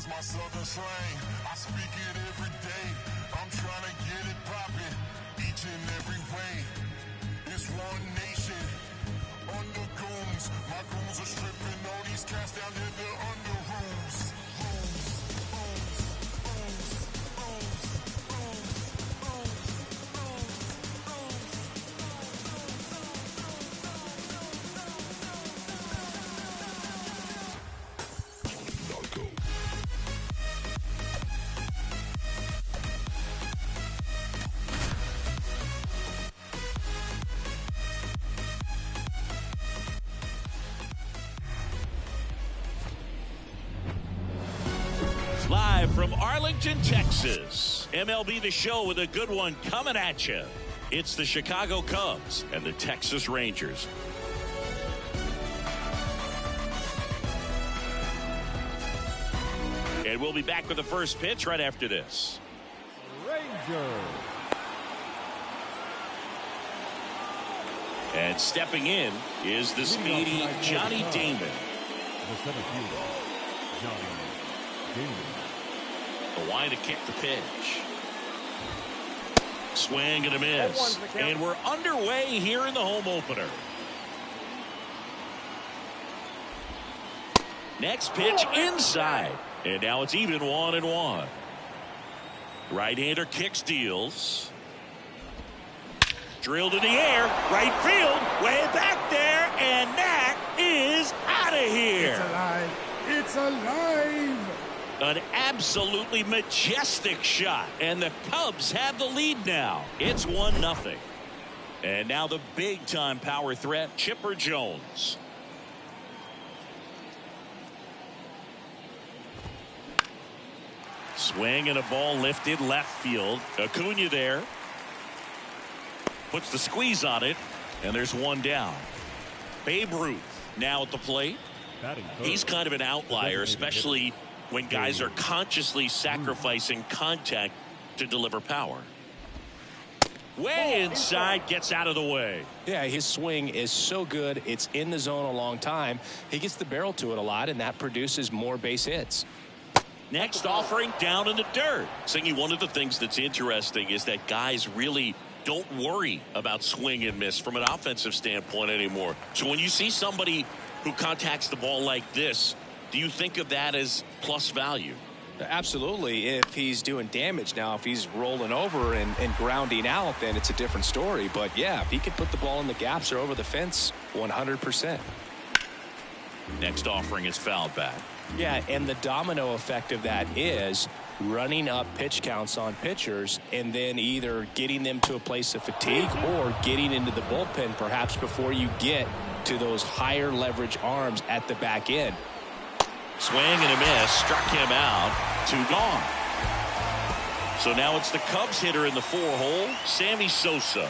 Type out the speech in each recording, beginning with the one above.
is my southern slang. I speak it every day. I'm trying to get it poppin' each and every way. It's one nation under goons. My goons are stripping all these cats down to the under rules. Live from Arlington, Texas, MLB The Show with a good one coming at you. It's the Chicago Cubs and the Texas Rangers. And we'll be back with the first pitch right after this. Rangers. And stepping in is the speedy Johnny Damon. The center fielder, Johnny Damon. Hawaii to kick the pitch. Swing and a miss. And we're underway here in the home opener. Next pitch inside. And now it's even 1-1. Right-hander kicks, deals. Drilled in the air. Right field. Way back there. And that is out of here. It's alive. It's alive. An absolutely majestic shot, and the Cubs have the lead now. It's 1-0. And now the big-time power threat, Chipper Jones. Swing and a ball lifted left field. Acuna there. Puts the squeeze on it, and there's one down. Babe Ruth now at the plate. He's kind of an outlier, especially when guys are consciously sacrificing contact to deliver power. Way inside, gets out of the way. Yeah, his swing is so good. It's in the zone a long time. He gets the barrel to it a lot, and that produces more base hits. Next offering down in the dirt. Singy, one of the things that's interesting is that guys really don't worry about swing and miss from an offensive standpoint anymore. So when you see somebody who contacts the ball like this, do you think of that as plus value? Absolutely. If he's doing damage now, if he's rolling over and grounding out, then it's a different story. But yeah, if he can put the ball in the gaps or over the fence, 100%. Next offering is fouled back. Yeah, and the domino effect of that is running up pitch counts on pitchers and then either getting them to a place of fatigue or getting into the bullpen perhaps before you get to those higher leverage arms at the back end. Swing and a miss, struck him out, 2 gone. So now it's the Cubs hitter in the 4-hole, Sammy Sosa.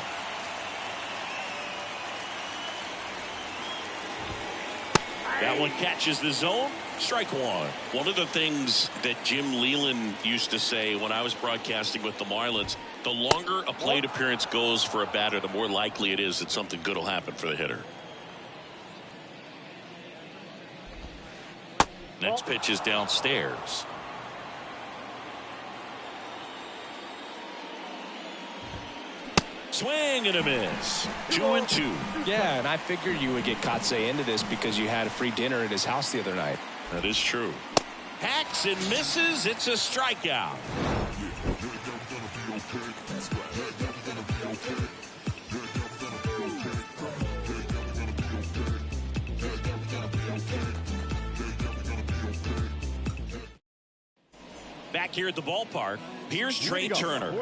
That one catches the zone, strike one. One of the things that Jim Leyland used to say when I was broadcasting with the Marlins, the longer a plate appearance goes for a batter, the more likely it is that something good will happen for the hitter. Next pitch is downstairs. Swing and a miss. 2-2. Yeah, and I figured you would get Kotsay into this because you had a free dinner at his house the other night. That is true. Hacks and misses. It's a strikeout. Back here at the ballpark, here's Trey Turner.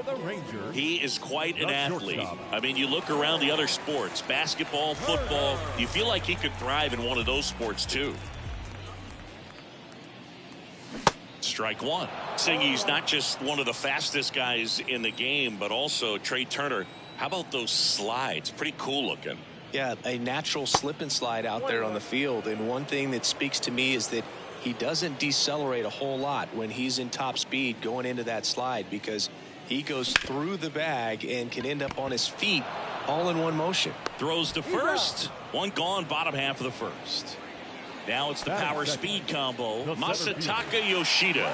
He is quite an athlete. I mean, you look around the other sports, basketball, football, you feel like he could thrive in one of those sports too. Strike one. Saying he's not just one of the fastest guys in the game, but also Trey Turner. How about those slides? Pretty cool looking. Yeah, a natural slip and slide out there on the field. And one thing that speaks to me is that he doesn't decelerate a whole lot when he's in top speed going into that slide because he goes through the bag and can end up on his feet all in one motion. Throws to first. One gone, bottom half of the first. Now it's the power speed combo. Masataka Yoshida.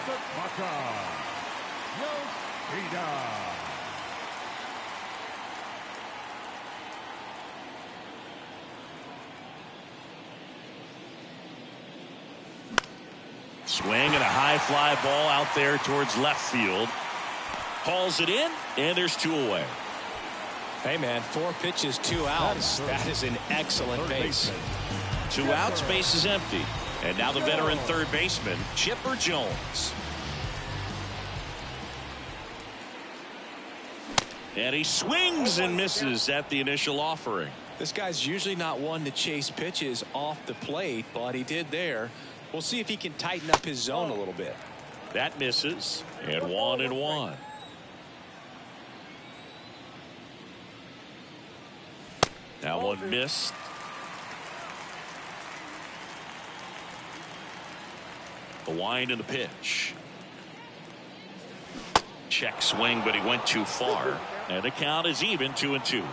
Swing and a high fly ball out there towards left field. Hauls it in, and there's 2 away. Hey, man, 4 pitches, 2 outs. That is an excellent base. 2 outs, base is empty. And now the veteran third baseman, Chipper Jones. And he swings and misses at the initial offering. This guy's usually not one to chase pitches off the plate, but he did there. We'll see if he can tighten up his zone a little bit. That misses, and 1-1. That one missed. The wind and the pitch. Check swing, but he went too far. And the count is even, 2-2.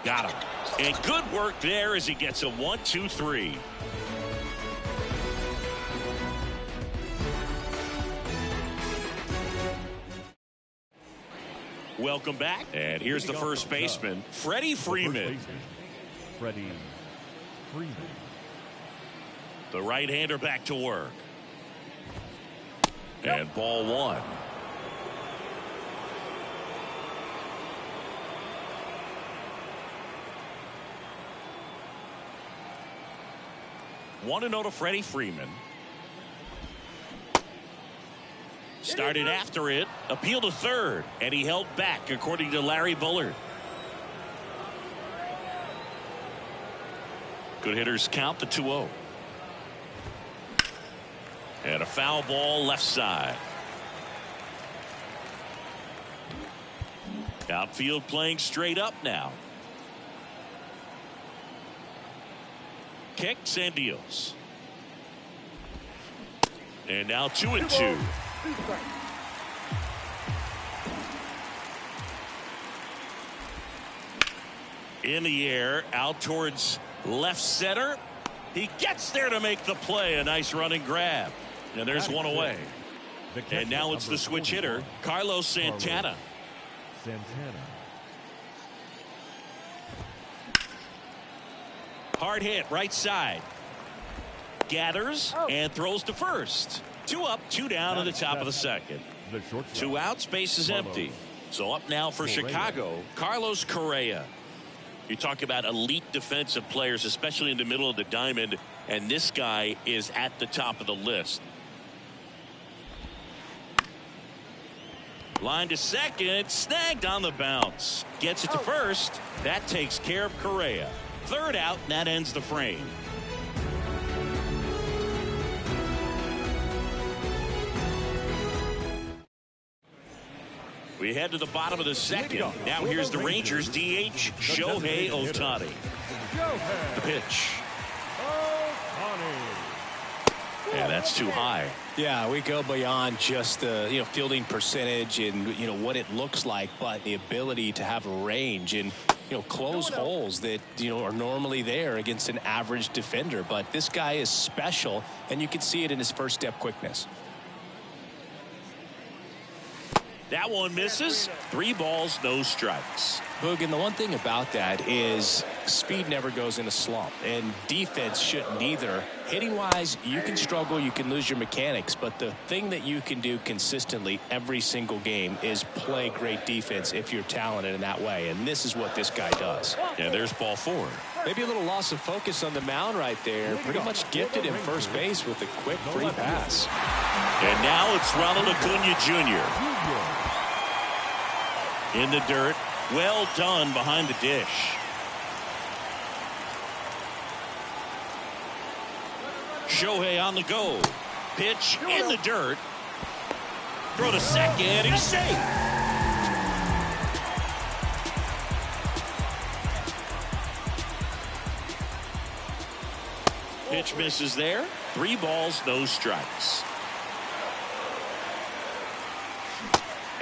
Got him. And good work there as he gets a 1-2-3. Welcome back. And here's the first baseman, Freddie Freeman. Freddie Freeman. The right-hander back to work. And ball 1. Want to know to Freddie Freeman. Started after it, appealed to third, and he held back, according to Larry Bullard. Good hitters count the 2-0. And a foul ball left side. Outfield playing straight up now. Kicks and deals. And now 2-2. In the air, out towards left center. He gets there to make the play. A nice running grab. And there's 1 away. And now it's the switch hitter, Carlos Santana. Hard hit, right side. Gathers and throws to first. 2 up, 2 down in the top of the second. 2 outs, base is empty. So up now for Chicago, Carlos Correa. You talk about elite defensive players, especially in the middle of the diamond, and this guy is at the top of the list. Line to second, snagged on the bounce. Gets it to first. That takes care of Correa. Third out, and that ends the frame. We head to the bottom of the second. Now here's the Rangers DH, Shohei Ohtani. The pitch. Yeah, that's too high. Yeah, we go beyond just the fielding percentage and what it looks like, but the ability to have range and close holes that are normally there against an average defender. But this guy is special, and you can see it in his first step quickness. That one misses. 3 balls, no strikes. Boog, and the one thing about that is speed never goes in a slump, and defense shouldn't either. Hitting-wise, you can struggle, you can lose your mechanics, but the thing that you can do consistently every single game is play great defense if you're talented in that way, and this is what this guy does. And there's ball 4. Maybe a little loss of focus on the mound right there. Pretty much gifted in first base with a quick free pass. And now it's Ronald Acuna Jr. in the dirt. Well done behind the dish. Shohei on the go. Pitch in the dirt. Throw to second. He's safe. Pitch misses there. 3 balls, no strikes.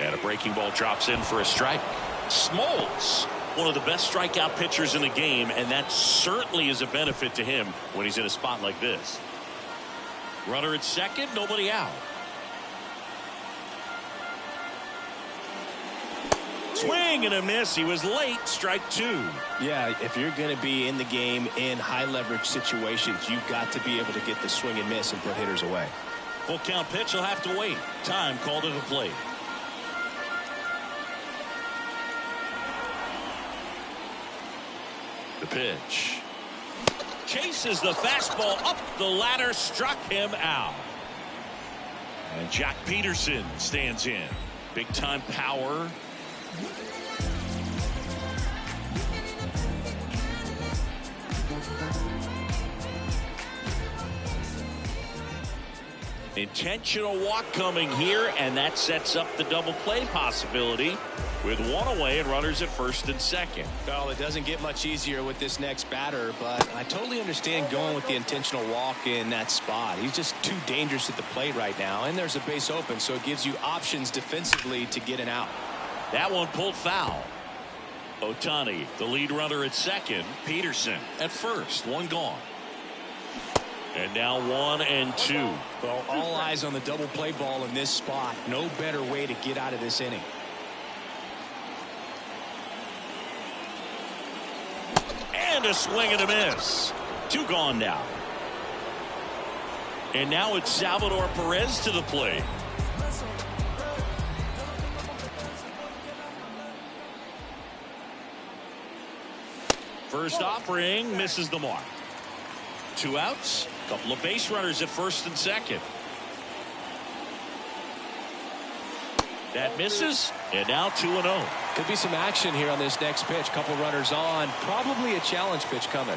And a breaking ball drops in for a strike. Smoltz one of the best strikeout pitchers in the game, and that certainly is a benefit to him when he's in a spot like this. Runner at second, nobody out. Swing and a miss. He was late. Strike two. Yeah, if you're going to be in the game in high leverage situations, you've got to be able to get the swing and miss and put hitters away. Full count pitch. He'll have to wait. Time called to the plate. The pitch. Chases the fastball up the ladder. Struck him out. And Jock Peterson stands in. Big time power. Intentional walk coming here, and that sets up the double play possibility with one away and runners at first and second. Well, it doesn't get much easier with this next batter, but I totally understand going with the intentional walk in that spot. He's just too dangerous at the plate right now, and there's a base open, so it gives you options defensively to get an out. That one pulled foul. Ohtani, the lead runner at second. Peterson at first. One gone. And now 1 and 2. Well, all eyes on the double play ball in this spot. No better way to get out of this inning. And a swing and a miss. 2 gone now. And now it's Salvador Perez to the plate. First offering misses the mark. 2 outs. Couple of base runners at first and second. That misses, and now 2-0. Could be some action here on this next pitch. Couple runners on. Probably a challenge pitch coming.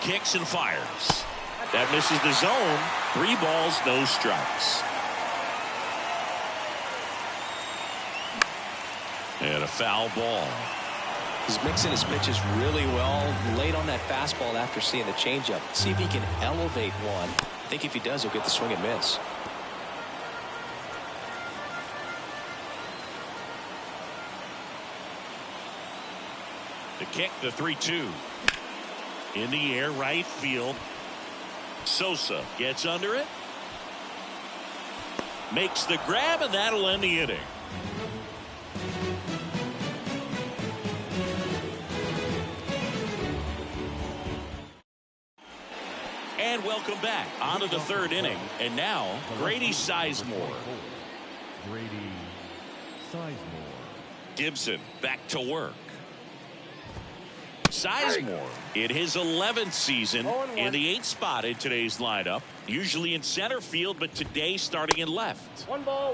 Kicks and fires. That misses the zone. 3 balls, no strikes. And a foul ball. He's mixing his pitches really well. Late on that fastball after seeing the changeup. See if he can elevate one. I think if he does, he'll get the swing and miss. The kick, the 3-2. In the air, right field. Sosa gets under it. Makes the grab, and that'll end the inning. And welcome back on to the 3rd inning. And now, Grady Sizemore. Grady Sizemore. Gibson back to work. Sizemore in his 11th season in the 8th spot in today's lineup. Usually in center field, but today starting in left.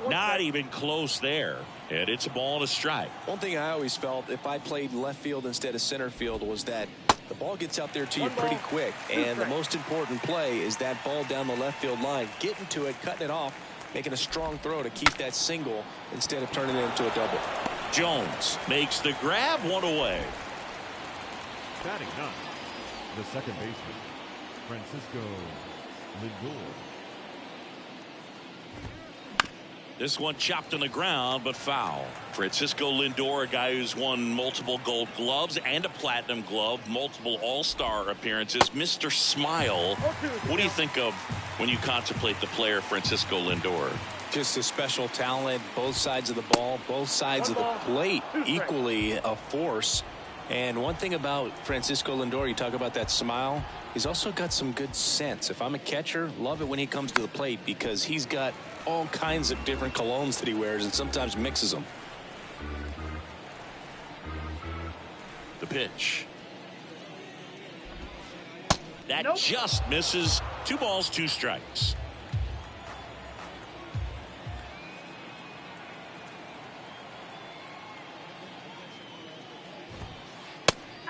Not even close there. And it's a ball and a strike. One thing I always felt if I played in left field instead of center field was that the ball gets out there to you pretty quick. And the most important play is that ball down the left field line. Getting to it, cutting it off, making a strong throw to keep that single instead of turning it into a double. Jones makes the grab, 1 away. Batting 9, the second baseman, Francisco Lindor. This one chopped on the ground, but foul. Francisco Lindor, a guy who's won multiple Gold Gloves and a Platinum Glove, multiple All-Star appearances. Mr. Smile, what do you think of when you contemplate the player Francisco Lindor? Just a special talent, both sides of the ball, both sides of the plate, equally a force. And one thing about Francisco Lindor, you talk about that smile, he's also got some good sense. If I'm a catcher, love it when he comes to the plate because he's got all kinds of different colognes that he wears and sometimes mixes them. The pitch. That just misses. 2 balls, 2 strikes.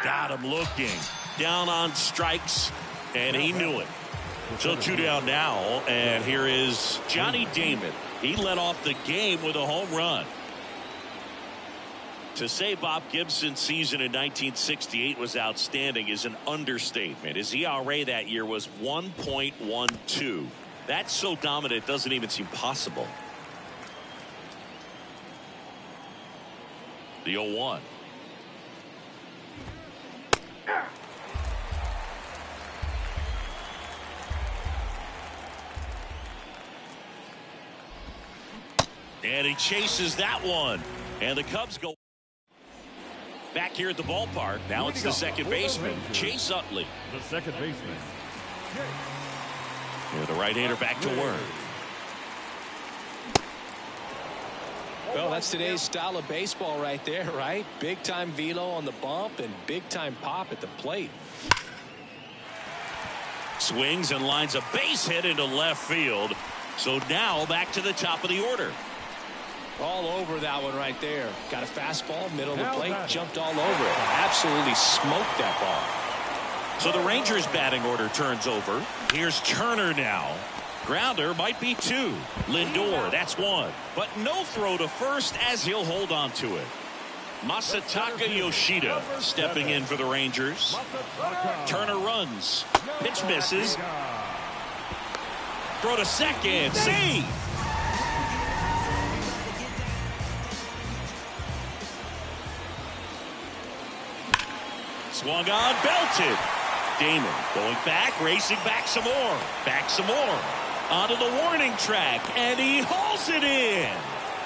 Got him looking. Down on strikes, and he knew it. So 2 down now, and here is Johnny Damon. He led off the game with a home run. To say Bob Gibson's season in 1968 was outstanding is an understatement. His ERA that year was 1.12. That's so dominant it doesn't even seem possible. The 0-1. And he chases that one. And the Cubs go back here at the ballpark. Now it's the second baseman, Chase Utley. The second baseman. Yeah, the right-hander back to work. Well, that's today's style of baseball right there, right? Big-time velo on the bump and big-time pop at the plate. Swings and lines a base hit into left field. So now back to the top of the order. All over that one right there. Got a fastball, middle of the plate, jumped all over it. Absolutely smoked that ball. So the Rangers batting order turns over. Here's Turner now. Grounder might be 2. Lindor, that's 1. But no throw to first as he'll hold on to it. Masataka Yoshida stepping in for the Rangers. Turner runs. Pitch misses. Throw to second. Save. Swung on, belted. Damon going back, racing back some more. Back some more. Onto the warning track, and he hauls it in.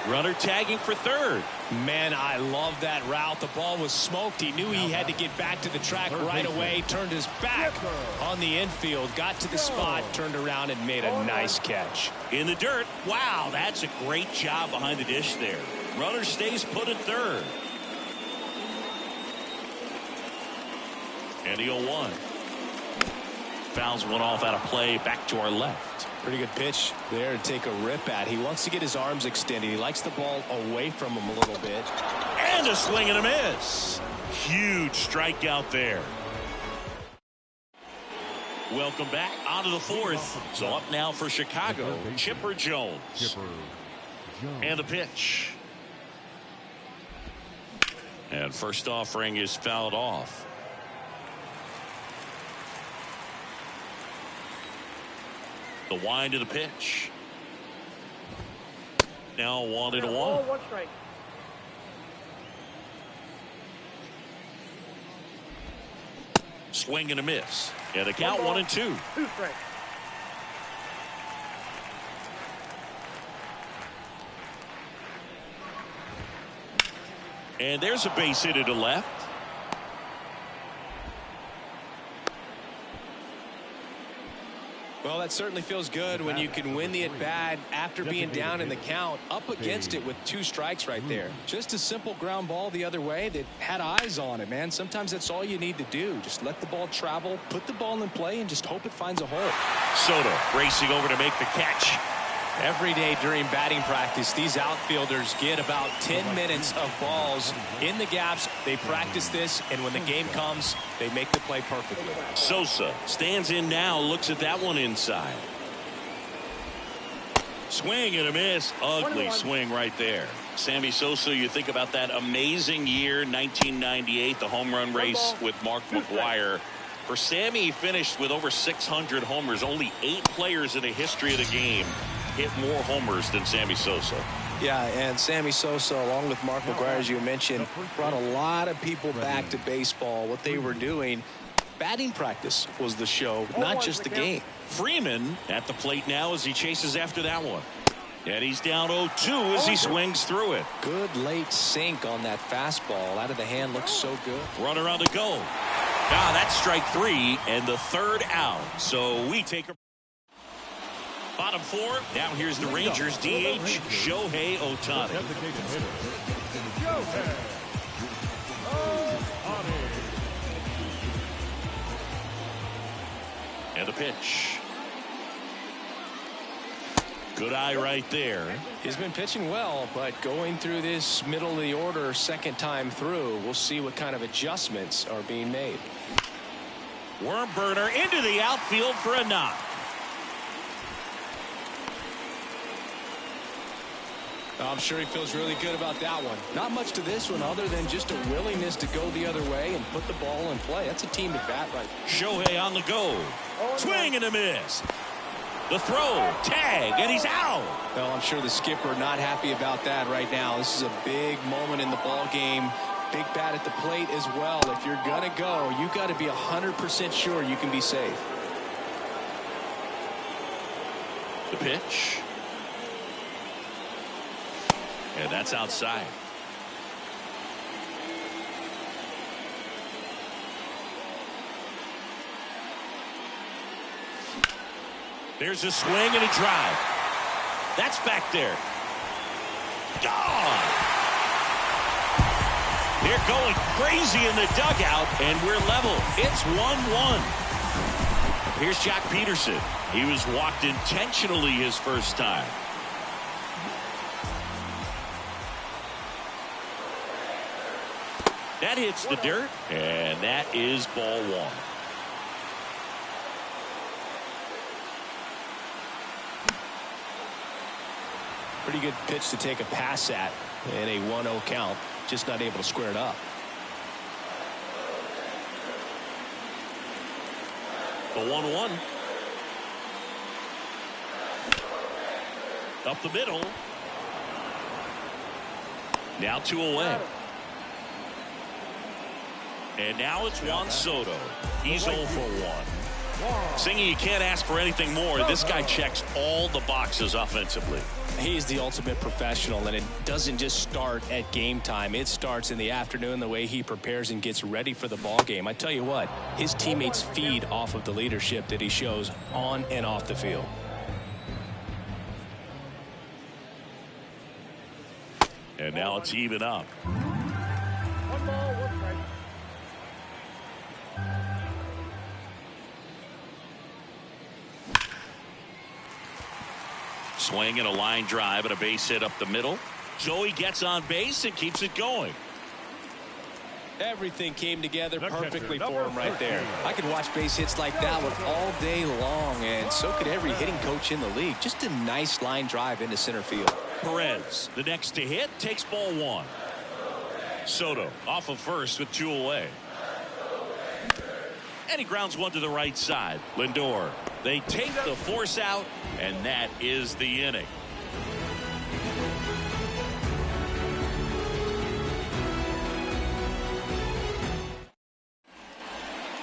Runner tagging for third. Man, I love that route. The ball was smoked. He knew he had to get back to the track right away. Turned his back on the infield. Got to the spot, turned around, and made a nice catch. In the dirt. Wow, that's a great job behind the dish there. Runner stays put at third. And the 0-1. Fouls one off out of play back to our left. Pretty good pitch there to take a rip at. He wants to get his arms extended. He likes the ball away from him a little bit. And a swing and a miss. Huge strikeout there. Welcome back onto the fourth. So up now for Chicago, Chipper Jones. And the pitch. And first offering is fouled off. The wind of the pitch. Now 1-1. 1 strike. Swing and a miss. Yeah, the count 1-2. 2 strikes. And there's a base hit to left. Well, that certainly feels good when you can win the at-bat after being down in the count, up against it with 2 strikes right there. Just a simple ground ball the other way that had eyes on it, man. Sometimes that's all you need to do. Just let the ball travel, put the ball in play, and just hope it finds a hole. Soto racing over to make the catch. Every day during batting practice, these outfielders get about 10 minutes of balls in the gaps. They practice this, and when the game comes, they make the play perfectly. Sosa stands in now, looks at that one inside. Swing and a miss. Ugly swing right there. Sammy Sosa, you think about that amazing year, 1998, the home run race with Mark McGwire. For Sammy, he finished with over 600 homers. Only 8 players in the history of the game hit more homers than Sammy Sosa. Yeah, and Sammy Sosa, along with Mark McGwire, as you mentioned, brought a lot of people back to baseball. What they were doing, batting practice was the show, not just the game. Freeman at the plate now as he chases after that one. And he's down 0-2 as he swings through it. Good late sink on that fastball. Out of the hand, looks so good. Runner on the go. Now that's strike 3 and the 3rd out. So we take a bottom 4. Now here's the Rangers DH, Shohei Ohtani. And the pitch. Good eye right there. He's been pitching well, but going through this middle of the order second time through, we'll see what kind of adjustments are being made. Worm burner into the outfield for a knock. I'm sure he feels really good about that one. Not much to this one other than just a willingness to go the other way and put the ball in play. That's a team at bat right there. Shohei on the go. Swing and a miss. The throw, tag, and he's out. Well, I'm sure the skipper not happy about that right now. This is a big moment in the ball game. Big bat at the plate as well. If you're going to go, you got to be 100% sure you can be safe. The pitch. And that's outside. There's a swing and a drive. That's back there. Gone. They're going crazy in the dugout, and we're level. It's 1-1. Here's Jack Peterson. He was walked intentionally his first time. That hits the dirt, and that is ball one. Pretty good pitch to take a pass at in a 1-0 count. Just not able to square it up. The 1-1. Up the middle. Now 2 away. And now it's Juan Soto. He's 0 for 1. Singy, you can't ask for anything more. This guy checks all the boxes offensively. He's the ultimate professional, and it doesn't just start at game time. It starts in the afternoon, the way he prepares and gets ready for the ball game. I tell you what, his teammates feed off of the leadership that he shows on and off the field. And now it's even up. One ball, one strike. Swing and a line drive and a base hit up the middle. Joey gets on base and keeps it going. Everything came together perfectly for him right there. I could watch base hits like that one all day long, and so could every hitting coach in the league. Just a nice line drive into center field. Perez, the next to hit, takes ball one. Soto off of first with 2 away. And he grounds one to the right side. Lindor, they take the force out, and that is the inning.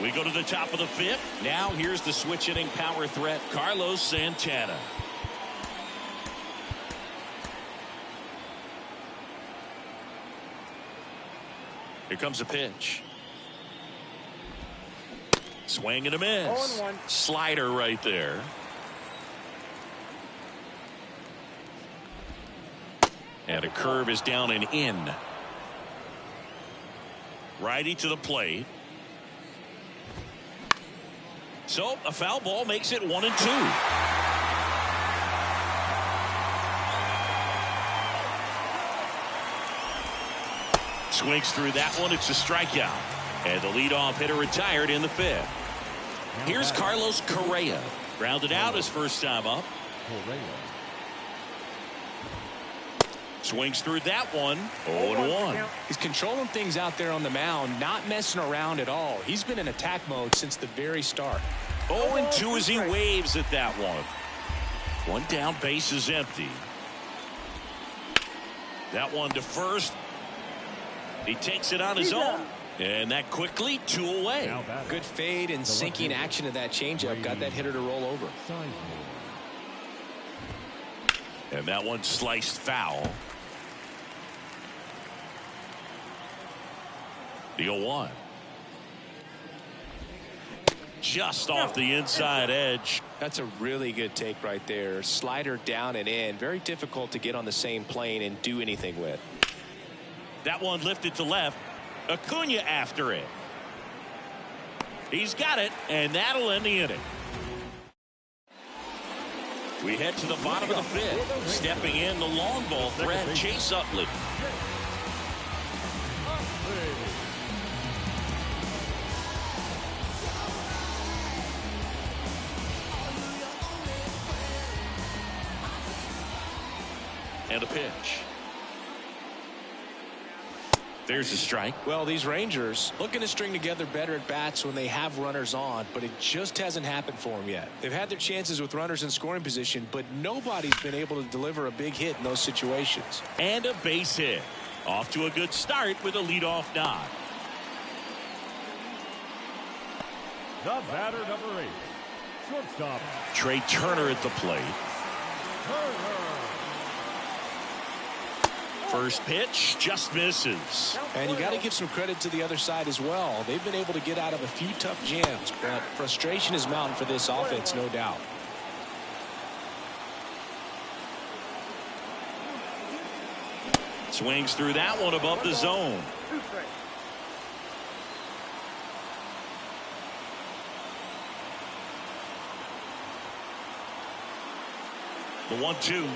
We go to the top of the 5th. Now here's the switch inning power threat, Carlos Santana. Here comes a pitch. Swing and a miss. 0-1. Slider right there. And a curve is down and in. Righty to the plate. So a foul ball makes it 1-2. Swings through that one. It's a strikeout. And the leadoff hitter retired in the 5th. Here's Carlos Correa. Grounded out his first time up. Swings through that one. 0-1. He's controlling things out there on the mound, not messing around at all. He's been in attack mode since the very start. 0-2 as he waves at that one. One down, base is empty. That one to first. He takes it on his own. And that quickly 2 away. Good fade and sinking action of that changeup got that hitter to roll over. And that one sliced foul. The 0-1. Just off the inside edge. That's a really good take right there. Slider down and in. Very difficult to get on the same plane and do anything with. That one lifted to left. Acuna after it. He's got it, and that'll end the inning. We head to the bottom of the 5th. Stepping in the long ball threat, Chase Utley. And a pitch. There's a strike. Well, these Rangers looking to string together better at bats when they have runners on, but it just hasn't happened for them yet. They've had their chances with runners in scoring position, but nobody's been able to deliver a big hit in those situations. And a base hit. Off to a good start with a leadoff nod. The batter, number 8, shortstop Trey Turner at the plate. First pitch just misses. And you got to give some credit to the other side as well. They've been able to get out of a few tough jams, but frustration is mounting for this offense, no doubt. Swings through that one above the zone. The 1-2.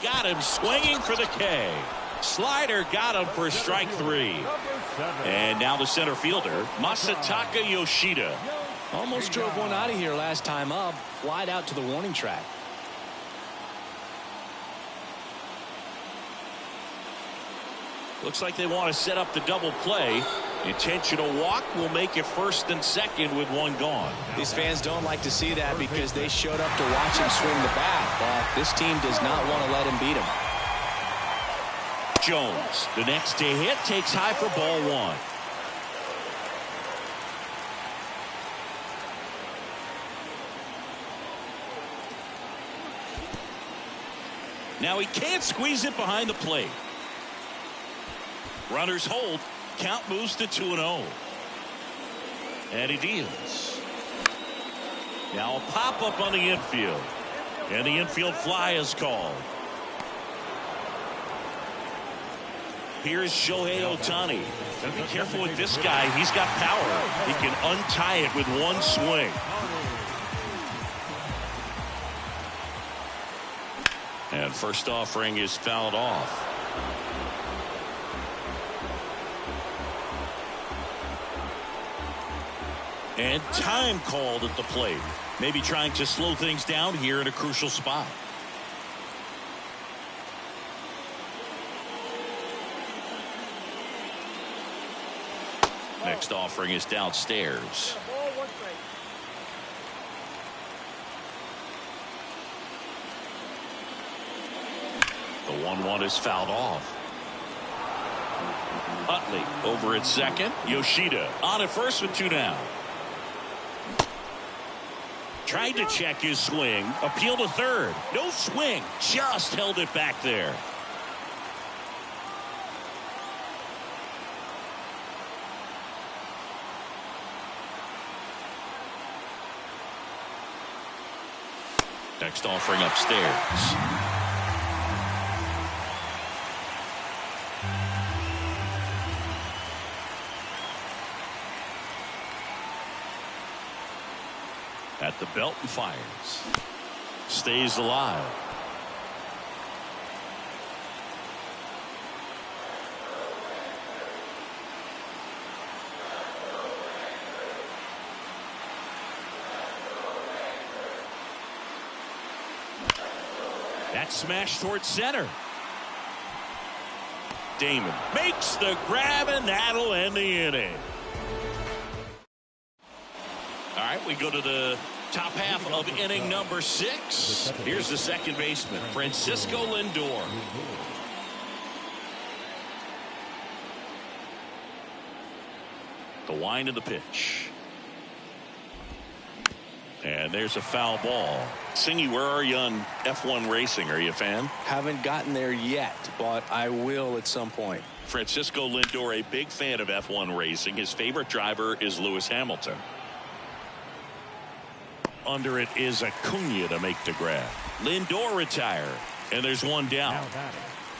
Got him swinging for the K. Slider got him for strike 3. And now the center fielder, Masataka Yoshida. Almost drove one out of here last time up. Flied out to the warning track. Looks like they want to set up the double play. Intentional walk will make it first and second with one gone. These fans don't like to see that because they showed up to watch him swing the bat, but this team does not want to let him beat him. Jones, the next to hit, takes high for ball 1. Now he can't squeeze it behind the plate. Runners hold. Count moves to 2-0. And he deals. Now a pop-up on the infield. And the infield fly is called. Here's Shohei Ohtani. Be careful with this guy. He's got power. He can untie it with one swing. And first offering is fouled off. And time called at the plate. Maybe trying to slow things down here in a crucial spot. Next offering is downstairs. The 1-1 is fouled off. Utley over at second. Yoshida on at first with 2 down. Tried to check his swing. Appeal to third. No swing. Just held it back there. Next offering upstairs. At the belt and fires. Stays alive. That smash towards center. Damon makes the grab, and that'll end the inning. All right, we go to the top half of inning number 6. Here's the second baseman, Francisco Lindor. The wind of the pitch. And there's a foul ball. Singy, where are you on F1 racing? Are you a fan? Haven't gotten there yet, but I will at some point. Francisco Lindor, a big fan of F1 racing. His favorite driver is Lewis Hamilton. Under it is Acuna to make the grab. Lindor retired, and there's one down.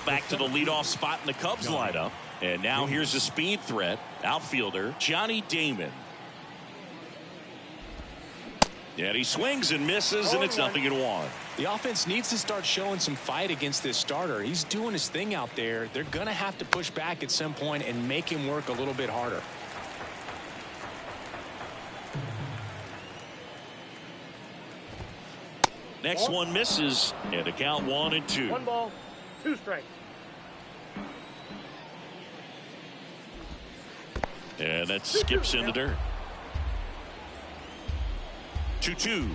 Back to the leadoff spot in the Cubs lineup. And now here's a speed threat. Outfielder Johnny Damon. And he swings and misses, and it's 0-1. The offense needs to start showing some fight against this starter. He's doing his thing out there. They're going to have to push back at some point and make him work a little bit harder. Next one misses, and a count 1-2. 1 ball, 2 strikes. And that skips in the dirt. 2-2.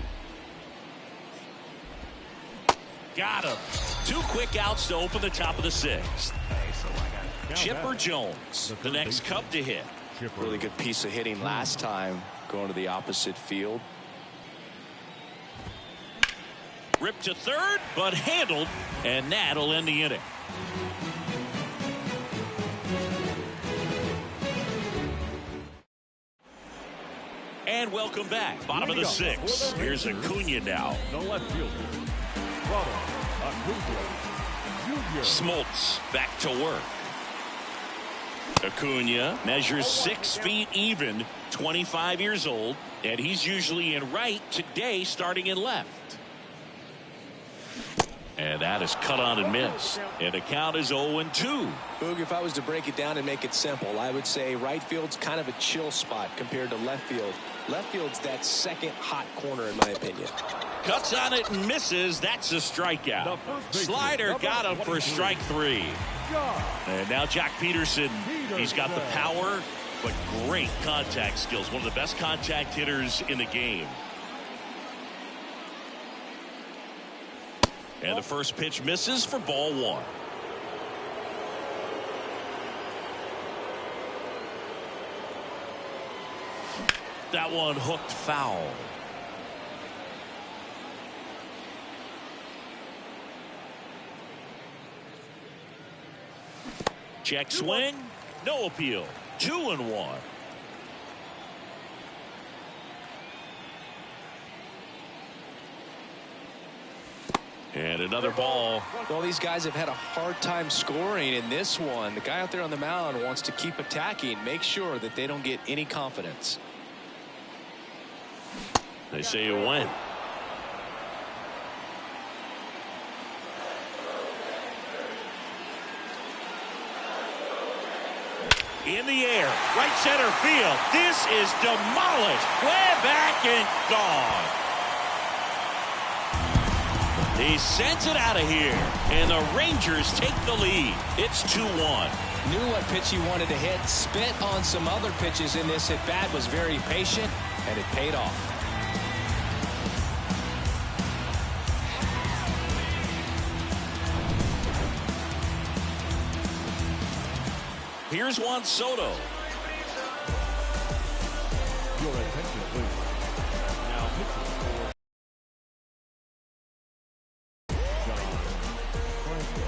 Got him. 2 quick outs to open the top of the 6th. Chipper Jones, the next Cub to hit. Really good piece of hitting last time, going to the opposite field. Ripped to third, but handled, and that'll end the inning. And welcome back. Bottom of the 6th. Here's Acuna now. The left fielder, Ronald Acuna Jr. Smoltz back to work. Acuna measures 6 feet even, 25 years old, and he's usually in right, today starting in left. And that is cut on and missed. And the count is 0-2. Boog, if I was to break it down and make it simple, I would say right field's kind of a chill spot compared to left field. Left field's that second hot corner, in my opinion. Cuts on it and misses. That's a strikeout. Slider got him for strike 3. And now Jack Peterson. He's got the power, but great contact skills. One of the best contact hitters in the game. And the first pitch misses for ball 1. That one hooked foul. Check swing. No appeal. 2-1. And another ball. Well, these guys have had a hard time scoring in this one. The guy out there on the mound wants to keep attacking, make sure that they don't get any confidence. They say you win. In the air, right center field. This is demolished. Way back and gone. He sends it out of here, and the Rangers take the lead. It's 2-1. Knew what pitch he wanted to hit, spit on some other pitches in this at bat, was very patient, and it paid off. Here's Juan Soto. Your attention, please. Now pitching for John Franco.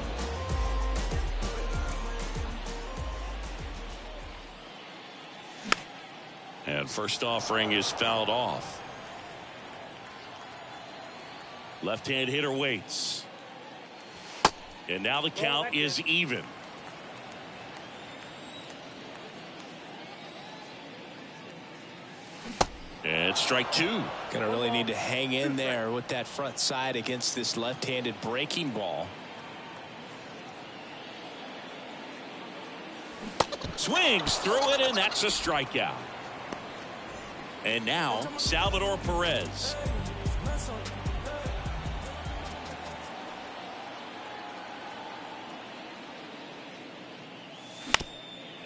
And first offering is fouled off. Left-hand hitter waits. And now the count is even. And strike 2. Gonna really need to hang in there with that front side against this left-handed breaking ball. Swings through it, and that's a strikeout. And now Salvador Perez.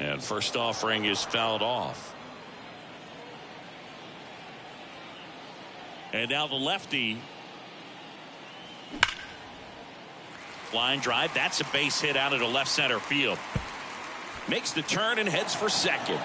And first offering is fouled off. And now the lefty. Line drive. That's a base hit out into left center field. Makes the turn and heads for second.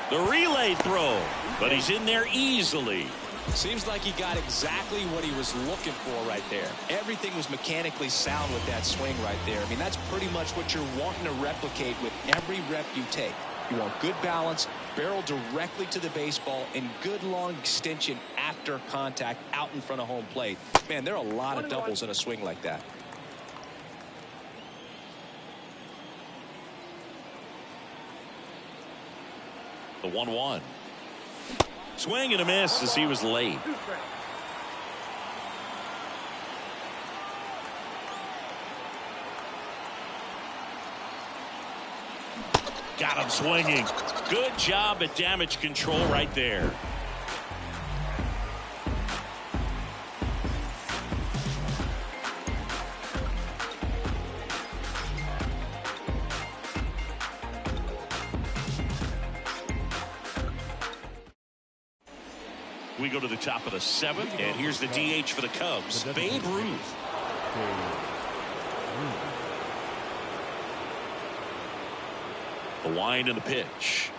The relay throw, but he's in there easily. Seems like he got exactly what he was looking for right there. Everything was mechanically sound with that swing right there. I mean, that's pretty much what you're wanting to replicate with every rep you take. You want good balance, barrel directly to the baseball, and good long extension after contact out in front of home plate. Man, there are a lot of doubles in a swing like that. The 1-1. Swing and a miss as he was late. Got him swinging. Good job at damage control right there. We go to the top of the 7th, and here's the DH for the Cubs, Babe Ruth. The wind and the pitch.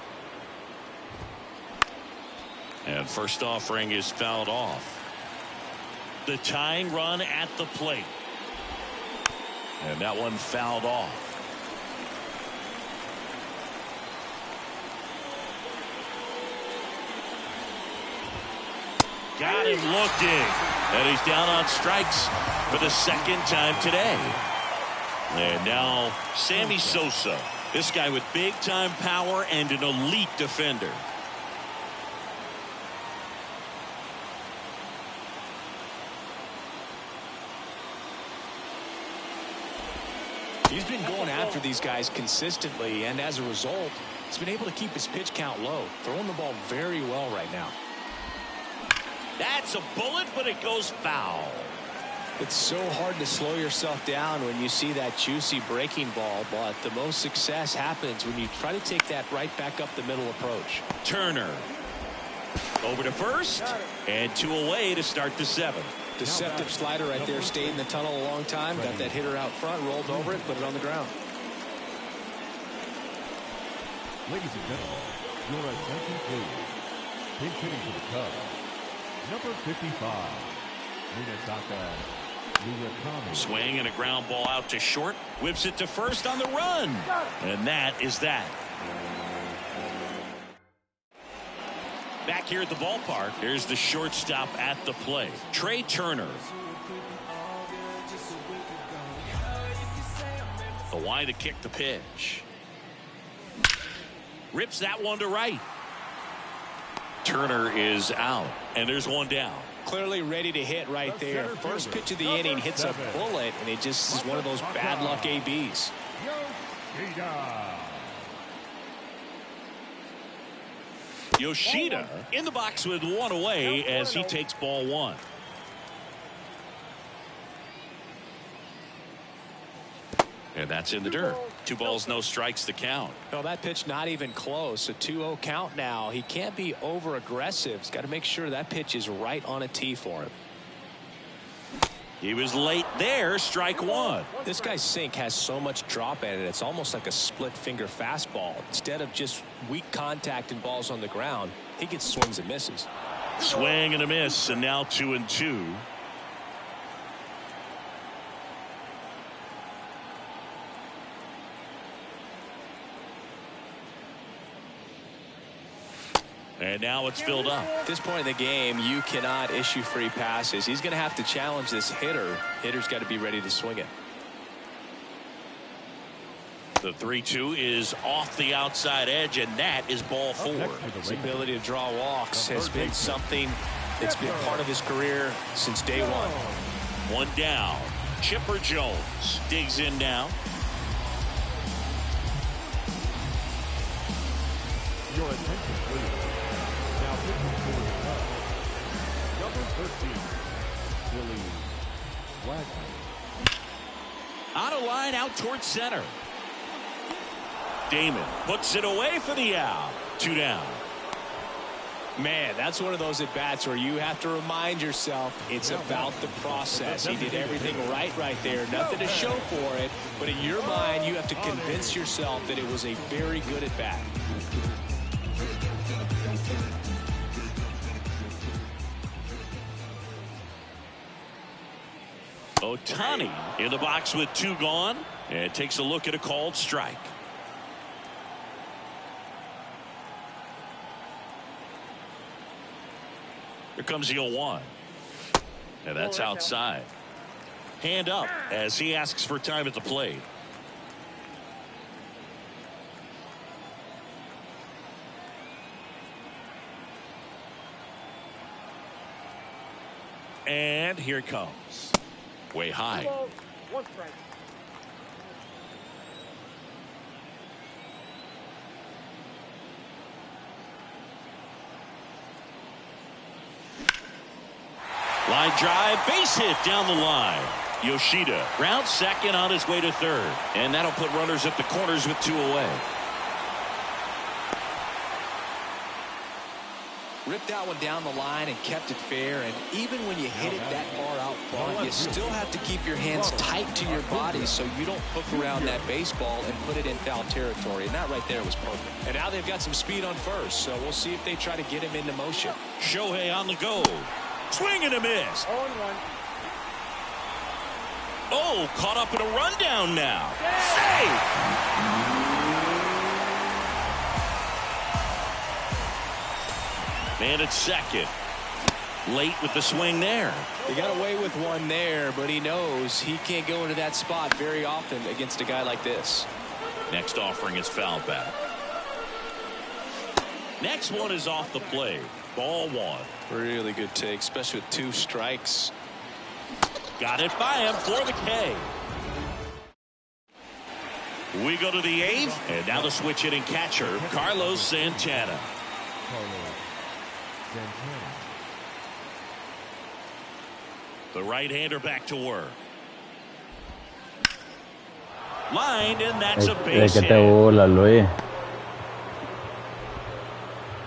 And first offering is fouled off. The tying run at the plate. And that one fouled off. Got him looking. And he's down on strikes for the second time today. And now Sammy Sosa. This guy with big-time power and an elite defender. He's been going after these guys consistently, and as a result, he's been able to keep his pitch count low, throwing the ball very well right now. That's a bullet, but it goes foul. It's so hard to slow yourself down when you see that juicy breaking ball, but the most success happens when you try to take that right back up the middle approach. Turner over to first, and 2 away to start the 7th. Deceptive slider right there, stayed in the tunnel a long time, got that hitter out front, rolled over it, put it on the ground. Ladies and gentlemen, your attention please. Pinch hitting for the Cubs, number 55, Munetaka Murakami. Swing and a ground ball out to short. Whips it to first on the run. And that is that. Back here at the ballpark, here's the shortstop at the plate, Trey Turner. The wind to kick the pitch. Rips that one to right. Turner is out, and there's one down. Clearly ready to hit right there. First pitch of the inning hits a bullet, and it just is one of those bad luck ABs. Yoshida in the box with one away as he takes ball 1. And that's in the dirt. 2 balls, no strikes to count. No, that pitch not even close. A 2-0 count now. He can't be over aggressive. He's got to make sure that pitch is right on a tee for him. He was late there. Strike 1. This guy's sink has so much drop in it. It's almost like a split finger fastball. Instead of just weak contact and balls on the ground, he gets swings and misses. Swing and a miss, and now 2-2. And now it's filled up. At this point in the game, you cannot issue free passes. He's going to have to challenge this hitter. Hitter's got to be ready to swing it. The 3-2 is off the outside edge, and that is ball 4. His ability to draw walks has been something that's been part of his career since day 1. 1 down. Chipper Jones digs in now. Your attention, please. Now pitching for the Cubs, number 13, Billy Wagner. Out of line, out towards center. Damon puts it away for the out. 2 down. Man, that's one of those at-bats where you have to remind yourself it's about the process. He did everything right there. Nothing to show for it, but in your mind, you have to convince yourself that it was a very good at-bat. Ohtani in the box with 2 gone, and takes a look at a called strike. Here comes the 0-1. And that's outside. Hand up as he asks for time at the plate. And here it comes. Way high. 1 strike. Line drive, base hit down the line. Yoshida rounds second on his way to third. And that'll put runners at the corners with 2 away. ripped that one down the line and kept it fair. And even when you hit it that far out front, you still have to keep your hands tight to your body so you don't hook around that baseball and put it in foul territory. And that right there was perfect. And now they've got some speed on first, so we'll see if they try to get him into motion. Shohei on the go. Swing and a miss. 0-1. Oh, caught up in a rundown now. Save! Man at second. Late with the swing there. He got away with one there, but he knows he can't go into that spot very often against a guy like this. Next offering is foul back. Next one is off the plate. Ball one. Really good take, especially with 2 strikes. Got it by him for the K. We go to the 8th, and now the switch hitting catcher, Carlos Santana. The right-hander back to work. Lined, and that's a base ¿De qué te hit. burlas, Luis?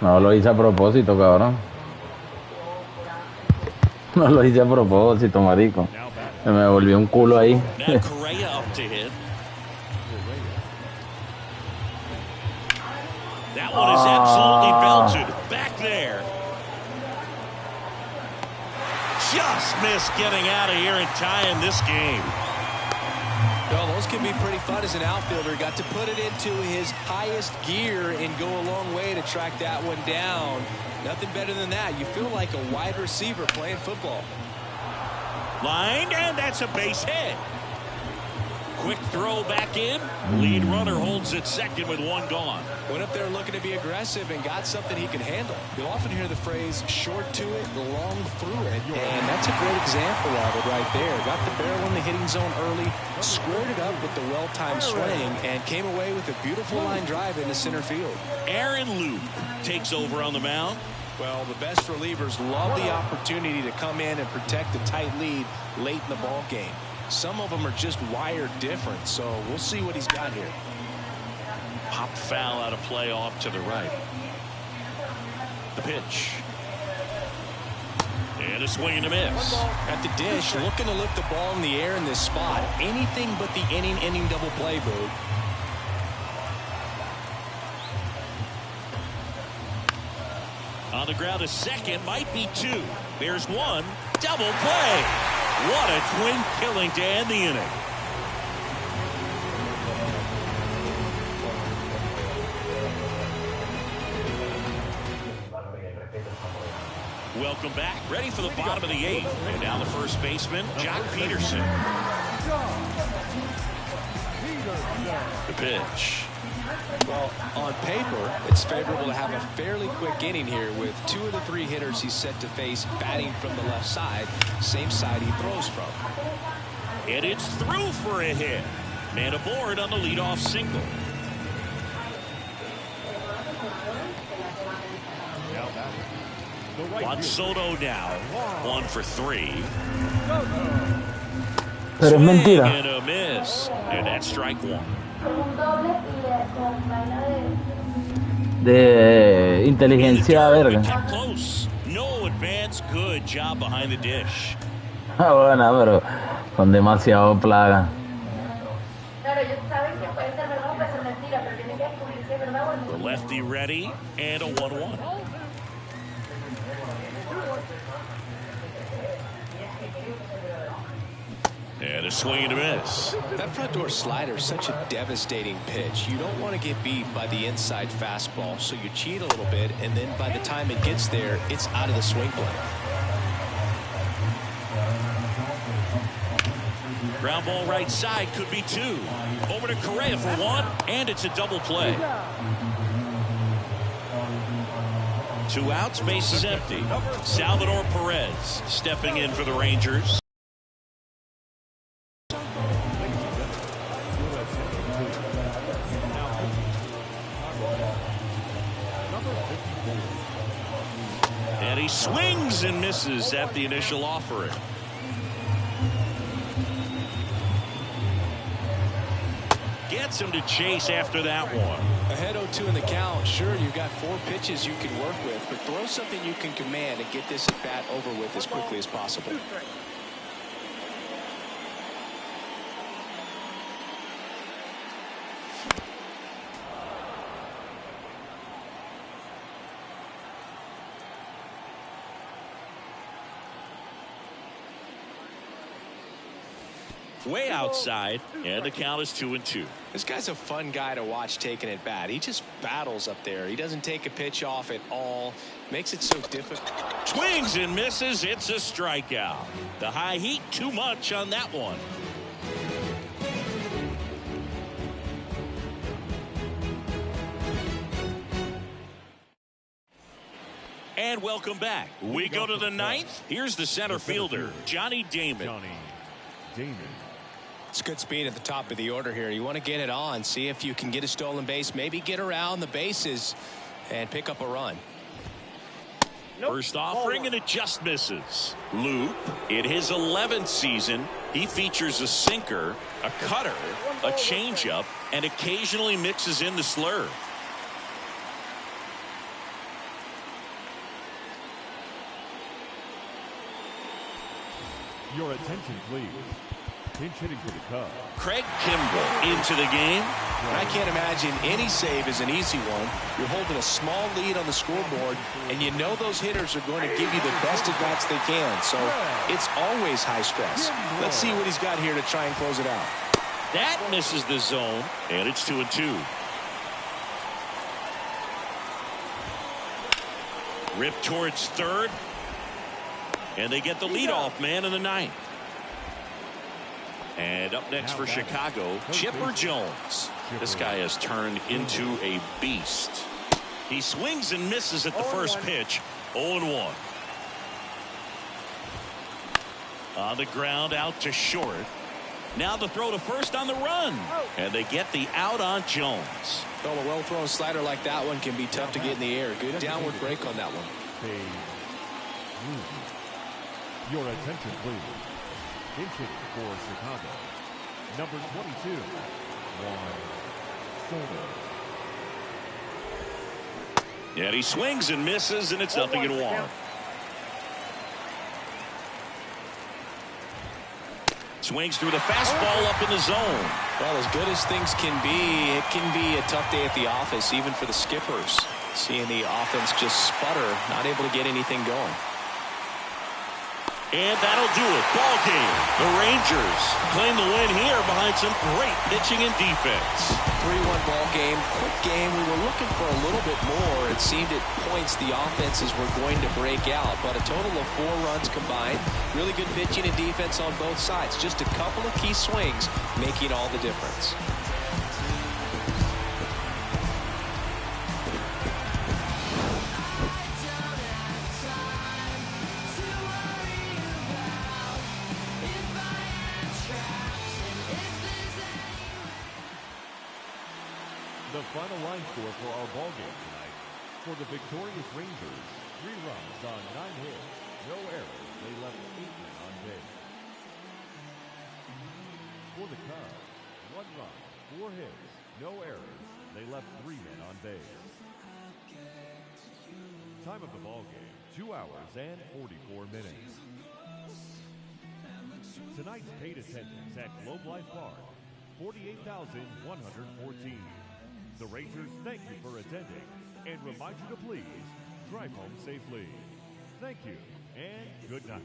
No lo hice a propósito, cabrón. No lo hice a propósito, marico. Se me volvió un culo ahí. Now Correa up to hit. That one is absolutely belted. Back there. Just missed getting out of here and tying this game. Well, those can be pretty fun as an outfielder. Got to put it into his highest gear and go a long way to track that one down. Nothing better than that. You feel like a wide receiver playing football. Lined, and that's a base hit. Quick throw back in. Lead runner holds it second with one gone. Went up there looking to be aggressive and got something he can handle. You'll often hear the phrase short to it, long through it. And that's a great example of it right there. Got the barrel in the hitting zone early, squared it up with the well-timed swing, and came away with a beautiful line drive into center field. Aaron Luke takes over on the mound. Well, the best relievers love the opportunity to come in and protect a tight lead late in the ball game. Some of them are just wired different, so we'll see what he's got here. Pop foul out of play off to the right. The pitch. And a swing and a miss. At the dish, looking to lift the ball in the air in this spot. Anything but the inning double play, Boog. On the ground, a second, might be 2. There's one. Double play. What a twin killing to end the inning. Welcome back. Ready for the bottom of the 8th. And now the first baseman, Jock Peterson. The pitch. Well, on paper, it's favorable to have a fairly quick inning here with 2 of the 3 hitters he's set to face batting from the left side, same side he throws from. And it's through for a hit. Man aboard on the leadoff single. Juan Soto now 1 for 3. Pero es mentira. And a miss. And that's strike 1. De inteligencia verga. Kept close. No advance. Good job behind the dish. Ah, bueno, pero con demasiado plaga. The lefty ready and a 1-1. And a swing and a miss. That front door slider is such a devastating pitch. You don't want to get beat by the inside fastball, so you cheat a little bit, and then by the time it gets there, it's out of the swing plane. Ground ball right side, could be 2. Over to Correa for 1, and it's a double play. 2 outs, base is empty. Salvador Perez stepping in for the Rangers. And he swings and misses at the initial offering. Gets him to chase after that one. Ahead 0-2 in the count. Sure, you've got 4 pitches you can work with, but throw something you can command and get this at bat over with as quickly as possible. Way outside, and the count is 2-2. This guy's a fun guy to watch taking at bat. He just battles up there. He doesn't take a pitch off at all. Makes it so difficult. Swings and misses. It's a strikeout. The high heat, too much on that one. And welcome back. We go to the 9th. Here's the center fielder, Johnny Damon. It's good speed at the top of the order here. You want to get it on, see if you can get a stolen base, maybe get around the bases and pick up a run. First offering, and it just misses. Loup, in his 11th season, he features a sinker, a cutter, a changeup, and occasionally mixes in the slurve. Your attention, please. Pinch hitting for the Cubs. Craig Kimbrel into the game. I can't imagine any save is an easy one. You're holding a small lead on the scoreboard, and you know those hitters are going to give you the best at-bats they can. So it's always high stress. Let's see what he's got here to try and close it out. That misses the zone, and it's 2-2. Rip towards third, and they get the leadoff man in the 9th. And up next for Chicago, Chipper Jones. This guy has turned into a beast. He swings and misses at the first pitch. 0-1. On the ground, out to short. Now the throw to first on the run. And they get the out on Jones. Well, a well-thrown slider like that one can be tough to get in the air. Good downward break on that one. Your attention, please. Pinch hitting for Chicago, number 22, Juan Soto. And he swings and misses, and it's 0-1. Swings through the fastball up in the zone. Well, as good as things can be, it can be a tough day at the office, even for the skippers. Seeing the offense just sputter, not able to get anything going. And that'll do it. Ball game. The Rangers claim the win here behind some great pitching and defense. 3-1 ball game. Quick game. We were looking for a little bit more. It seemed at points the offenses were going to break out, but a total of 4 runs combined. Really good pitching and defense on both sides. Just a couple of key swings making all the difference. The final line score for our ball game tonight. For the victorious Rangers, 3 runs on 9 hits, no errors. They left 8 men on base. For the Cubs, 1 run, 4 hits, no errors. They left 3 men on base. Time of the ball game, 2 hours and 44 minutes. Tonight's paid attendance at Globe Life Park, 48,114. The Rangers thank you for attending and remind you to please drive home safely. Thank you and good night.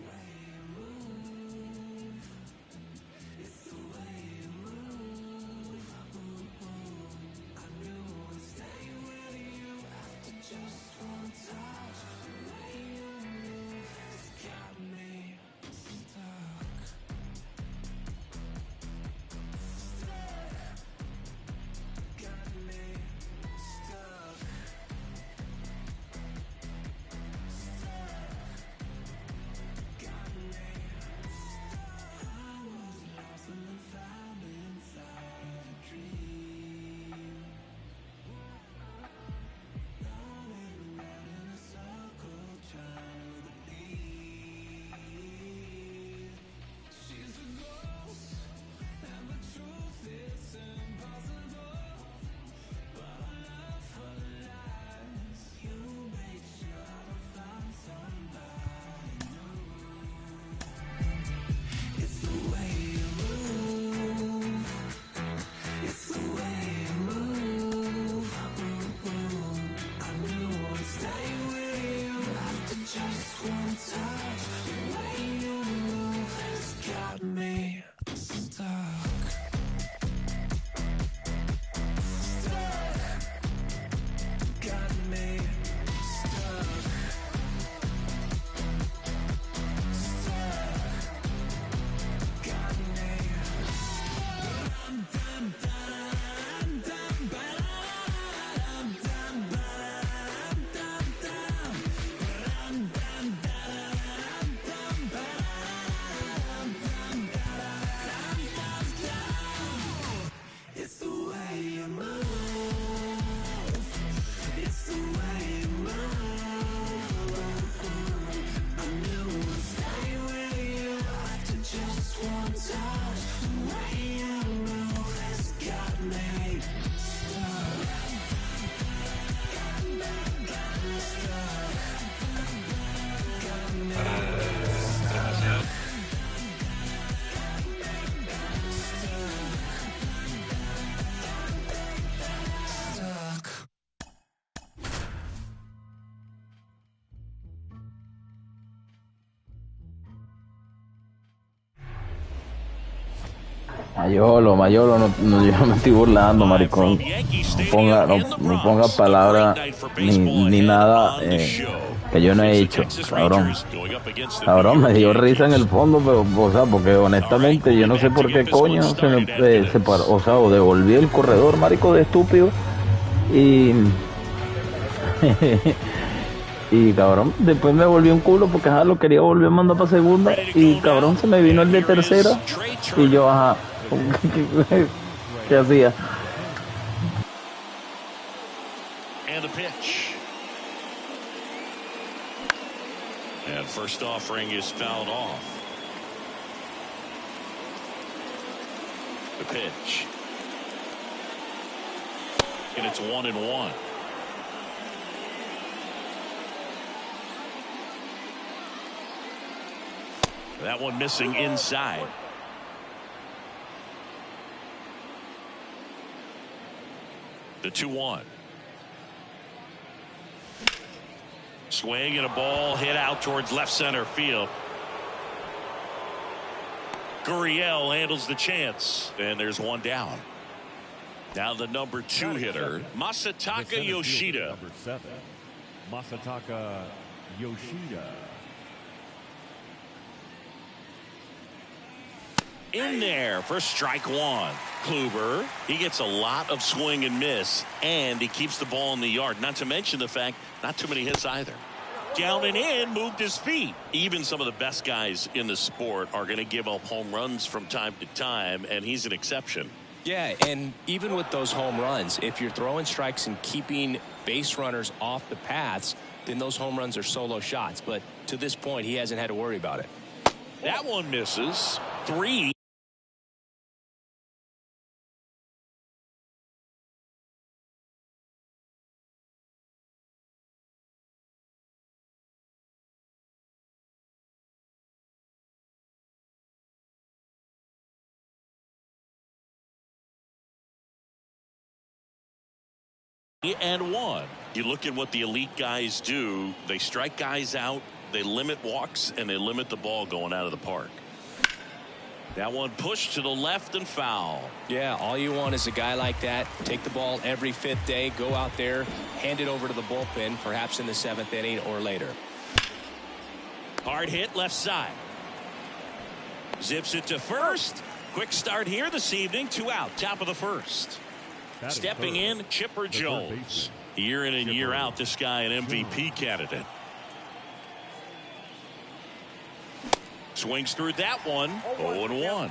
Mayolo, no, yo no me estoy burlando, maricón. No ponga palabras ni nada que yo no he hecho, cabrón. Cabrón, me dio risa en el fondo, pero, o sea, porque honestamente yo no sé por qué coño se me separó, o sea, o devolví el corredor, marico, de estúpido. Y y cabrón, después me volví un culo porque lo quería volver a mandar para segunda y cabrón se me vino el de tercera y yo ¿qué hacía? And the pitch. And first offering is fouled off. The pitch. And it's 1-1. That one missing inside. The 2-1. Swing and a ball hit out towards left center field. Gurriel handles the chance, and there's one down. Now the number 2 hitter, Masataka Yoshida. Number 7, Masataka Yoshida. In there for strike one. Kluber, he gets a lot of swing and miss, and he keeps the ball in the yard. Not to mention the fact, not too many hits either. Down and in, moved his feet. Even some of the best guys in the sport are going to give up home runs from time to time, and he's an exception. Yeah, and even with those home runs, if you're throwing strikes and keeping base runners off the paths, then those home runs are solo shots. But to this point, he hasn't had to worry about it. That one misses. 3. And 1. You look at what the elite guys do. They strike guys out, they limit walks, and they limit the ball going out of the park. That one pushed to the left and foul. Yeah, all you want is a guy like that. Take the ball every 5th day, go out there, hand it over to the bullpen, perhaps in the 7th inning or later. Hard hit left side. Zips it to first. Quick start here this evening. 2 out, top of the first. Stepping in, Chipper Jones. Year in and year out, this guy an MVP candidate. Swings through that one. 0-1.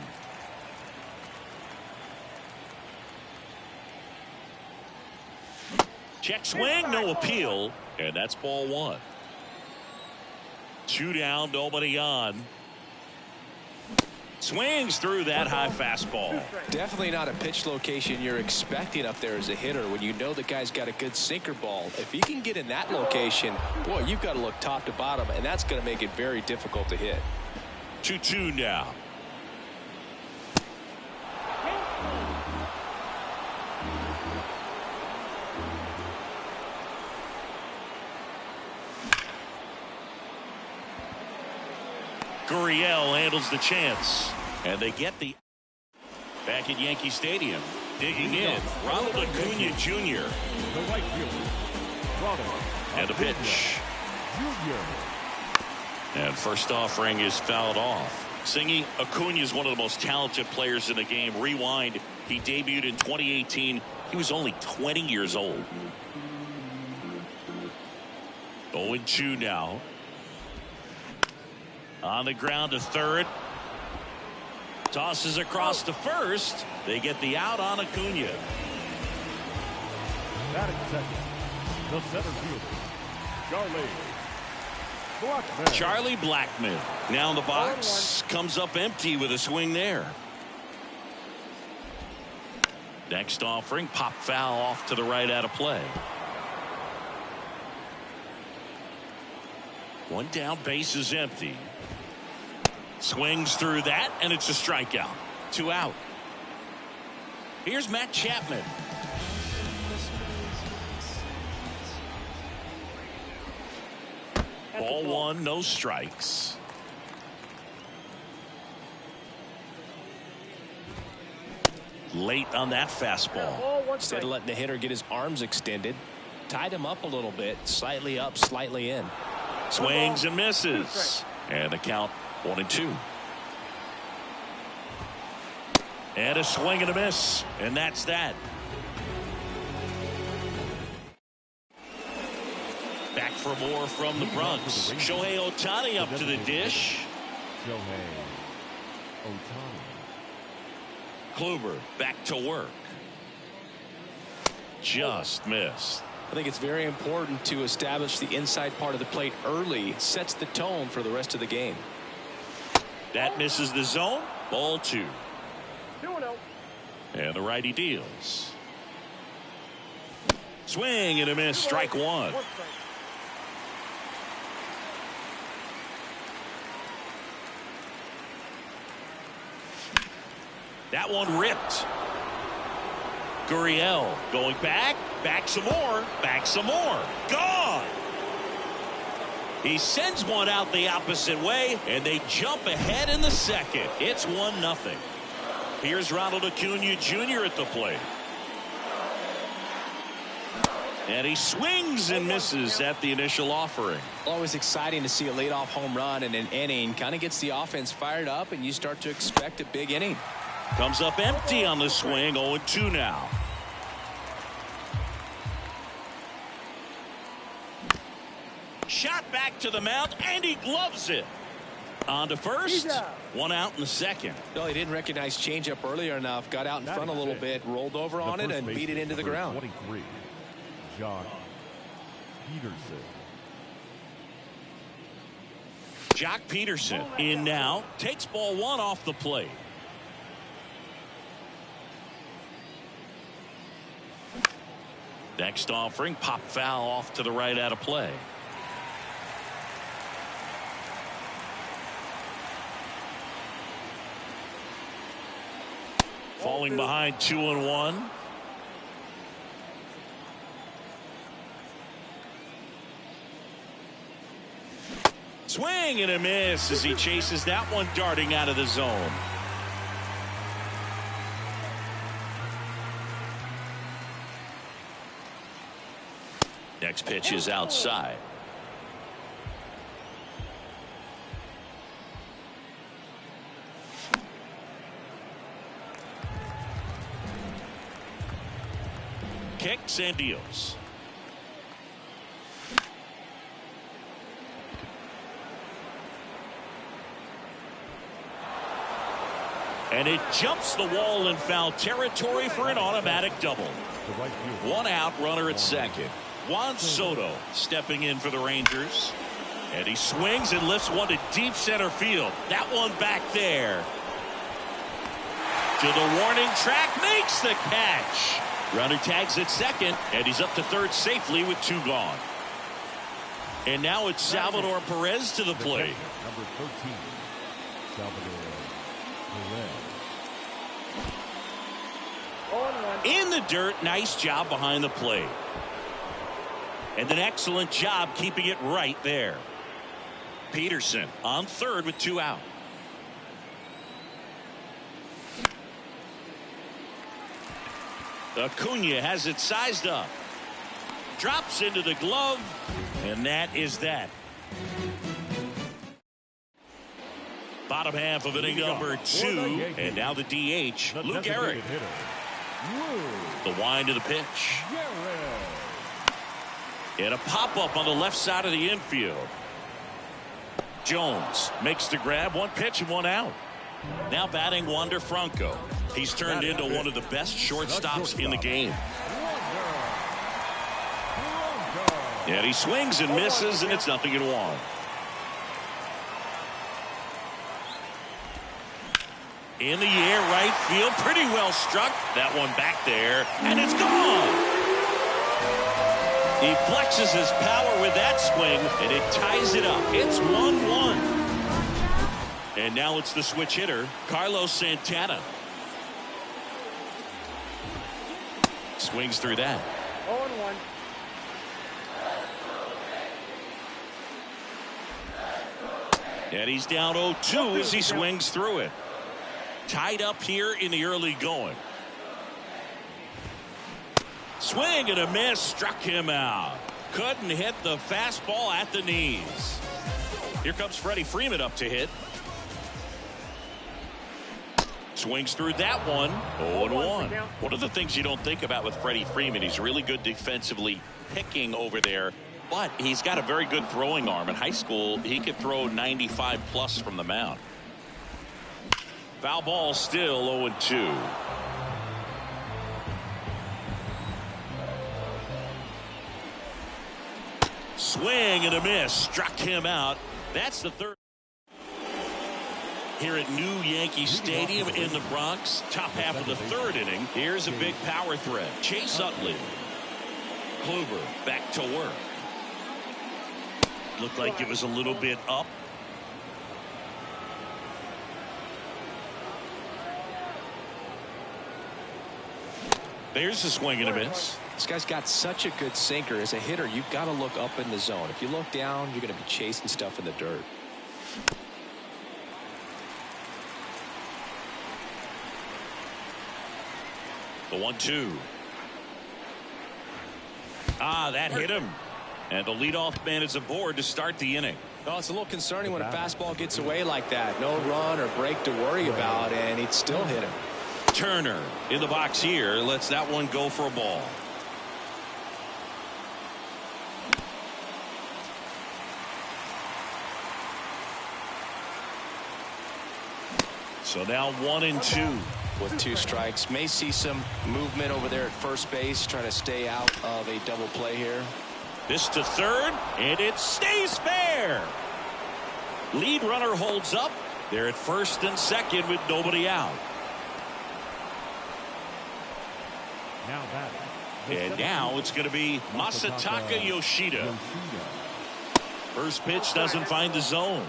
Check swing, no appeal, and that's ball 1. 2 down, nobody on. Swings through that high fastball. Definitely not a pitch location you're expecting up there as a hitter when you know the guy's got a good sinker ball. If he can get in that location, boy, you've got to look top to bottom, and that's going to make it very difficult to hit. 2-2 now. Gurriel handles the chance, and they get the back at Yankee Stadium. Digging in, Ronald Acuna Jr. The right fielder, Ronald And the pitch. And first offering is fouled off. Singy, Acuna is one of the most talented players in the game. Rewind, he debuted in 2018. He was only 20 years old. 0-2 now. On the ground to third. Tosses across to first. They get the out on Acuna. Batting second, the center fielder, Charlie Blackmon. Now in the box. Comes up empty with a swing there. Next offering, pop foul off to the right out of play. One down, base is empty. Swings through that, and it's a strikeout. 2 out. Here's Matt Chapman. Ball 1, no strikes. late on that fastball. Instead of letting the hitter get his arms extended, tied him up a little bit, slightly up, slightly in. Swings and misses. And the count 1-2. And a swing and a miss. And that's that. Back for more from the Bronx. Shohei Ohtani up to the dish. Shohei Ohtani. Kluber back to work. Just missed. I think it's very important to establish the inside part of the plate early. It sets the tone for the rest of the game. That misses the zone. Ball 2. 2-0. And the righty deals. Swing and a miss. Strike 1. That one ripped. Gurriel going back some more, gone. He sends one out the opposite way, and they jump ahead in the second. It's 1-0. Here's Ronald Acuna Jr. at the plate. And he swings and misses at the initial offering. Always exciting to see a leadoff home run in an inning. Kind of gets the offense fired up, and you start to expect a big inning. Comes up empty on the swing. 0-2 now. Shot back to the mound, and he gloves it. On to first. 1 out in the second. No, he didn't recognize changeup earlier enough. Got out in front a little bit, rolled over on it, and beat it into the ground. 23, Joc Pederson. Joc Pederson in now. Takes ball 1 off the plate. Next offering, pop foul off to the right out of play. Falling behind 2-1. Swing and a miss as he chases that one darting out of the zone. Next pitch is outside. Kicks and deals. And it jumps the wall in foul territory for an automatic double. 1 out, runner at second. Juan Soto stepping in for the Rangers. And he swings and lifts one to deep center field. That one back there. To the warning track, makes the catch. Runner tags at second, and he's up to third safely with 2 gone. And now it's Salvador Perez to the plate. Number 13, Salvador Perez. In the dirt, nice job behind the plate. And an excellent job keeping it right there. Pederson on third with 2 out. Acuna has it sized up. Drops into the glove. And that is that. Bottom half of inning number 2. And now the DH, Lou Gehrig. The wind of the pitch. And a pop-up on the left side of the infield. Jones makes the grab. 1 pitch and 1 out. Now batting Wander Franco. He's turned into one of the best shortstops in the game. And he swings and misses, and it's 0-1. In the air, right field, pretty well struck. That one back there, and it's gone. He flexes his power with that swing, and it ties it up. It's 1-1. And now it's the switch hitter, Carlos Santana. Swings through that. 0-1. And he's down 0-2 as he swings through it. Tied up here in the early going. Swing and a miss, struck him out. Couldn't hit the fastball at the knees. Here comes Freddie Freeman up to hit. Swings through that one. 0-1. One of the things you don't think about with Freddie Freeman, he's really good defensively picking over there, but he's got a very good throwing arm. In high school, he could throw 95 plus from the mound. Foul ball, still 0-2. Swing and a miss, struck him out. That's the third. Here at New Yankee Stadium in the Bronx, top half of the third inning. Here's a big power threat. Chase Utley. Kluber back to work. Looked like it was a little bit up. There's a swing and a miss. This guy's got such a good sinker. As a hitter, you've got to look up in the zone. If you look down, you're going to be chasing stuff in the dirt. The 1-2. That hit him. And the leadoff man is aboard to start the inning. Well, it's a little concerning when a fastball gets away like that. No run or break to worry about, and he'd still hit him. Turner in the box here lets that one go for a ball. So now 1-2. With 2 strikes. May see some movement over there at first base, trying to stay out of a double play here. This to third, and it stays fair. Lead runner holds up. They're at first and second with nobody out. And now it's going to be Masataka Yoshida. First pitch doesn't find the zone.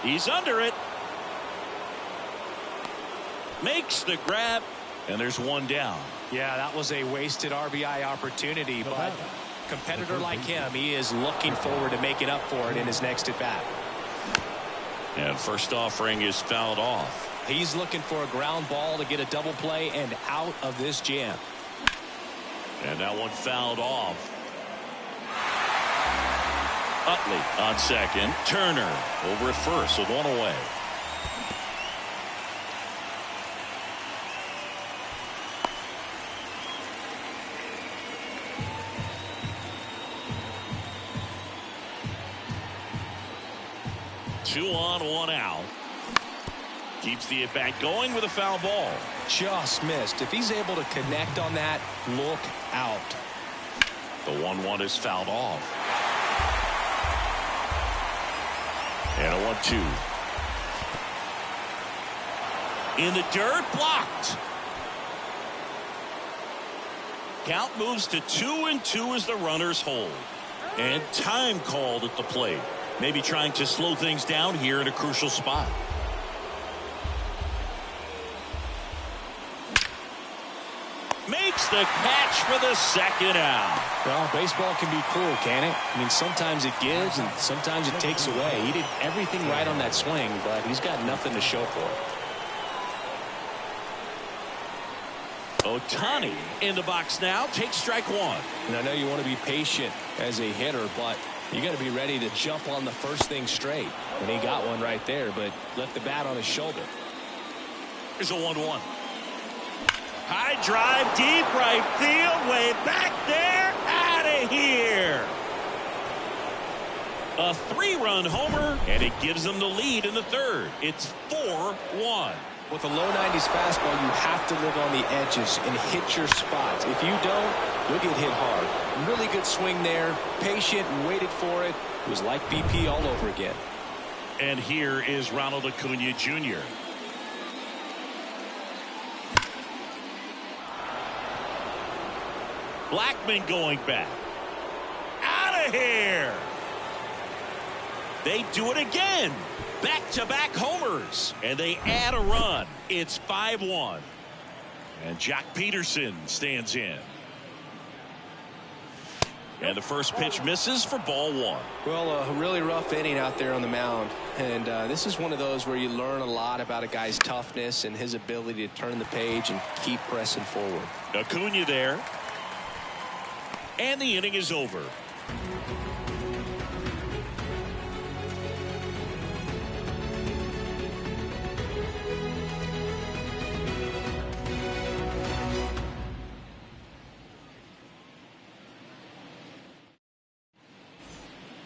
He's under it. Makes the grab, and there's one down. Yeah, that was a wasted RBI opportunity, but a competitor like him, he is looking forward to making up for it in his next at bat. And first offering is fouled off. He's looking for a ground ball to get a double play and out of this jam. And that one fouled off. Utley on second. Turner over at first with one away. Two on, one out. Keeps the at bat going with a foul ball. Just missed. If he's able to connect on that, look out. The 1-1 is fouled off. And a 1-2. In the dirt, blocked. Count moves to 2-2 as the runners hold. And time called at the plate. Maybe trying to slow things down here in a crucial spot. Makes the catch for the second out. Well, baseball can be cruel, can it? I mean, sometimes it gives and sometimes it takes away. He did everything right on that swing, but he's got nothing to show for it. Ohtani in the box now. Takes strike one. And I know you want to be patient as a hitter, but you got to be ready to jump on the first thing straight. And he got one right there, but left the bat on his shoulder. Here's a 1-1. High drive, deep right field, way back there, out of here. A 3-run homer, and it gives them the lead in the third. It's 4-1. With a low 90s fastball, you have to live on the edges and hit your spots. If you don't, you'll get hit hard. Really good swing there, patient and waited for it. It was like BP all over again. And here is Ronald Acuna Jr. Blackman going back. Out of here. They do it again. Back-to-back homers. And they add a run. It's 5-1. And Jock Peterson stands in. And the first pitch misses for ball one. Well, a really rough inning out there on the mound. And this is one of those where you learn a lot about a guy's toughness and his ability to turn the page and keep pressing forward. Acuna there. And the inning is over.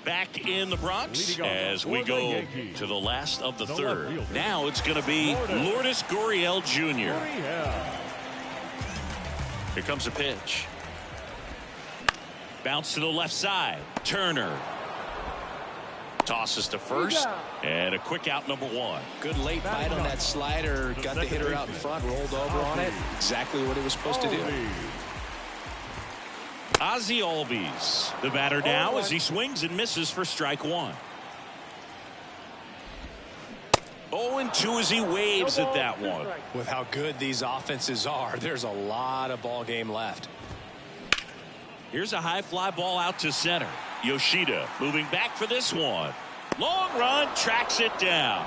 Back in the Bronx as we go to the last of the third. Now it's going to be Lourdes Gurriel Jr. Here comes a pitch. Bounce to the left side. Turner tosses to first, and a quick out, number one. Good late bite on that slider. Got the hitter out in front, rolled over on it. Exactly what he was supposed to do. Ozzie Albies, the batter now as he swings and misses for strike one. 0-2 as he waves at that one. With how good these offenses are, there's a lot of ball game left. Here's a high fly ball out to center. Yoshida moving back for this one. Long run, tracks it down.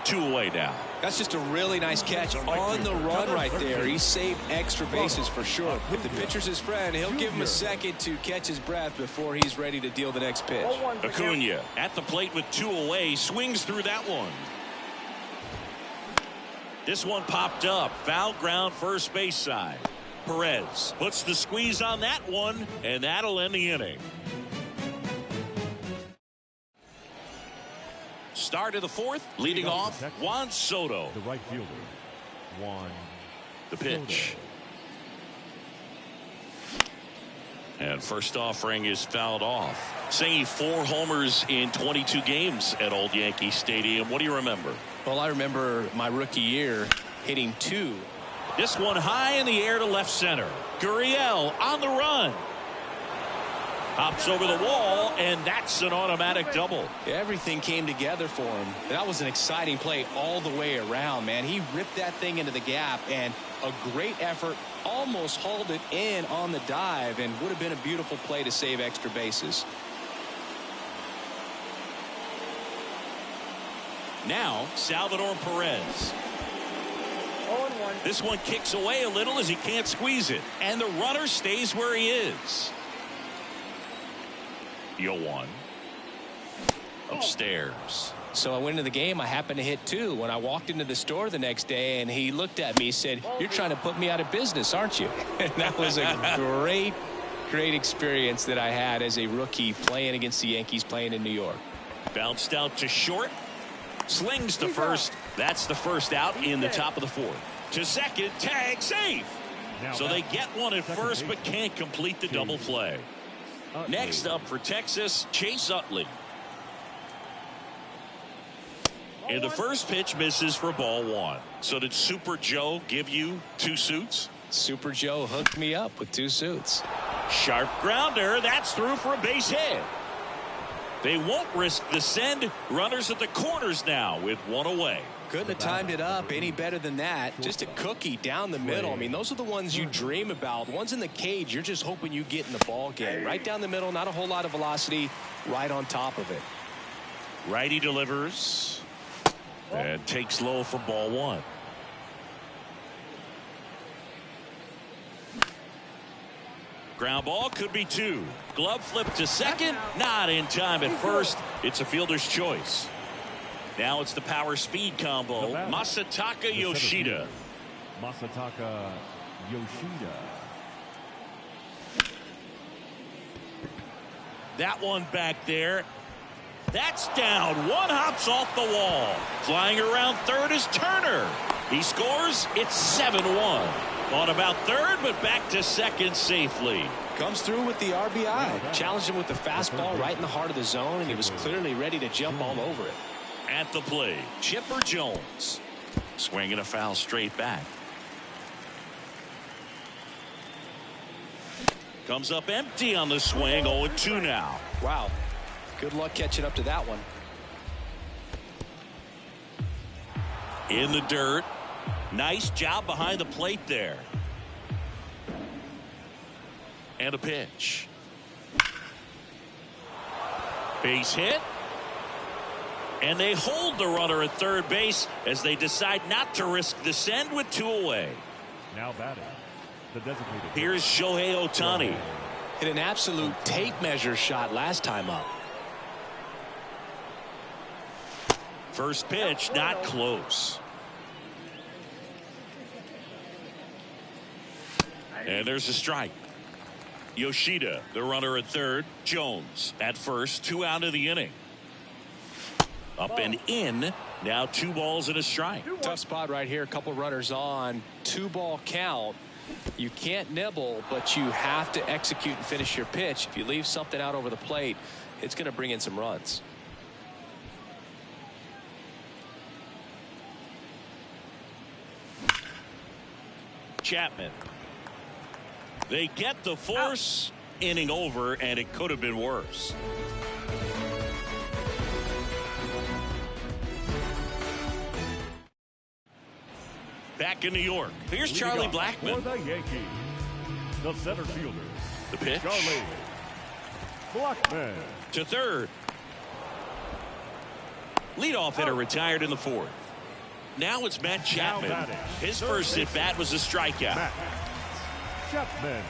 2 away now. That's just a really nice catch on the run right there. He saved extra bases for sure. If the pitcher's his friend, he'll give him a second to catch his breath before he's ready to deal the next pitch. Acuna at the plate with 2 away, swings through that one. This one popped up. Foul ground, first base side. Perez puts the squeeze on that one, and that'll end the inning. Start of the fourth, leading off Juan Soto. The right fielder, Juan. The pitch. And first offering is fouled off. Saying 4 homers in 22 games at Old Yankee Stadium. What do you remember? Well, I remember my rookie year hitting 2. This one high in the air to left center. Gurriel on the run. Hops over the wall, and that's an automatic double. Everything came together for him. That was an exciting play all the way around, man. He ripped that thing into the gap, and a great effort, almost hauled it in on the dive, and would have been a beautiful play to save extra bases. Now, Salvador Perez. This one kicks away a little as he can't squeeze it, and the runner stays where he is. 0-1 upstairs. So I went into the game. I happened to hit 2 when I walked into the store the next day, and he looked at me, said, "You're trying to put me out of business, aren't you?" And that was a great experience that I had as a rookie playing against the Yankees, playing in New York. Bounced out to short, slings to first. That's the first out in the top of the fourth. To second, tag, safe. So they get one at first but can't complete the double play. Next up for Texas, Chase Utley. And the first pitch misses for ball one. So did Super Joe give you 2 suits? Super Joe hooked me up with 2 suits. Sharp grounder. That's through for a base hit. They won't risk the send. Runners at the corners now with 1 away. Couldn't have timed it up any better than that. Just a cookie down the middle. I mean, those are the ones you dream about. Ones in the cage, you're just hoping you get in the ball game. Right down the middle, not a whole lot of velocity, right on top of it. Righty delivers and takes low for ball one. Ground ball could be 2. Glove flip to second. Not in time at first. It's a fielder's choice. Now it's the power speed combo. Masataka Yoshida. Masataka Yoshida. That one back there. That's down. One hops off the wall. Flying around third is Turner. He scores. It's 7-1. On about third, but back to second safely. Comes through with the RBI. Challenged him with the fastball right in the heart of the zone, and he was clearly ready to jump all over it. At the plate, Chipper Jones. Swinging a foul straight back. Comes up empty on the swing. 0-2 now. Wow. Good luck catching up to that one. In the dirt. Nice job behind the plate there. And a pitch. Base hit. And they hold the runner at third base as they decide not to risk the send with 2 away. Now batting, the designated. Here's Shohei Ohtani. Hit an absolute tape measure shot last time up. First pitch, not close. And there's a strike. Yoshida, the runner at third. Jones at first. 2 out of the inning. Up and in. Now 2 balls and a strike. Tough spot right here. A couple runners on. 2-ball count. You can't nibble, but you have to execute and finish your pitch. If you leave something out over the plate, it's going to bring in some runs. Chapman. They get the force. Inning over, and it could have been worse. Back in New York. Here's Charlie Blackmon. For the Yankees, the center fielder. The pitch. Charlie Blackmon. To third. Leadoff hitter retired in the 4th. Now it's Matt Chapman. His first at bat was a strikeout. Matt Chapman.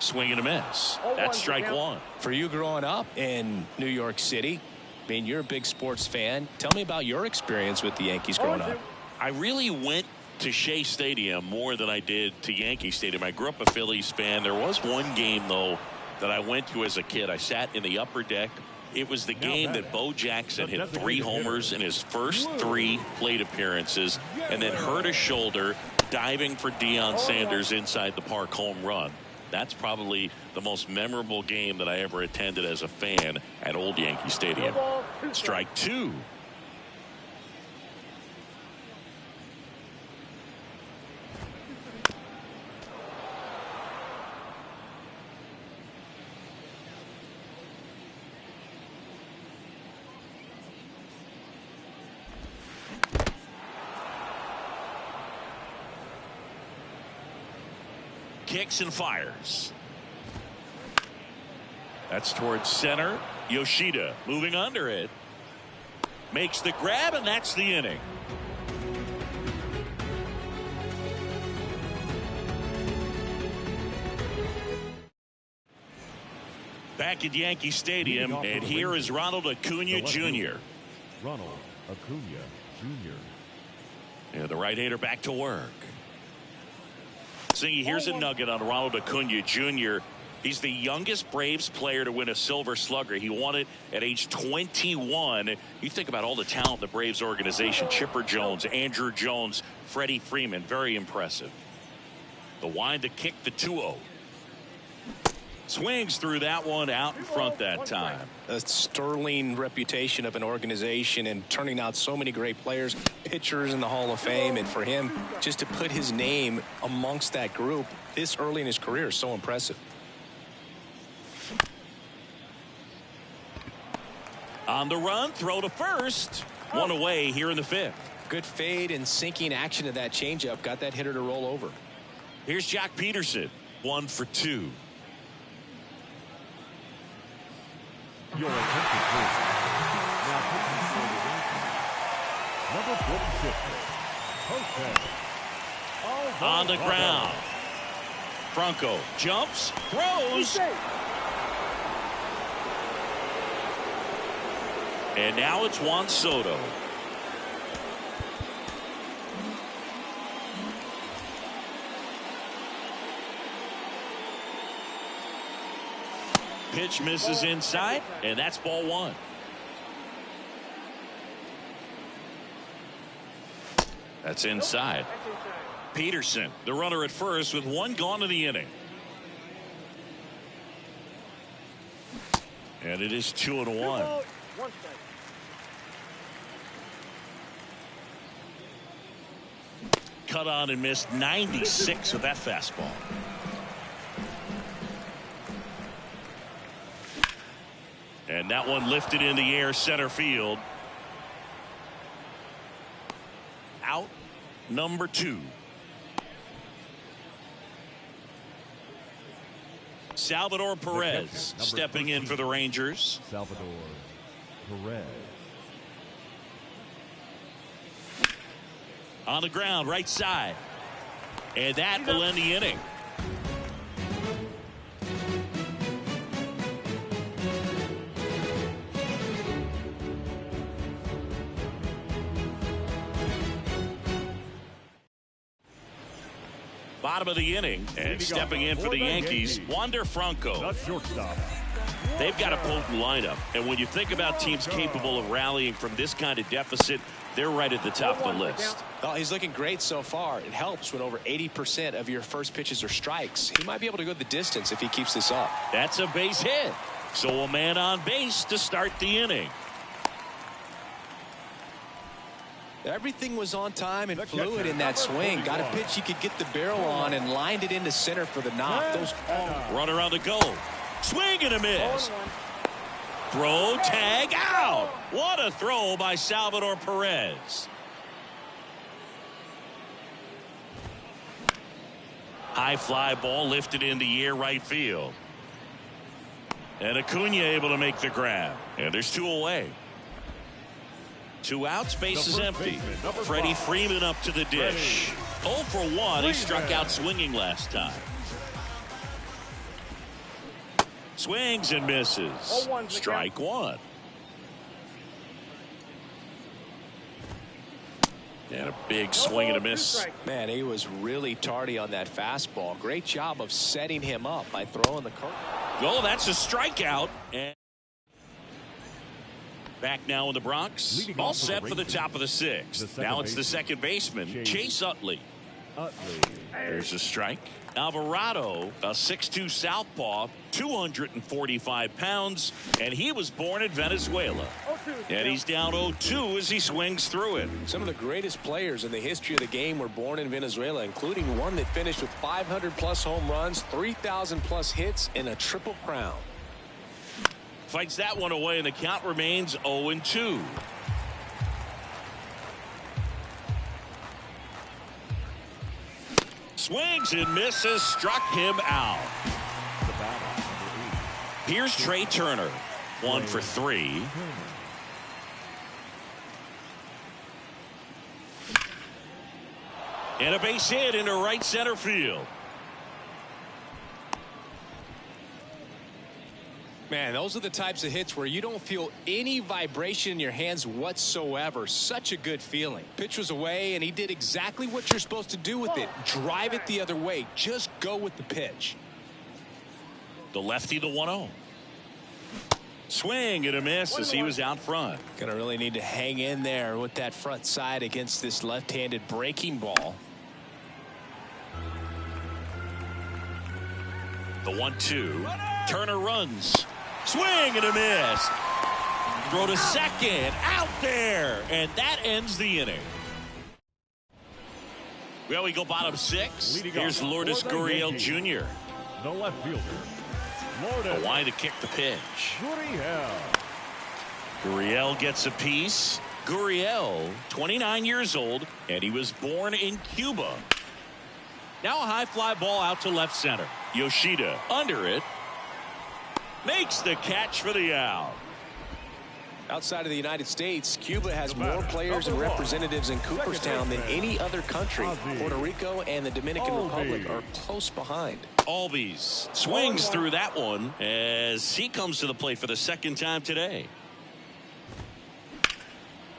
Swing and a miss. That's strike 1. For you growing up in New York City, I mean, you're a big sports fan. Tell me about your experience with the Yankees growing up. I really went to Shea Stadium more than I did to Yankee Stadium. I grew up a Phillies fan. There was one game, though, that I went to as a kid. I sat in the upper deck. It was the game that Bo Jackson hit 3 homers in his first 3 plate appearances and then hurt his shoulder diving for Deion Sanders inside the park home run. That's probably the most memorable game that I ever attended as a fan at Old Yankee Stadium. Strike 2. Kicks and fires. That's towards center. Yoshida moving under it. Makes the grab, and that's the inning. Back at Yankee Stadium, and here is Ronald Acuna Jr. Ronald Acuna Jr. Yeah, the right-hander back to work. Singy, here's a nugget on Ronald Acuna Jr. He's the youngest Braves player to win a Silver Slugger. He won it at age 21. You think about all the talent in the Braves organization. Chipper Jones, Andrew Jones, Freddie Freeman. Very impressive. The wind to kick the 2-0. Swings through that one out in front that time. A sterling reputation of an organization and turning out so many great players, pitchers in the Hall of Fame, and for him just to put his name amongst that group this early in his career is so impressive. On the run, throw to first. 1 away here in the 5th. Good fade and sinking action of that changeup got that hitter to roll over. Here's Jock Peterson. 1 for 2. Your attention, please. Now pitching for the Yankees, number 46, Jose on the ground. Franco jumps, throws. And now it's Juan Soto. Pitch misses inside, and that's ball 1. That's inside. Peterson, the runner at first, with 1 gone in the inning. And it is 2-1. Cut on and missed 96 with that fastball. And that one lifted in the air center field. Out number 2. Salvador Perez stepping in for the Rangers. Salvador Perez. On the ground, right side. And that will end the inning. Bottom of the inning, and stepping in for the Yankees, Wander Franco. The shortstop. They've got a potent lineup, and when you think about teams capable of rallying from this kind of deficit, they're right at the top of the list. Oh, he's looking great so far. It helps when over 80% of your first pitches are strikes. He might be able to go the distance if he keeps this up. That's a base hit. So a man on base to start the inning. Everything was on time and fluid in that swing. Got a pitch he could get the barrel on and lined it into center for the knock. Runner on the go. Swing and a miss. Throw, tag, out. What a throw by Salvador Perez. High fly ball lifted in the air right field. And Acuna able to make the grab. And there's two away. 2 outs, base is empty. Freddie Freeman up to the dish. 0 for 1. He struck out swinging last time. Swings and misses. Strike 1. And a big swing and a miss. Man, he was really tardy on that fastball. Great job of setting him up by throwing the curve. Oh, that's a strikeout. And back now in the Bronx. All set for the top of the 6th. Now it's the second baseman, Chase Utley. There's a strike. Alvarado, a 6'2 southpaw, 245 pounds, and he was born in Venezuela. And he's down 0-2 as he swings through it. Some of the greatest players in the history of the game were born in Venezuela, including one that finished with 500-plus home runs, 3,000-plus hits, and a triple crown. Fights that one away, and the count remains 0-2. Swings and misses, struck him out. Here's Trey Turner, 1 for 3. And a base hit into right center field. Man, those are the types of hits where you don't feel any vibration in your hands whatsoever. Such a good feeling. Pitch was away, and he did exactly what you're supposed to do with it. Drive it the other way. Just go with the pitch. The lefty, the 1-0. Swing and a miss as he was out front. Gonna really need to hang in there with that front side against this left-handed breaking ball. The 1-2. Turner runs. Swing and a miss. Throw to second. Out there. And that ends the inning. Well, we go bottom 6. Here's Lourdes Gurriel Jr. The left fielder. Why to kick the pitch. Gurriel gets a piece. Gurriel, 29 years old, and he was born in Cuba. Now a high fly ball out to left center. Yoshida under it. Makes the catch for the out. Outside of the United States, Cuba has more players and representatives in Cooperstown than any other country. Puerto Rico and the Dominican Republic are close behind. Albies swings through that one as he comes to the plate for the second time today.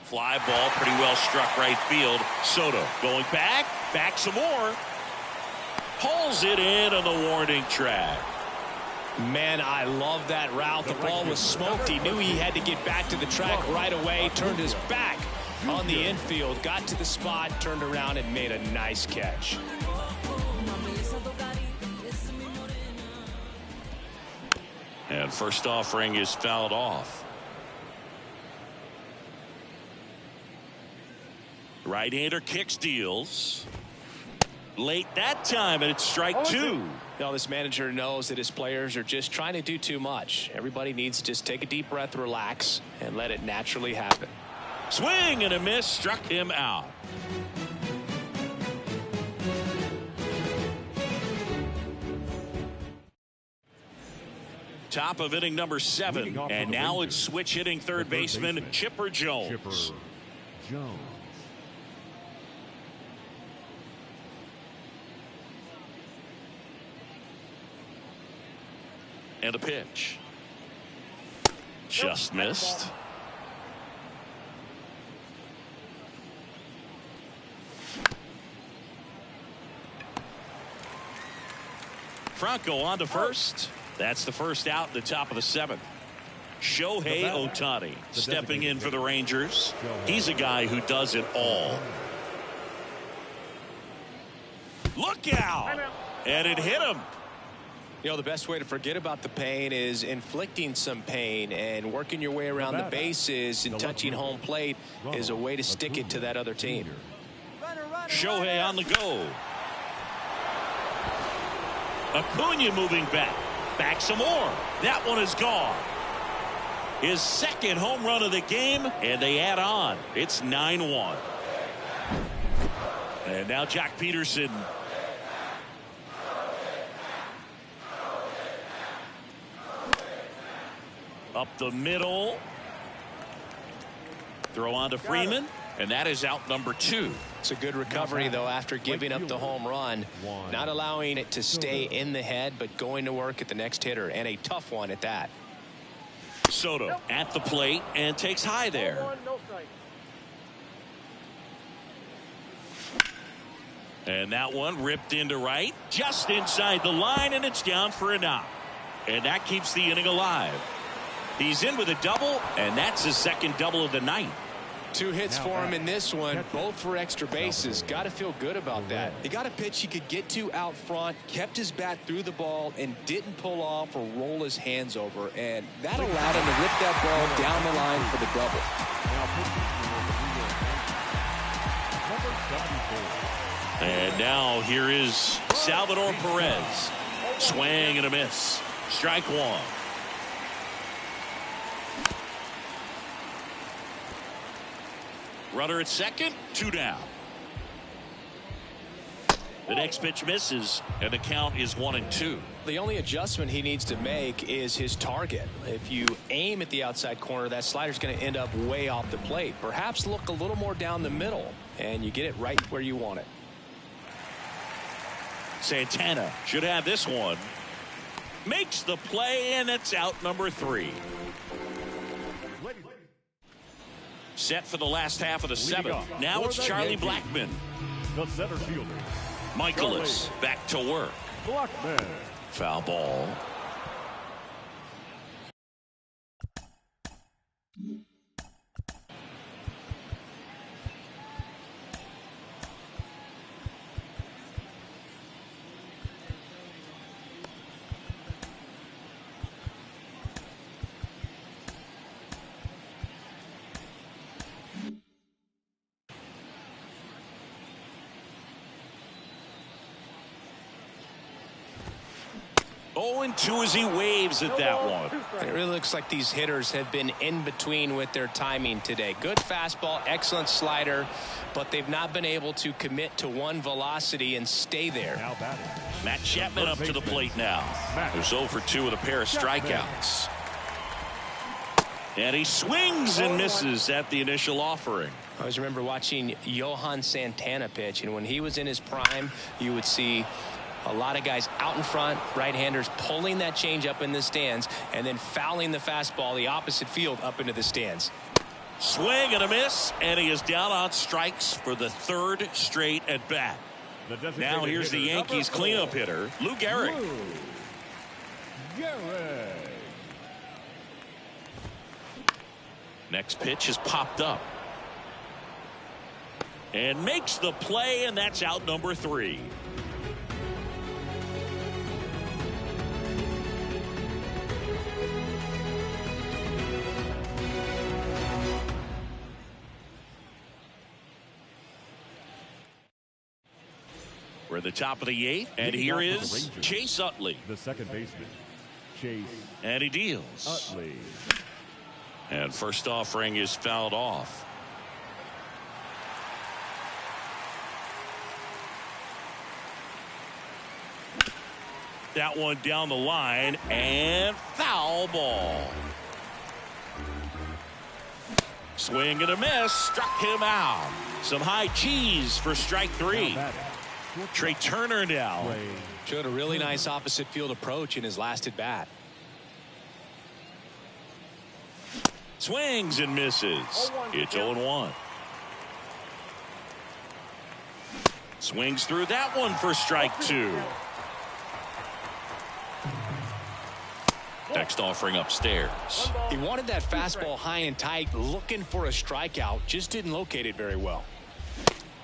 Fly ball pretty well struck right field. Soto going back some more. Pulls it in on the warning track. Man, I love that route. The ball was smoked. He knew he had to get back to the track right away. Turned his back on the infield. Got to the spot, turned around, and made a nice catch. And first offering is fouled off. Right-hander kicks, deals. Late that time, and it's strike 2. Now, this manager knows that his players are just trying to do too much. Everybody needs to just take a deep breath, relax, and let it naturally happen. Swing and a miss, struck him out. Top of inning number 7, and now it's switch hitting third baseman Chipper Jones. And a pitch. Just missed. Franco on to first. That's the first out in the top of the 7th. Shohei Ohtani stepping in for the Rangers. He's a guy who does it all. Look out! And it hit him. You know, the best way to forget about the pain is inflicting some pain, and working your way around the bases and touching home plate is a way to stick it to that other team. Shohei on the go. Acuna moving back. Back some more. That one is gone. His second home run of the game, and they add on. It's 9-1. And now Jack Peterson. Up the middle. Throw on to Freeman, and that is out number 2. It's a good recovery, though, after giving up the home run. Not allowing it to stay in the head, but going to work at the next hitter, and a tough one at that. Soto at the plate and takes high there. And that one ripped into right, just inside the line, and it's down for a knock. And that keeps the inning alive. He's in with a double, and that's his second double of the night. 2 hits for him in this one, both for extra bases. Got to feel good about that. He got a pitch he could get to out front, kept his bat through the ball, and didn't pull off or roll his hands over. And that allowed him to rip that ball down the line for the double. And now here is Salvador Perez. Swing and a miss. Strike 1. Runner at second, 2 down. The next pitch misses, and the count is 1-2. The only adjustment he needs to make is his target. If you aim at the outside corner, that slider's going to end up way off the plate. Perhaps look a little more down the middle, and you get it right where you want it. Santana should have this one. Makes the play, and it's out number 3. Set for the last half of the 7th. Now it's Charlie Blackmon. The center fielder, Michaelis back to work. Blackmon. Foul ball. Oh, and 2 as he waves at that one. It really looks like these hitters have been in between with their timing today. Good fastball, excellent slider, but they've not been able to commit to one velocity and stay there. Matt Chapman up to the plate now. There's 0 for 2 with a pair of strikeouts. And he swings and misses at the initial offering. I always remember watching Johan Santana pitch, and when he was in his prime, you would see a lot of guys out in front, right-handers pulling that change up in the stands and then fouling the fastball the opposite field up into the stands. Swing and a miss, and he is down on strikes for the 3rd straight at bat. Now here's the Yankees cleanup hitter, Lou Gehrig. Next pitch is popped up. And makes the play, and that's out number 3. We're at the top of the 8th, and here is Chase Utley. The second baseman, Chase. And he deals. Utley. And first offering is fouled off. that one down the line, and foul ball. Swing and a miss, struck him out. Some high cheese for strike 3. Trey Turner now. Showed a really nice opposite field approach in his last at bat. Swings and misses. It's 0-1. Swings through that one for strike 2. Next offering upstairs. He wanted that fastball high and tight, looking for a strikeout. Just didn't locate it very well.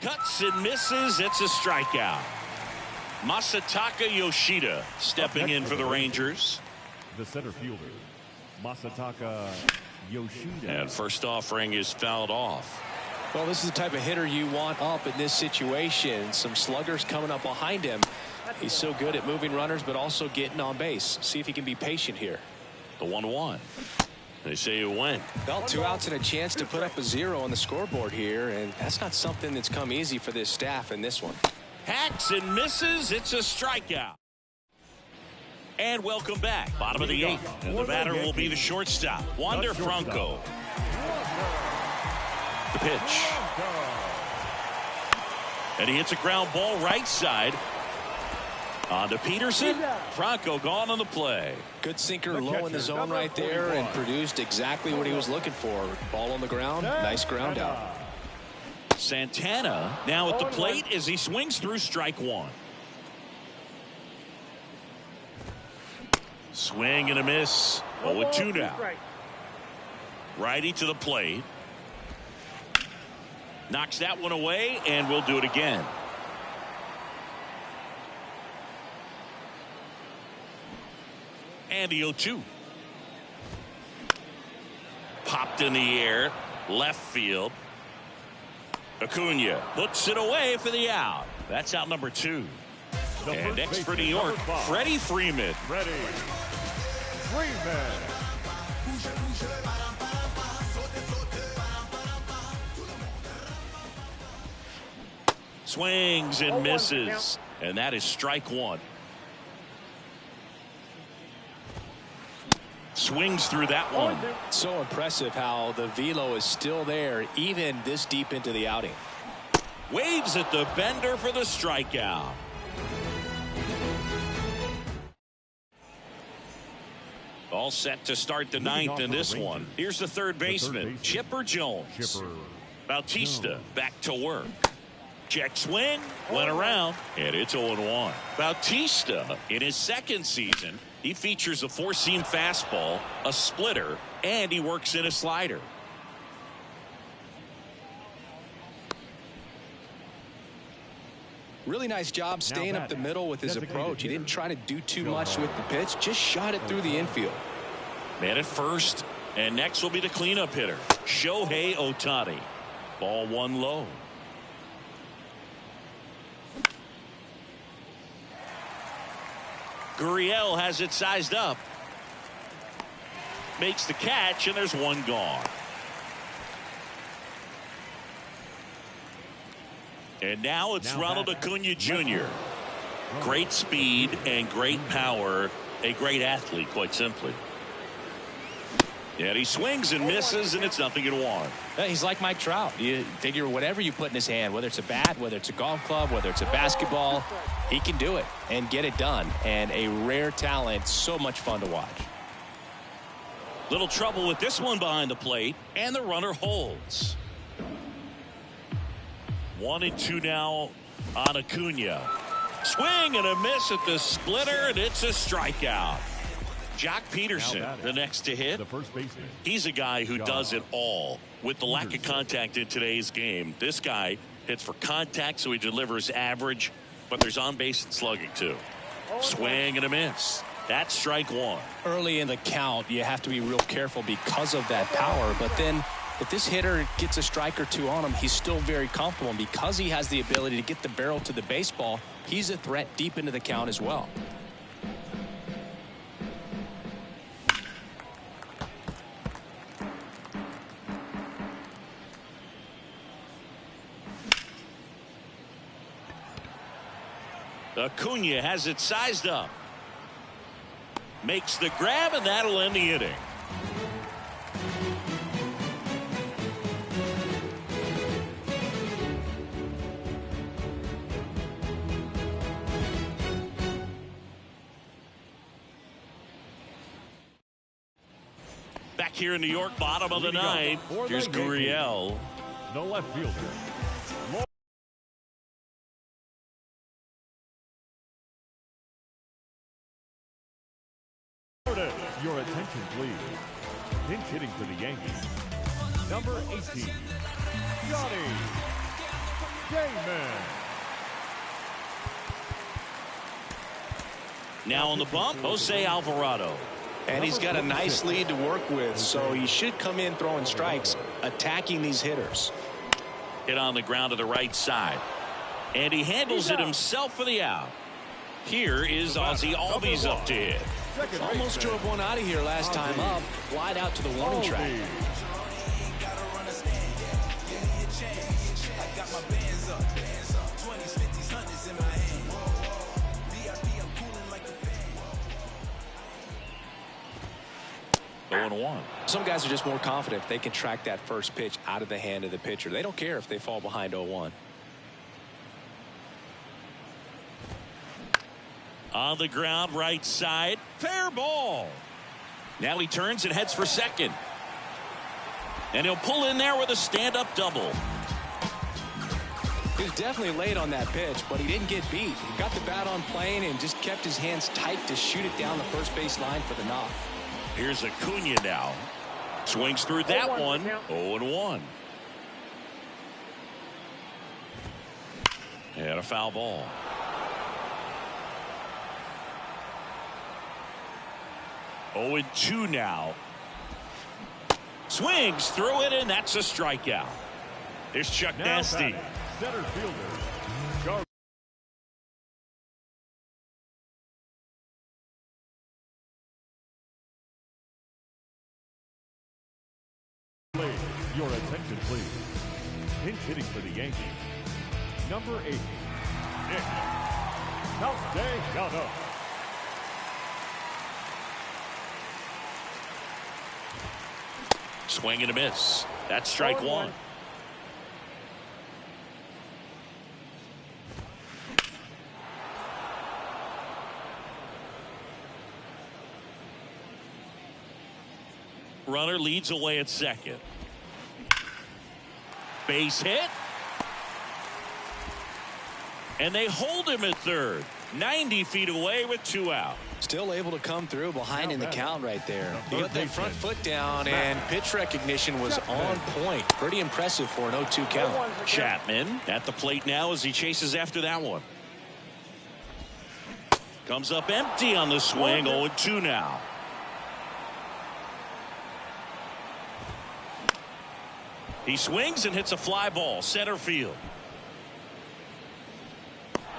Cuts and misses. It's a strikeout. Masataka Yoshida stepping in for the Rangers. The center fielder, Masataka Yoshida. And first offering is fouled off. Well, this is the type of hitter you want up in this situation. Some sluggers coming up behind him. He's so good at moving runners, but also getting on base. See if he can be patient here. The 1-1. They say it went. Well, 2 outs and a chance to put up a 0 on the scoreboard here, and that's not something that's come easy for this staff in this one. Hacks and misses. It's a strikeout. And welcome back. Bottom of the 8th. And the batter will be the shortstop, Wander Franco. The pitch. And he hits a ground ball right side. On to Peterson. Franco gone on the play. Good sinker low in the zone right there and produced exactly what he was looking for. Ball on the ground. Nice ground out. Santana now at the plate as he swings through strike 1. Swing and a miss. 0-2 now. Righty to the plate. Knocks that one away, and we'll do it again. And the 0-2. Popped in the air. Left field. Acuna puts it away for the out. That's out number 2. And next for New York, Freddie Freeman. Freddie Freeman. Swings and misses. And that is strike 1. Swings through that one. So impressive how the velo is still there even this deep into the outing. Waves at the bender for the strikeout. All set to start the 9th in this one. Here's the third baseman, Chipper Jones. Bautista back to work. Check swing, went around, and it's 0-1. Bautista, in his second season, he features a 4-seam fastball, a splitter, and he works in a slider. Really nice job staying up the middle with his approach. He didn't try to do too much with the pitch, just shot it through the infield. Man at first, and next will be the cleanup hitter, Shohei Ohtani. Ball 1 low. Gurriel has it sized up. Makes the catch, and there's 1 gone. And now it's Ronald Acuna Jr. Great speed and great power. A great athlete, quite simply. And he swings and misses, and it's 0-1. He's like Mike Trout. You figure whatever you put in his hand, whether it's a bat, whether it's a golf club, whether it's a basketball, he can do it and get it done. And a rare talent, so much fun to watch. Little trouble with this one behind the plate, and the runner holds. 1-2 now on Acuna. Swing and a miss at the splitter, and it's a strikeout. Jock Peterson, the next to hit. The first baseman. He's a guy who does it all. With the lack of contact in today's game, this guy hits for contact, so he delivers average, but there's on base and slugging too. Swing and a miss. That's strike 1. Early in the count, you have to be real careful because of that power, but then if this hitter gets a strike or 2 on him, he's still very comfortable. And because he has the ability to get the barrel to the baseball, he's a threat deep into the count as well. Acuna has it sized up. makes the grab, and that'll end the inning. Back here in New York, bottom of the ninth. Here's Gurriel. No left fielder. Your attention, please. Pinch hitting for the Yankees. Number 18, Johnny Damon. Now on the bump, Jose Alvarado. And he's got a nice lead to work with, so he should come in throwing strikes, attacking these hitters. Hit on the ground to the right side. And he handles it himself for the out. Here is Ozzie Albies up to hit. Almost drove one out of here last time up. Flied out to the warning track. Some guys are just more confident if they can track that first pitch out of the hand of the pitcher. They don't care if they fall behind 0-1. On the ground, right side. Fair ball. Now he turns and heads for second. And he'll pull in there with a stand-up double. He was definitely late on that pitch, but he didn't get beat. He got the bat on plane and just kept his hands tight to shoot it down the first base line for the knock. Here's Acuna now. Swings through that one. 0-1. And a foul ball. Oh, 0-2 now. Swings through it, and that's a strikeout. There's Chuck Nasty. Center fielder. Your attention, please. Pinch hitting for the Yankees. Number 8, Nick Castellanos. Swing and a miss. That's strike one. Runner leads away at second. Base hit. And they hold him at third. 90 feet away with 2 out. Still able to come through behind in the count right there. He got that front foot down, and pitch recognition was on point. Pretty impressive for an 0-2 count. Chapman at the plate now as he chases after that one. Comes up empty on the swing. 0-2 now. He swings and hits a fly ball center field.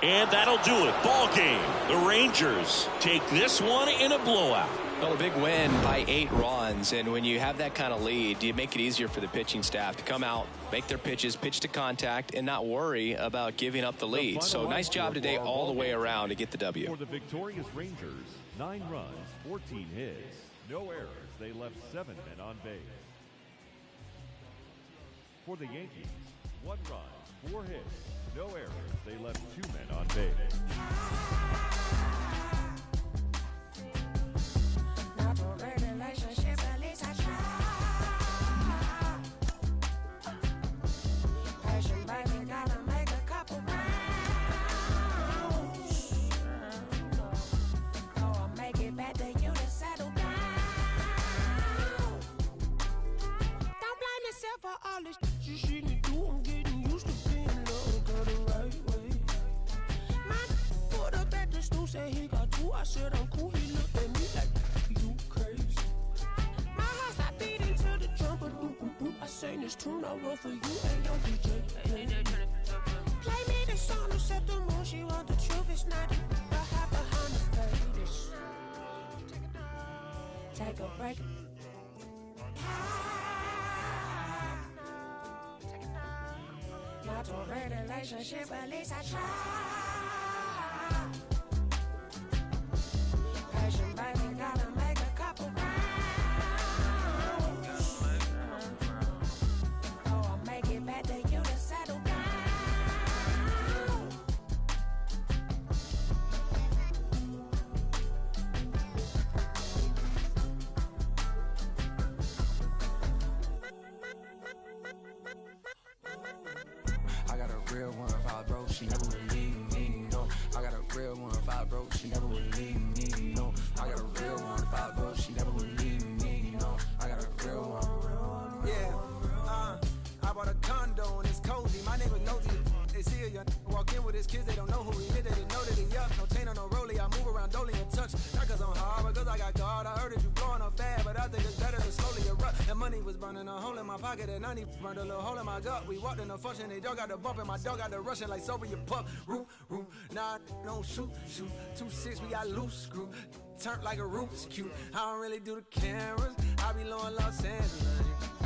And that'll do it. Ball game. The Rangers take this one in a blowout. Well, a big win by 8 runs, and when you have that kind of lead, you make it easier for the pitching staff to come out, make their pitches, pitch to contact, and not worry about giving up the lead. So nice job today all the way around to get the W. For the victorious Rangers, 9 runs, 14 hits, no errors. They left 7 men on base. For the Yankees, 1 run, 4 hits, no errors. They left 2 men on base. For all this you shouldn't do, I'm getting used to being loved the right way. Man put up at the stool, said he got 2. I said I'm cool. He looked at me like, you crazy. My heart stopped beating to the drum, but I sang this tune I wrote for you and your DJ. Play me the song to set the mood. She want the truth, it's not it. I have behind the face. Take a break. Not a real relationship, at least I try. Passion, baby, gotta thought I heard it, you blowing up fast, but I think it's better to slowly erupt. The money was burning a hole in my pocket, and 90 burned a little hole in my gut. We walked in the function, they dog got the bump, and my dog got the rushing like Soviet pup. Roo, roo, nah, no shoot. 2-6, we got loose screw. Turned like a Rubik's Cube. I don't really do the cameras. I be low in Los Angeles.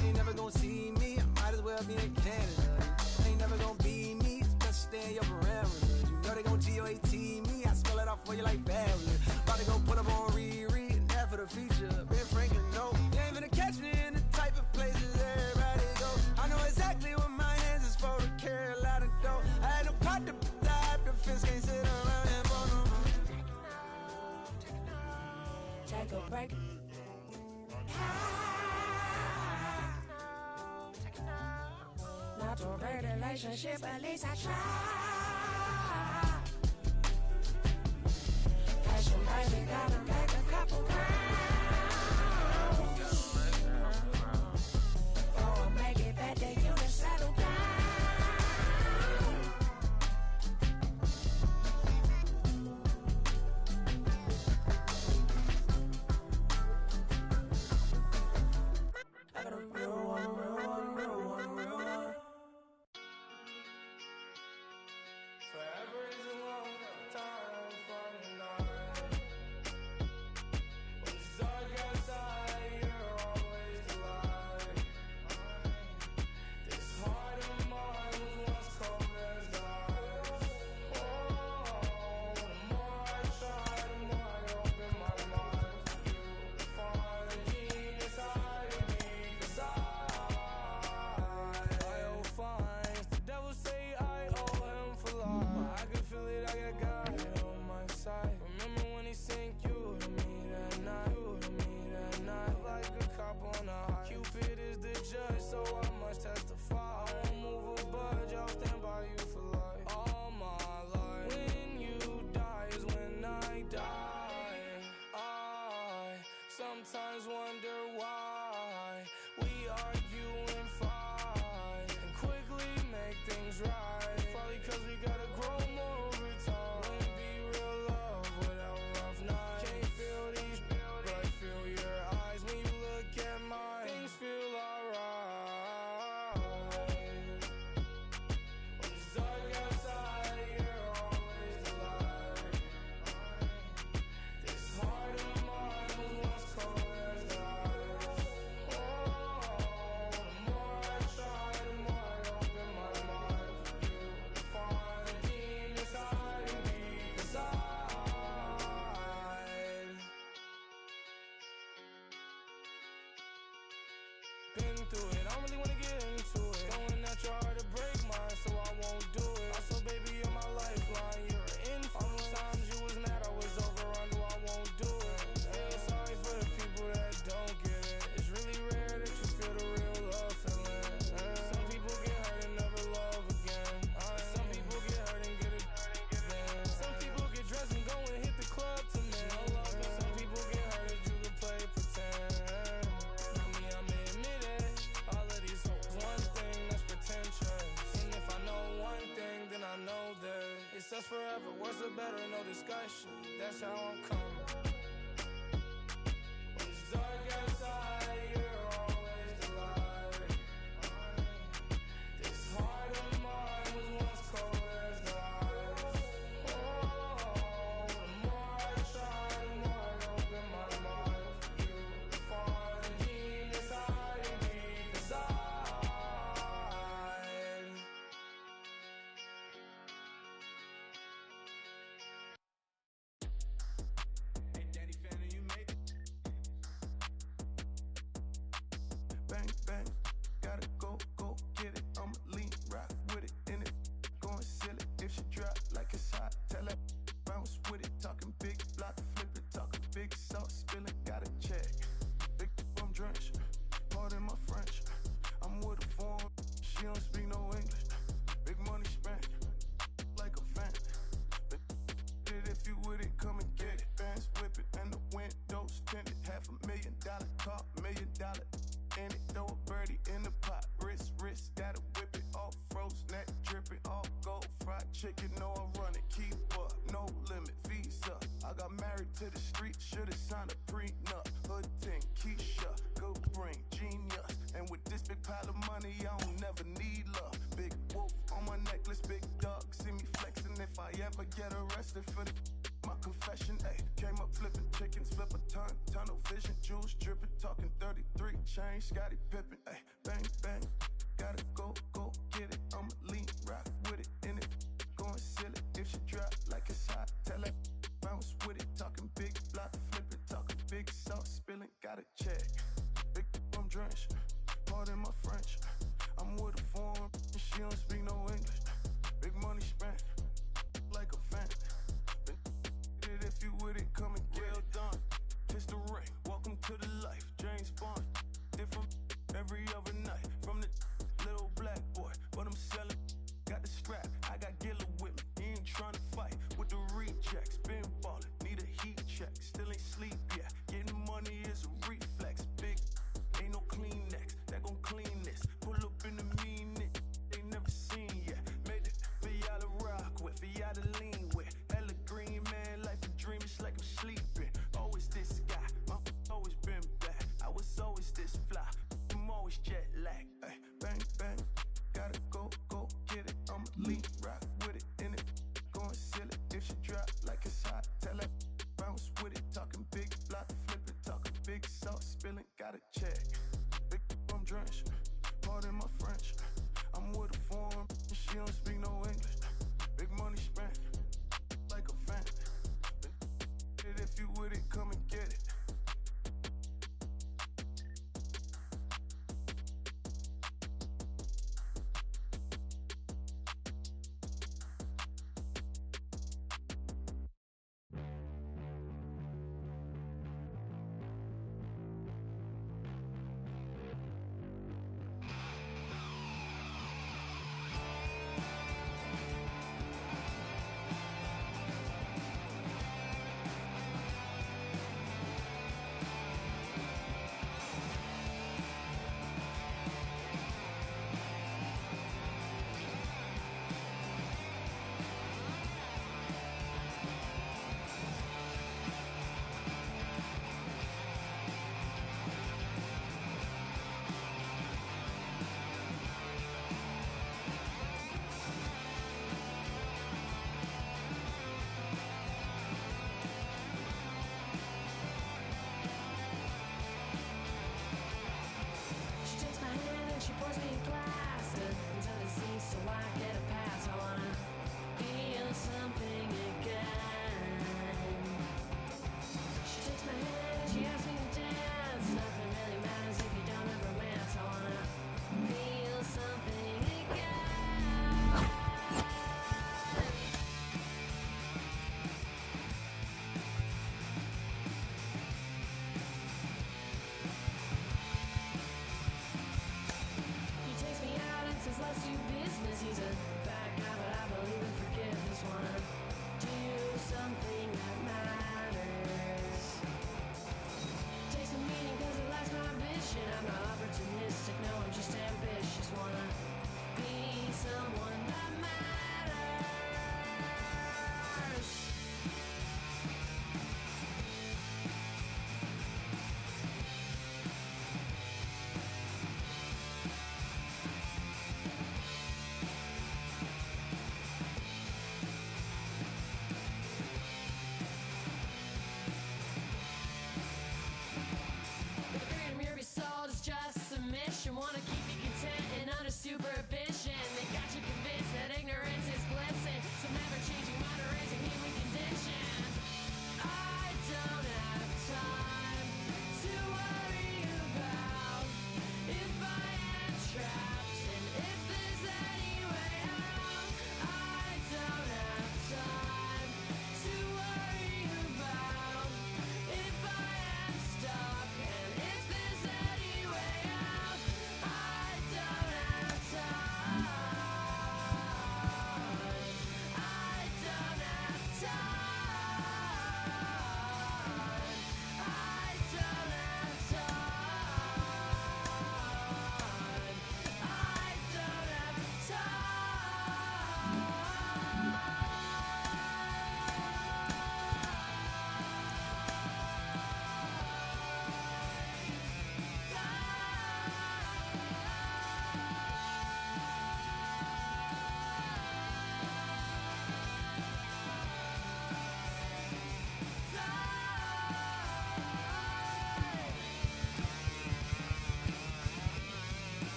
You ain't never gonna see me. I might as well be in Canada. You ain't never gonna be me. It's best to stay in your parameters. You know they gon' GOAT me. I spell it out for you like fabulous. About to go put up on Riri and that for the feature. Ben Franklin, no. You ain't gonna catch me in the type of places everybody go. I know exactly what my hands is for to carry a lot of dough. I had to pop the dive, the fence can't sit around and bone no more. Take a break. Not to break the relationship, at least I try. Passion, baby, gotta make a couple rounds. Oh, I make it better, you to settle down. I got a real one. Forever is a long time for the night. When it's dark outside, you're always the light. This heart of mine was once cold as the ice. Oh, the more I try, the more I open my mind for you to find the genius hiding me. 'Cause I'll find the devil say I owe him for life. I can feel it, I got God on my side. Remember when he sent you to me that night? Like a cop on a high. Cupid is the judge, so I must testify. I won't move a budge, I'll stand by you for life. All my life. When you die is when I die. I sometimes wonder why we argue and fight and quickly make things right. Probably 'cause we gotta grow more over time. Wouldn't be real love without rough nights. Can't feel these, but I feel your eyes when you look at mine. Things feel alright. When it's dark outside, you're always the light. This heart of mine was once cold as the ice. Oh, the more I try, the more I open my mind for you to find the genius hiding me. 'Cause I've been through it, I don't really wanna get into it. Going at your heart to break mine, so I won't do it. Also, baby, you're my lifeline, you're an influence. All those times you was mad, I was over on you, I won't do it. Feel sorry for the people that don't get it. It's really rare that you feel the real love feeling. Some people get hurt and never love again. Some people get hurt and get it again. Some people get dressed and go and hit the club to me. Some people get hurt and you can play pretend. Not me, I'm admit it. All of these hoes, one thing that's pretentious. And if I know one thing, then I know that it's us forever. Worse or better, no discussion. That's how I'm coming. When it's dark outside, you're always the light. This heart of mine was once cold as the ice. Oh, the more I try, the more I open my mind for you to find the genius hiding me. 'Cause Hey, Daddy, fan, you make it. Bang, bang, gotta go get it. I'ma lean right with it, in it, going silly. If she drop like it's hot, tell her bounce with it. Talking big block, flip it, talking big sauce, spilling, gotta check. Big I'm drenched, pardon my French. I'm with a foreign, she don't speak no English. Big money spent, like a fan. If you with it, come and get it. Bands whip it, and the windows tinted. $500,000 car, $1 million in it. Throw a birdie in the pot, wrist, gotta whip it. All froze, neck dripping, all gold, fried chicken. No, I run it, keep up, no limit, visa. I got married to the street, should've signed a prenup. money, I don't never need love. Big wolf on my necklace, big dog. See me flexing if I ever get arrested for my confession. Ayy, came up flipping chickens, flip a ton, tunnel vision, jewels dripping, talking 33 chain, Scotty Pippen. Ayy, bang bang, gotta go get it. I'ma lean, rock with it, in it, going silly. If she drop like it's hot, tell her bounce with it. Talking big block, flipping, talking big sauce spilling, gotta check. Big I'm drenched, pardon my French. I'm with a foreign, and she don't speak no English. Big money spent, like a fan. If you with it, come and get it done. Kiss the ring, welcome to the life. James Bond, different every other night. From the little black boy, but I'm selling. Got the strap, I got Gilla with me. He ain't trying to fight with the rejects. Been ballin', need a heat check. Still ain't sleep yet. Getting money is a reflex. Big, ain't no Kleenex that gon' clean this. Pull up in the mean it, they never seen yet. Made it for y'all to rock with, for y'all to lean with. Hella green man, life a dream, it's like I'm sleeping. Always this guy, my always been bad. I was always this fly, I'm always jet lagged. Ay, bang bang, gotta go get it. I'ma lean, rock with it, in it, going silly. If she drop like it's hot, tell her bounce with it. Talking big block, flipping, talking big sauce spilling, gotta check. Big I'm drenched, pardon my French. I'm with a foreign, and she don't speak no English. Big money spent, like a fan. If you with it, come and get it.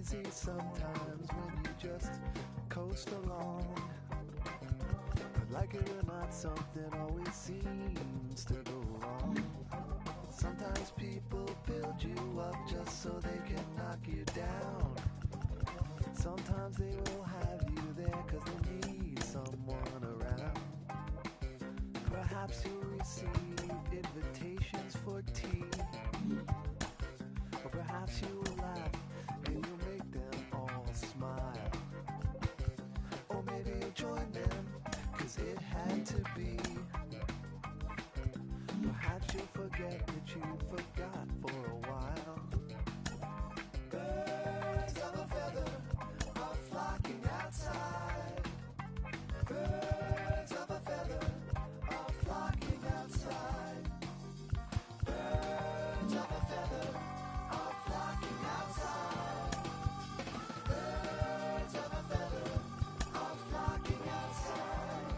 easy sometimes when you just coast along. But like it or not, something always seems to go wrong. Sometimes people build you up just so they can knock you down. Sometimes they will have you there cause they need someone around. Perhaps you'll receive invitations for tea. Or perhaps you will laugh and you'll make them all smile. Or maybe you'll join them cause it had to be. Perhaps you'll forget that you forgot for a while. Birds of a feather are flocking outside. Birds of a feather are flocking outside. Birds of a feather are flocking outside. Birds of a feather are flocking outside.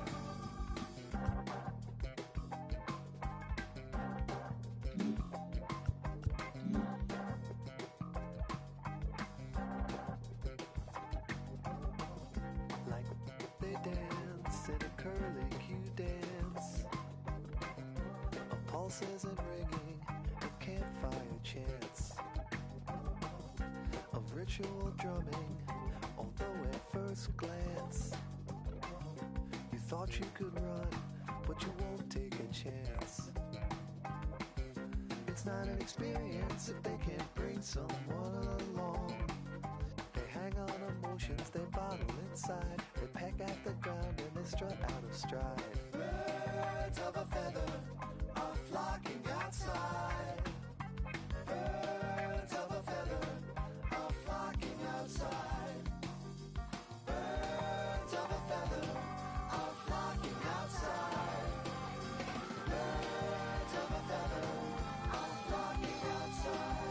Like they dance in a curly-Q dance of pulses and ringing of campfire chants, of ritual drumming, although at first glance you thought you could run, but you won't take a chance. It's not an experience if they can't bring someone along. They hang on emotions, they bottle inside. They peck at the ground and they strut out of stride. Birds of a feather are flocking outside. Birds of a feather are flocking outside. Birds of a feather are flocking outside. Birds of a feather are flocking outside.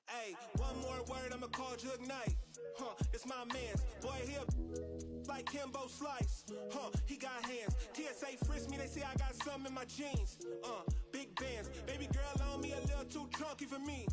Hey, one more word, I'ma call Jug Knight. It's my man's. Boy, he a like Kimbo Slice. He got hands. TSA frisk me, they say I got something in my jeans. Big bands. Baby girl on me a little too drunky for me.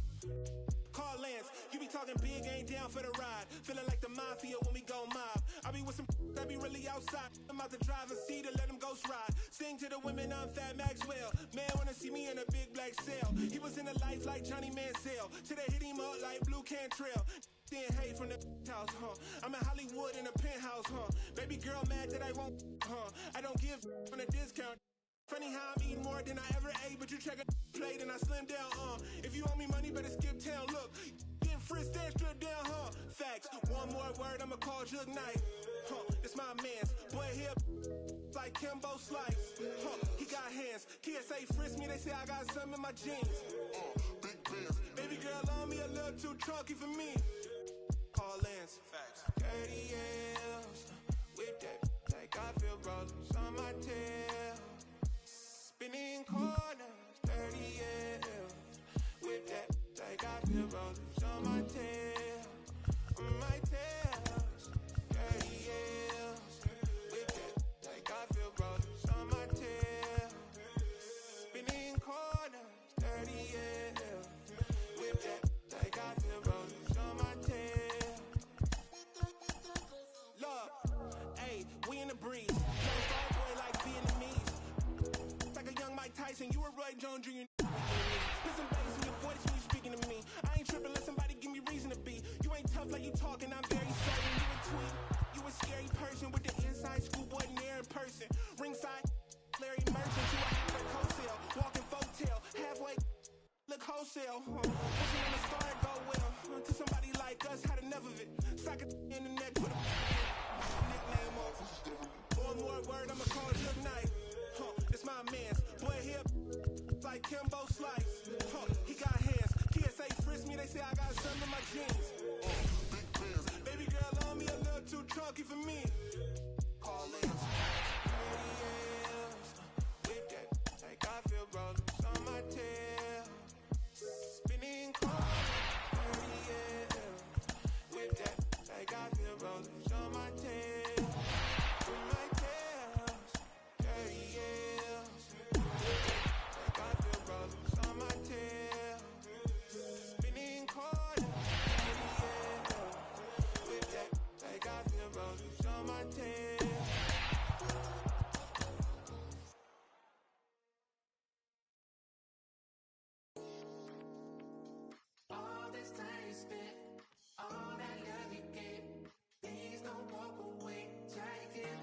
Call Lance, you be talking big, ain't down for the ride. Feeling like the mafia when we go mob. I be with some that be really outside. I'm out the driver's seat to let them ghost ride. Sing to the women, I'm Fat Maxwell. Man wanna see me in a big black cell. He was in the life like Johnny Mansell. Till they hit him up like Blue Cantrell. Then hate from the house, I'm in Hollywood in a penthouse, Baby girl mad that I won't, I don't give on a discount. Funny how I'm eating more than I ever ate, but you check a plate and I slim down, If you owe me money, better skip town. Look, getting frisked and stripped down, Fact, One more word, I'ma call Jug Knight. It's my man's. Boy, here like Kimbo Slice. He got hands. TSA frisk me, they say I got something in my jeans. Big Benz. Baby girl on me a little too chunky for me. Paul Lance. Facts. 30 years with that, like I feel rollers on my tail. Spinning corners, 30 years with that, like I feel rollers on my tail. On my tail. 30 years with that, like I feel rollers on my tail. Spinning corners, 30 years with that, like I feel rollers on my tail. Look, hey, we in the breeze. Young star boy like Vietnamese. Like a young Mike Tyson, you a Roy Jones Jr. Put some bass in your voice when you speaking to me. I ain't tripping, let somebody give me reason to be. You ain't tough like you talking, I'm very certain. You a tweet, you a scary person with the inside schoolboy near in person. Ringside, Larry Merchant, you a half wholesale. Walking folktail, halfway, look wholesale. Wishing on the star it go well. To somebody like us, had enough of it. Sock it in the neck, put a nickname on. One more word, I'ma call Jug Knight. It's my man's. Boy, here like Kimbo Slice. He got hands. TSA frisk me, they say I got something in my jeans. Big Benz. Baby girl on me a little too chunky for me. Paul Lance. 30 years with that, like I feel rollers on my tail. Spinning corners, 30 years with that, like I feel rollers on my tail. On my tail. 30 years like I feel rollers on my tail. Spinning corners, 30 years with that, like I feel rollers on my tail. All this time you spent, all that love you gave, please don't walk away, try again.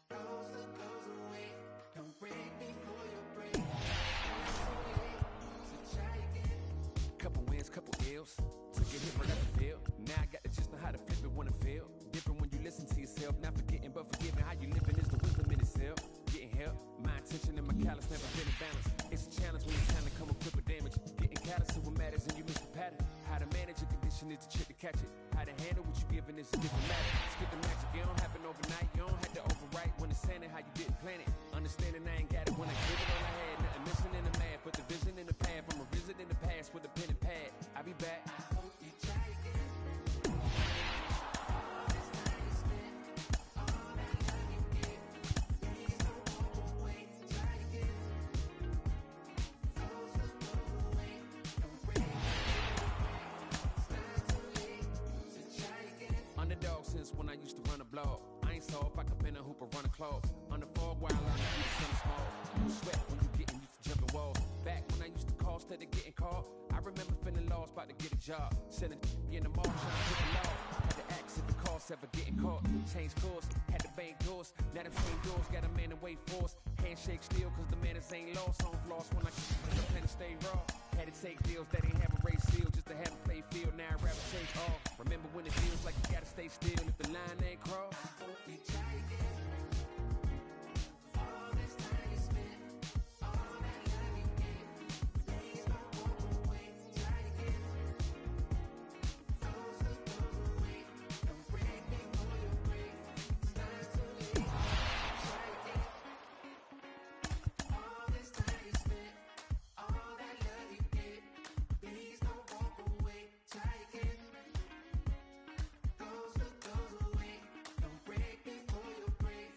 Goes away, don't break before you break. So try again. Couple wins, couple ills. Took a hit right up the field. Now I got to just know how to flip it when it feel. Different when you listen to yourself. Not forgetting but forgiving. How you living is the wisdom in itself. Getting help, my intention and my callous never been in balance. It's a challenge when it's time to come equipped with damage. Getting callous to what matters and you miss the pattern. How to manage a condition is the trick to catch it. How to handle what you giving is a different matter. Skip the magic, it don't happen overnight. You don't have to overwrite when it's saying it how you didn't plan it. Understanding I ain't got it when I give it all I had. Nothing missing in the math, but the vision in the path. From a visit in the past with a pen and pad. I'll be back. I hope you try again. All this time you spent, all that love you gave, please don't walk away, try again. Goes away, don't break. It's not too late, so try again. Underdog since when I used to run a blog. I ain't saw if I could bend a hoop or run a cloth. On the fog while I learned to do something small. You sweat when you getting used to jumping walls. Back when I used to call instead of getting caught. I remember feeling lost, about to get a job. Selling in the mall, trying to get the law. Had to ask if the cost ever getting caught. Change course, had to bank doors. Now them same doors got a man in wait force. Handshake still, cause the manners ain't lost. On floss when I plan to stay raw. Had to take deals that ain't have a race seal just to have a play field. Now I'd rather take off. Remember when it feels like you gotta stay still if the line ain't crossed. I hope you try again. All this time you spent, all that love you gave, please don't walk away, try again. Goes away, don't break before you break. It's not too late, try again. All this time you spent, all that love you gave, please don't walk away, try again. Goes away, don't break before you break.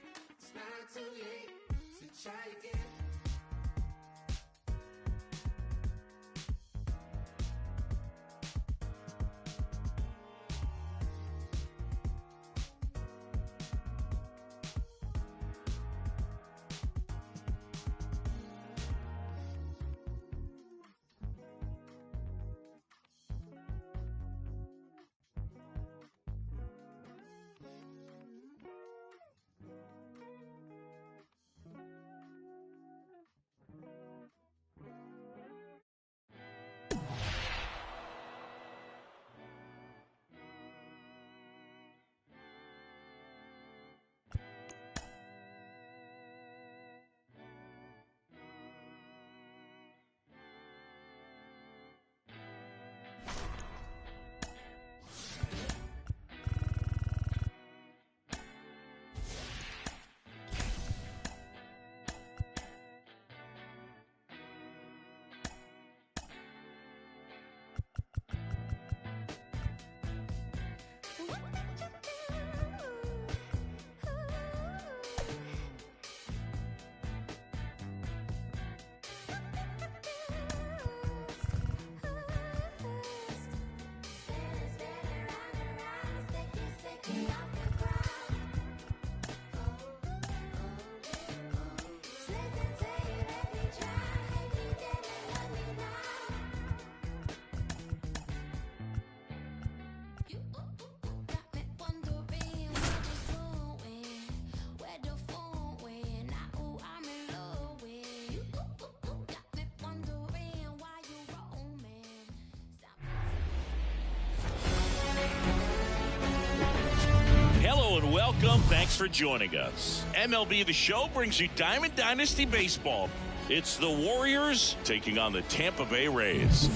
Welcome. Thanks for joining us. MLB The Show brings you Diamond Dynasty Baseball. It's the Warriors taking on the Tampa Bay Rays.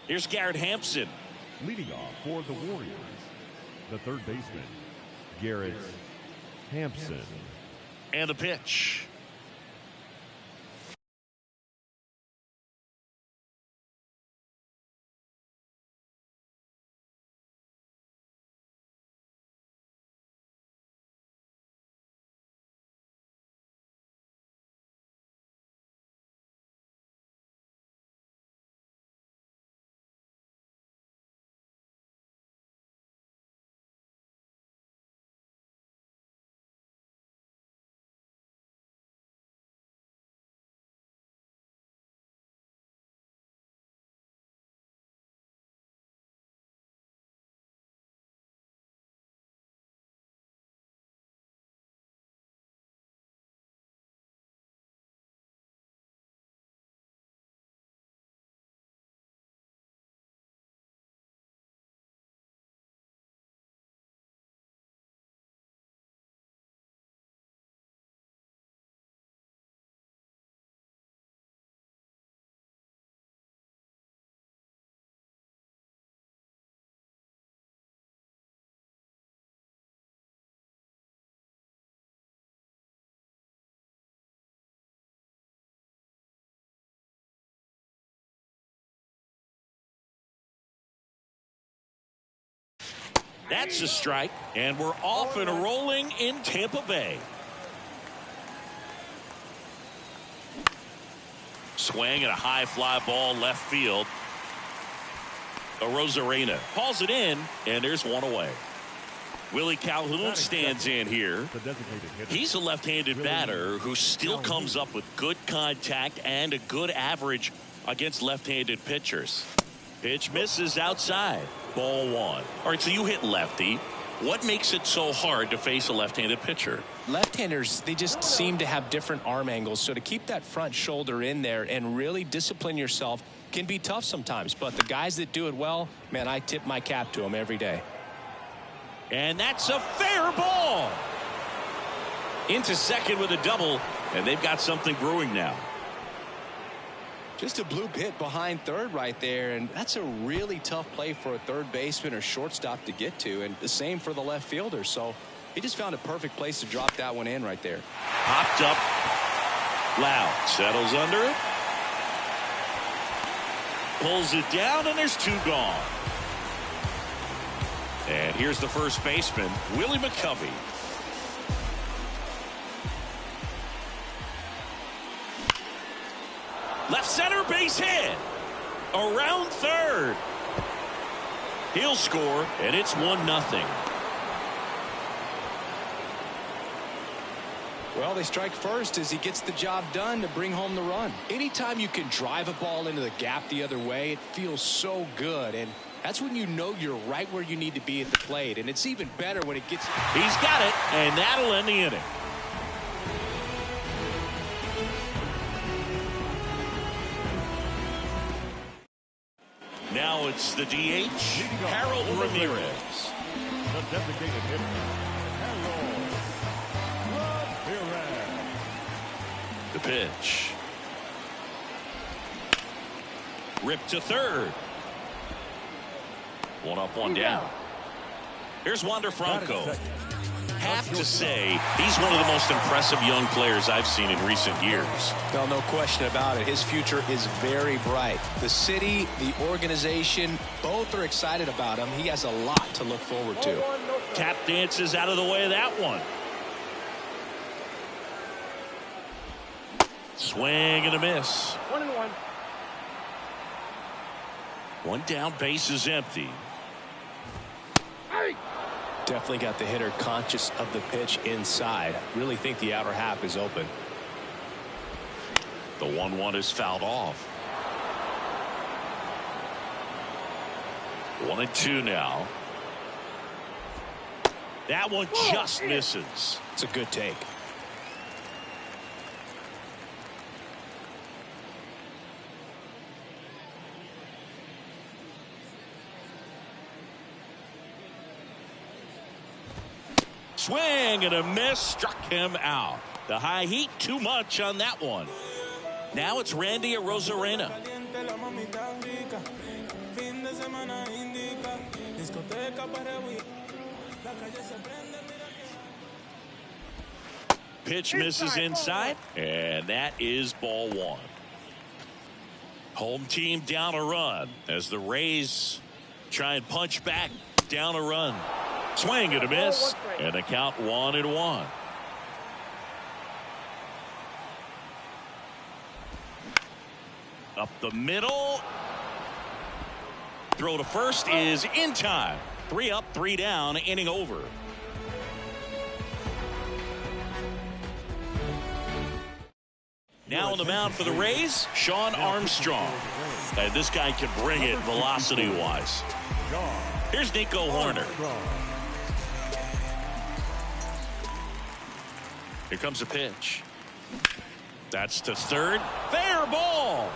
Here's Garrett Hampson. Leading off for the Warriors, the third baseman, Garrett Hampson. And the pitch. That's a strike, and we're off and rolling in Tampa Bay. Swing and a high fly ball left field. Arozarena hauls it in, and there's one away. Willie Calhoun stands in here. He's a left-handed batter who still comes up with good contact and a good average against left-handed pitchers. Pitch misses outside. Ball one. All right, so you hit lefty. What makes it so hard to face a left-handed pitcher? Left-handers, they just seem to have different arm angles. So to keep that front shoulder in there and really discipline yourself can be tough sometimes. But the guys that do it well, man, I tip my cap to them every day. And that's a fair ball. Into second with a double, and they've got something brewing now. Just a bloop hit behind third right there, and that's a really tough play for a third baseman or shortstop to get to, and the same for the left fielder. So he just found a perfect place to drop that one in right there. Popped up. Loud settles under it. Pulls it down, and there's two gone. And here's the first baseman, Willie McCovey. Left center base hit. Around third. He'll score, and it's 1-0. Well, they strike first as he gets the job done to bring home the run. Anytime you can drive a ball into the gap the other way, it feels so good. And that's when you know you're right where you need to be at the plate. And it's even better when it gets... He's got it, and that'll end the inning. Now it's the DH, Harold Ramirez. The designated hitter, Harold Ramirez. The pitch. Ripped to third. One up, one down. Here's Wander Franco. Have to say, he's one of the most impressive young players I've seen in recent years. Well, no question about it. His future is very bright. The city, the organization, both are excited about him. He has a lot to look forward to. Tap dances out of the way of that one. Swing and a miss. 1-1. One down, base is empty. Definitely got the hitter conscious of the pitch inside. Really think the outer half is open. The 1-1 is fouled off. 1-2 now. That one just misses. It's a good take. Swing and a miss, struck him out. The high heat, too much on that one. Now it's Randy Arozarena. Pitch misses inside, and that is ball one. Home team down a run as the Rays try and punch back down a run. Swing and a miss, and the count 1-1. Up the middle. Throw to first is in time. 3 up, 3 down, inning over. Now on the mound for the Rays, Sean Armstrong. And this guy can bring it velocity-wise. Here's Nico Hoerner. Here comes a pitch. That's to third. Fair ball.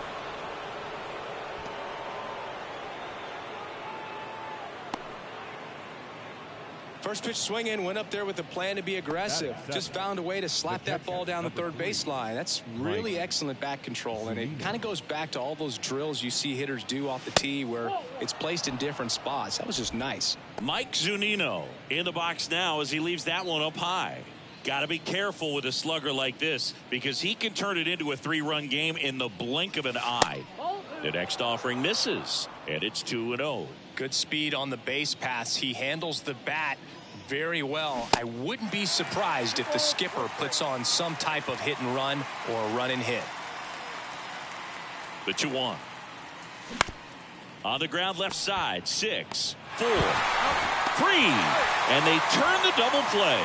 First pitch swinging, went up there with a plan to be aggressive. Just found a way to slap that ball down the third baseline. That's really excellent back control, and it kind of goes back to all those drills you see hitters do off the tee where it's placed in different spots. That was just nice. Mike Zunino in the box now as he leaves that one up high. Got to be careful with a slugger like this because he can turn it into a 3-run game in the blink of an eye. The next offering misses, and it's 2-0. Good speed on the base pass. He handles the bat very well. I wouldn't be surprised if the skipper puts on some type of hit and run or a run and hit. The 2-1. On the ground left side, 6, 4, 3, and they turn the double play.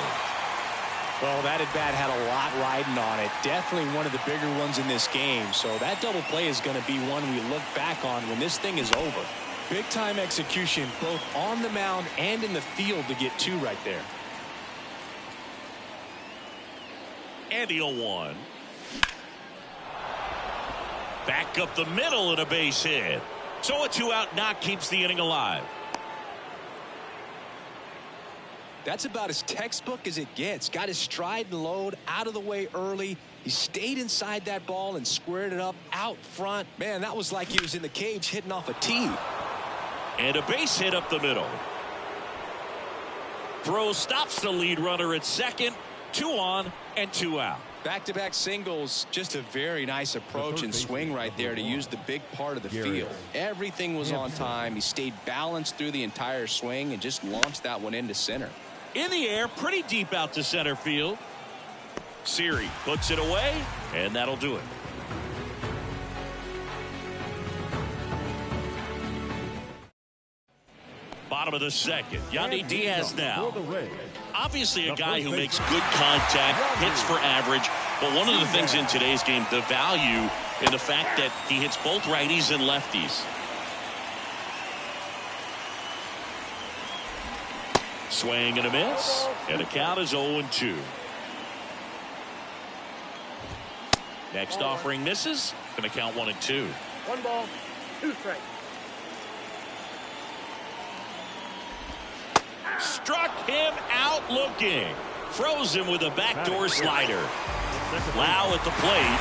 Well, that at bat had a lot riding on it. Definitely one of the bigger ones in this game. So that double play is going to be one we look back on when this thing is over. Big time execution both on the mound and in the field to get 2 right there. And the 0-1. Back up the middle and a base hit. So a 2-out knock keeps the inning alive. That's about as textbook as it gets. Got his stride and load out of the way early. He stayed inside that ball and squared it up out front. Man, that was like he was in the cage hitting off a tee. And a base hit up the middle. Throw stops the lead runner at second. 2 on and 2 out. Back-to-back singles. Just a very nice approach and swing right there to use the big part of the field. Everything was on time. He stayed balanced through the entire swing and just launched that one into center. In the air, pretty deep out to center field. Siri puts it away, and that'll do it. Bottom of the second. Yandy Diaz now. Obviously a guy who makes good contact, hits for average, but one of the things in today's game, the value in the fact that he hits both righties and lefties. Swing and a miss, and the count is 0-2. Next offering misses, and the count 1-2. 1 ball, 2 strikes. Struck him out looking. Froze him with a backdoor slider. Lau at the plate.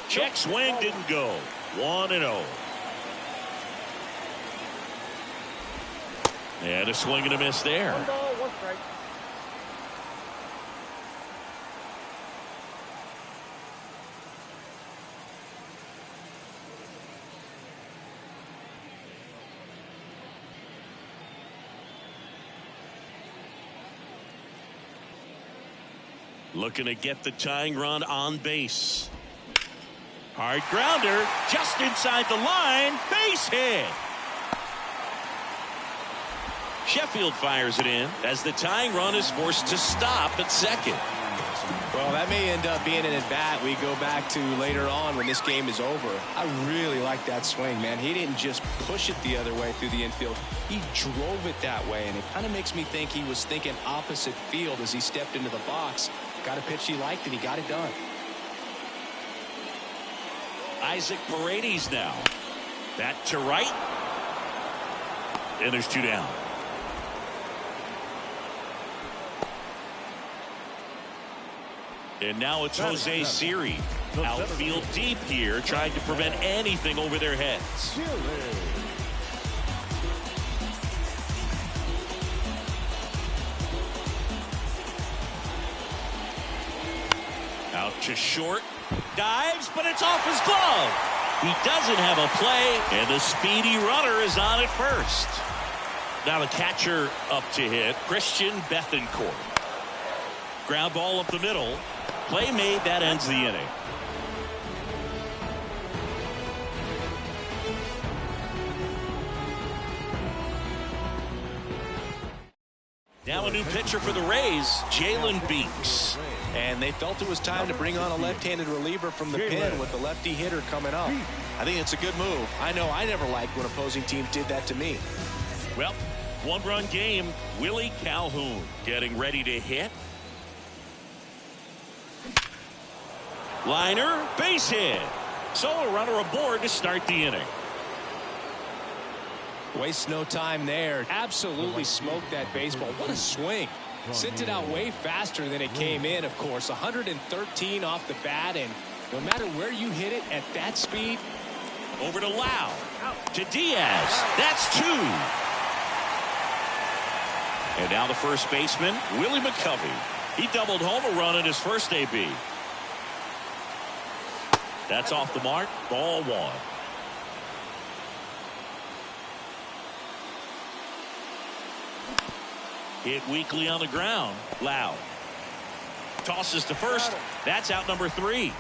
Check swing didn't go. 1-0. And a swing and a miss there. 1 ball, 1 strike. Looking to get the tying run on base. Hard grounder just inside the line. Base hit. Sheffield fires it in as the tying run is forced to stop at second. Well, that may end up being an at-bat we go back to later on when this game is over. I really like that swing, man. He didn't just push it the other way through the infield. He drove it that way, and it kind of makes me think he was thinking opposite field as he stepped into the box. Got a pitch he liked, and he got it done. Isaac Paredes now. That to right. And there's 2 down. And now it's Jose Siri. Outfield deep here, trying to prevent anything over their heads. Out to short. Dives, but it's off his glove. He doesn't have a play, and the speedy runner is on at first. Now the catcher up to hit, Christian Bethancourt. Ground ball up the middle. Play made, that ends the inning. Now a new pitcher for the Rays, Jalen Beeks. And they felt it was time to bring on a left-handed reliever from the pen with the lefty hitter coming up. I think it's a good move. I know I never liked when opposing teams did that to me. Well, 1-run game. Willie Calhoun getting ready to hit. Liner, base hit. So a runner aboard to start the inning. Waste no time there. Absolutely smoked that baseball. What a swing. Sent it out way faster than it came in, of course. 113 off the bat, and no matter where you hit it at that speed. Over to Lau. To Diaz. That's 2. And now the first baseman, Willie McCovey. He doubled home a run in his first AB. That's off the mark. Ball 1. Hit weakly on the ground. Lau tosses to first. That's out number 3.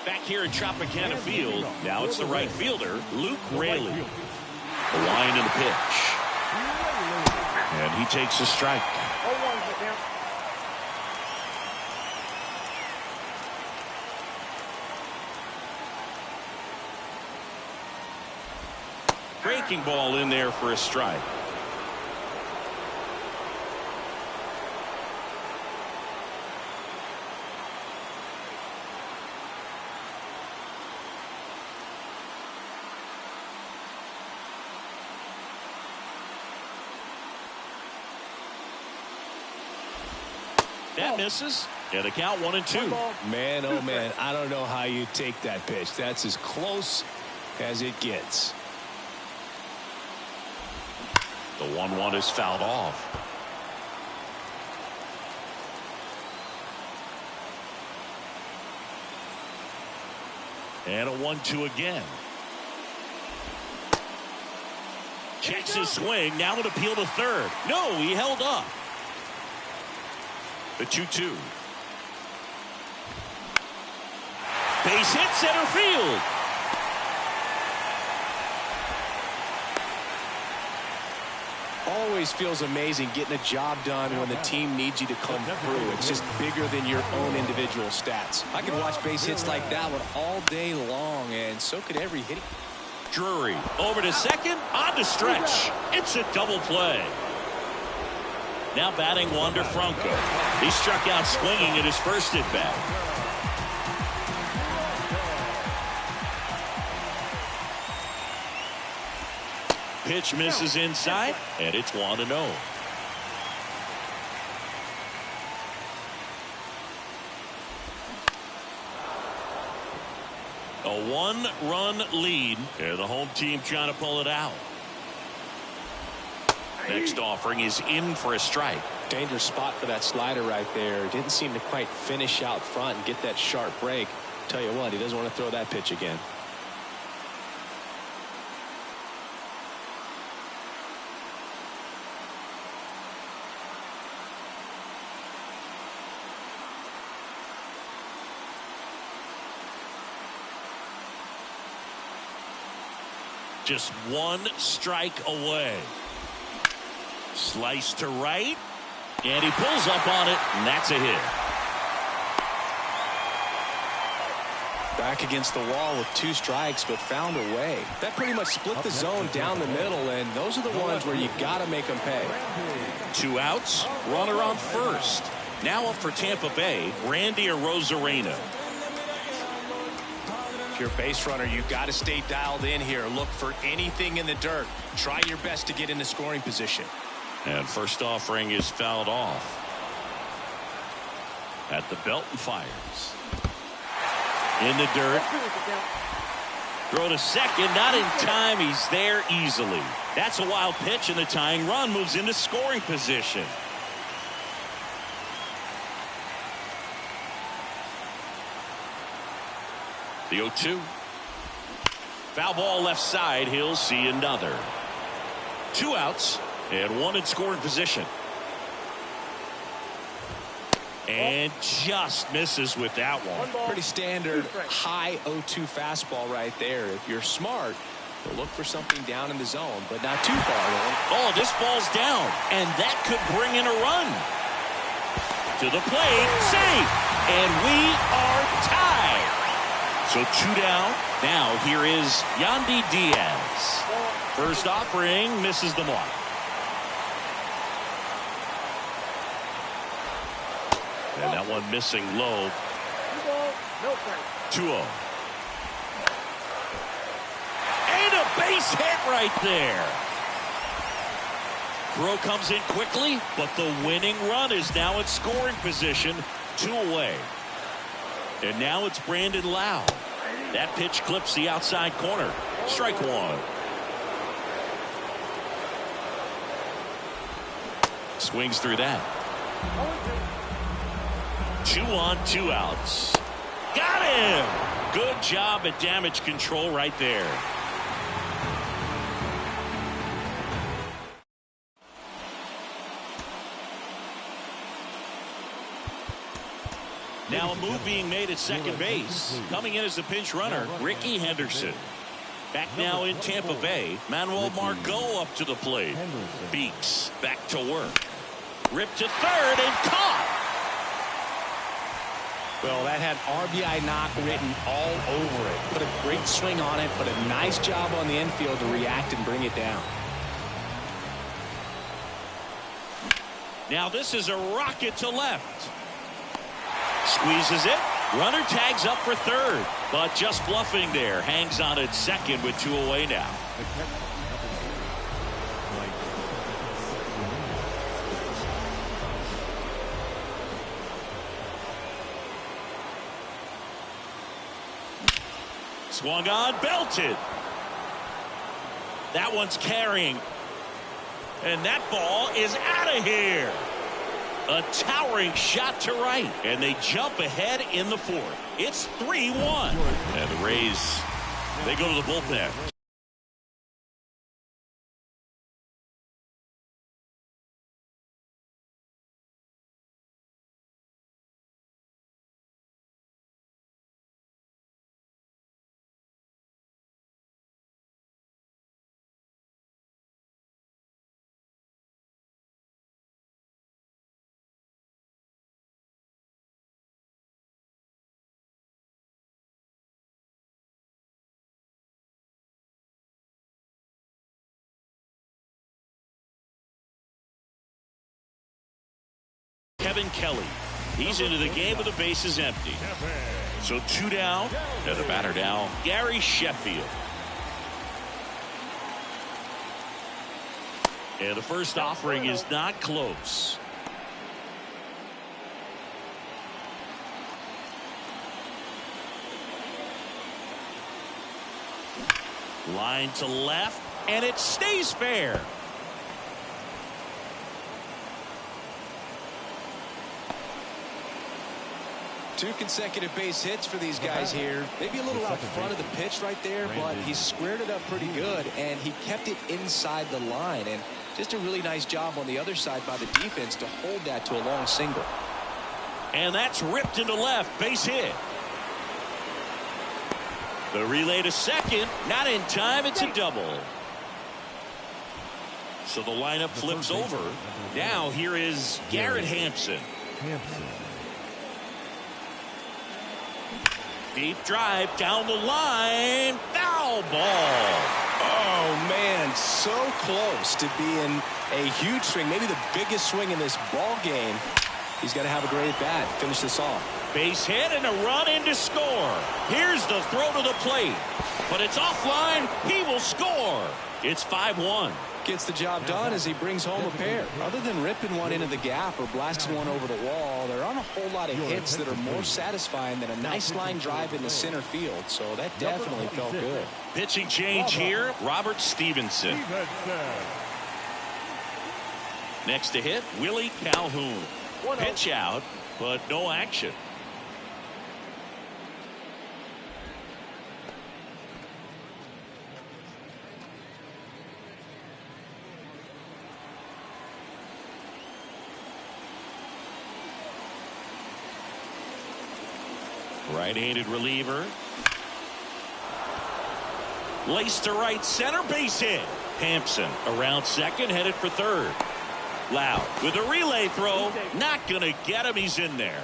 Back here at Tropicana Field, now it's the right fielder, Luke Raley. The line in the pitch. And he takes a strike. Breaking ball in there for a strike. That misses. And the count 1-2. Man, oh man, I don't know how you take that pitch. That's as close as it gets. The 1-1 is fouled off. And a 1-2 again. Checks his swing. Now an appeal to third. No, he held up. The 2-2. Base hit center field. Always feels amazing getting a job done when the team needs you to come through. It's just bigger than your own individual stats. I could watch base hits like that one all day long, and so could every hit. Drury over to second, on to stretch. It's a double play. Now batting Wander Franco. He struck out swinging at his first at bat. Pitch misses inside, and it's 1-0. A 1-run lead, and the home team trying to pull it out. Next offering is in for a strike. Dangerous spot for that slider right there. Didn't seem to quite finish out front and get that sharp break. Tell you what, he doesn't want to throw that pitch again. Just 1 strike away. Slice to right, and he pulls up on it, and that's a hit. Back against the wall with 2 strikes, but found a way. That pretty much split the zone down the middle, and those are the ones where you got to make them pay. 2 outs, runner on first. Now up for Tampa Bay, Randy Arozarena. If you're a base runner, you've got to stay dialed in here. Look for anything in the dirt. Try your best to get into scoring position. And first offering is fouled off. At the belt and fires. In the dirt. Throw to second, not in time. He's there easily. That's a wild pitch, and the tying run moves into scoring position. The 0-2. Foul ball left side. He'll see another. 2 outs and 1 in scoring position. And just misses with that one. Pretty standard high 0-2 fastball right there. If you're smart, you'll look for something down in the zone, but not too far. Oh, this ball's down, and that could bring in a run. To the plate, safe, and we are tied. So 2 down. Now here is Yandy Diaz. First offering misses the mark. And that one missing low. 2-0. And a base hit right there. Throw comes in quickly, but the winning run is now in scoring position. 2 away. And now it's Brandon Lowe. That pitch clips the outside corner. Strike 1. Swings through that. 2 on, 2 outs. Got him! Good job at damage control right there. Now a move being made at second base. Coming in as the pinch runner, Ricky Henderson. Back now in Tampa Bay, Manuel Margot up to the plate. Beeks back to work. Ripped to third and caught. Well, that had RBI knock written all over it. Put a great swing on it, put a nice job on the infield to react and bring it down. Now this is a rocket to left. Squeezes it. Runner tags up for third, but just bluffing there. Hangs on at second with 2 away now. Swung on, belted. That one's carrying. And that ball is out of here. A towering shot to right. And they jump ahead in the 4th. It's 3-1. And the Rays, they go to the bullpen. Kevin Kelly. He's into the game with the bases empty. So 2 down. And the batter now, Gary Sheffield. And the first offering is not close. Line to left, and it stays fair. Two consecutive base hits for these guys here. Maybe a little out front of the pitch right there, but he squared it up pretty good, and he kept it inside the line. And just a really nice job on the other side by the defense to hold that to a long single. And that's ripped into left. Base hit. The relay to second. Not in time. It's a double. So the lineup flips over. Now here is Garrett Hampson. Deep drive down the line. Foul ball. Oh, man, so close to being a huge swing, maybe the biggest swing in this ball game. He's got to have a great at-bat. Finish this off. Base hit and a run in to score. Here's the throw to the plate. But it's offline. He will score. It's 5-1. Gets the job done as he brings home a pair. Other than ripping one into the gap or blasting one over the wall, there aren't a whole lot of hits that are more satisfying than a nice line drive in the center field. So that definitely felt good. Pitching change here, Robert Stevenson. Next to hit, Willie Calhoun. Pitch out, but no action. Right-handed reliever. Laced to right center, base hit. Hampson around second, headed for third. Loud with a relay throw. Not going to get him. He's in there.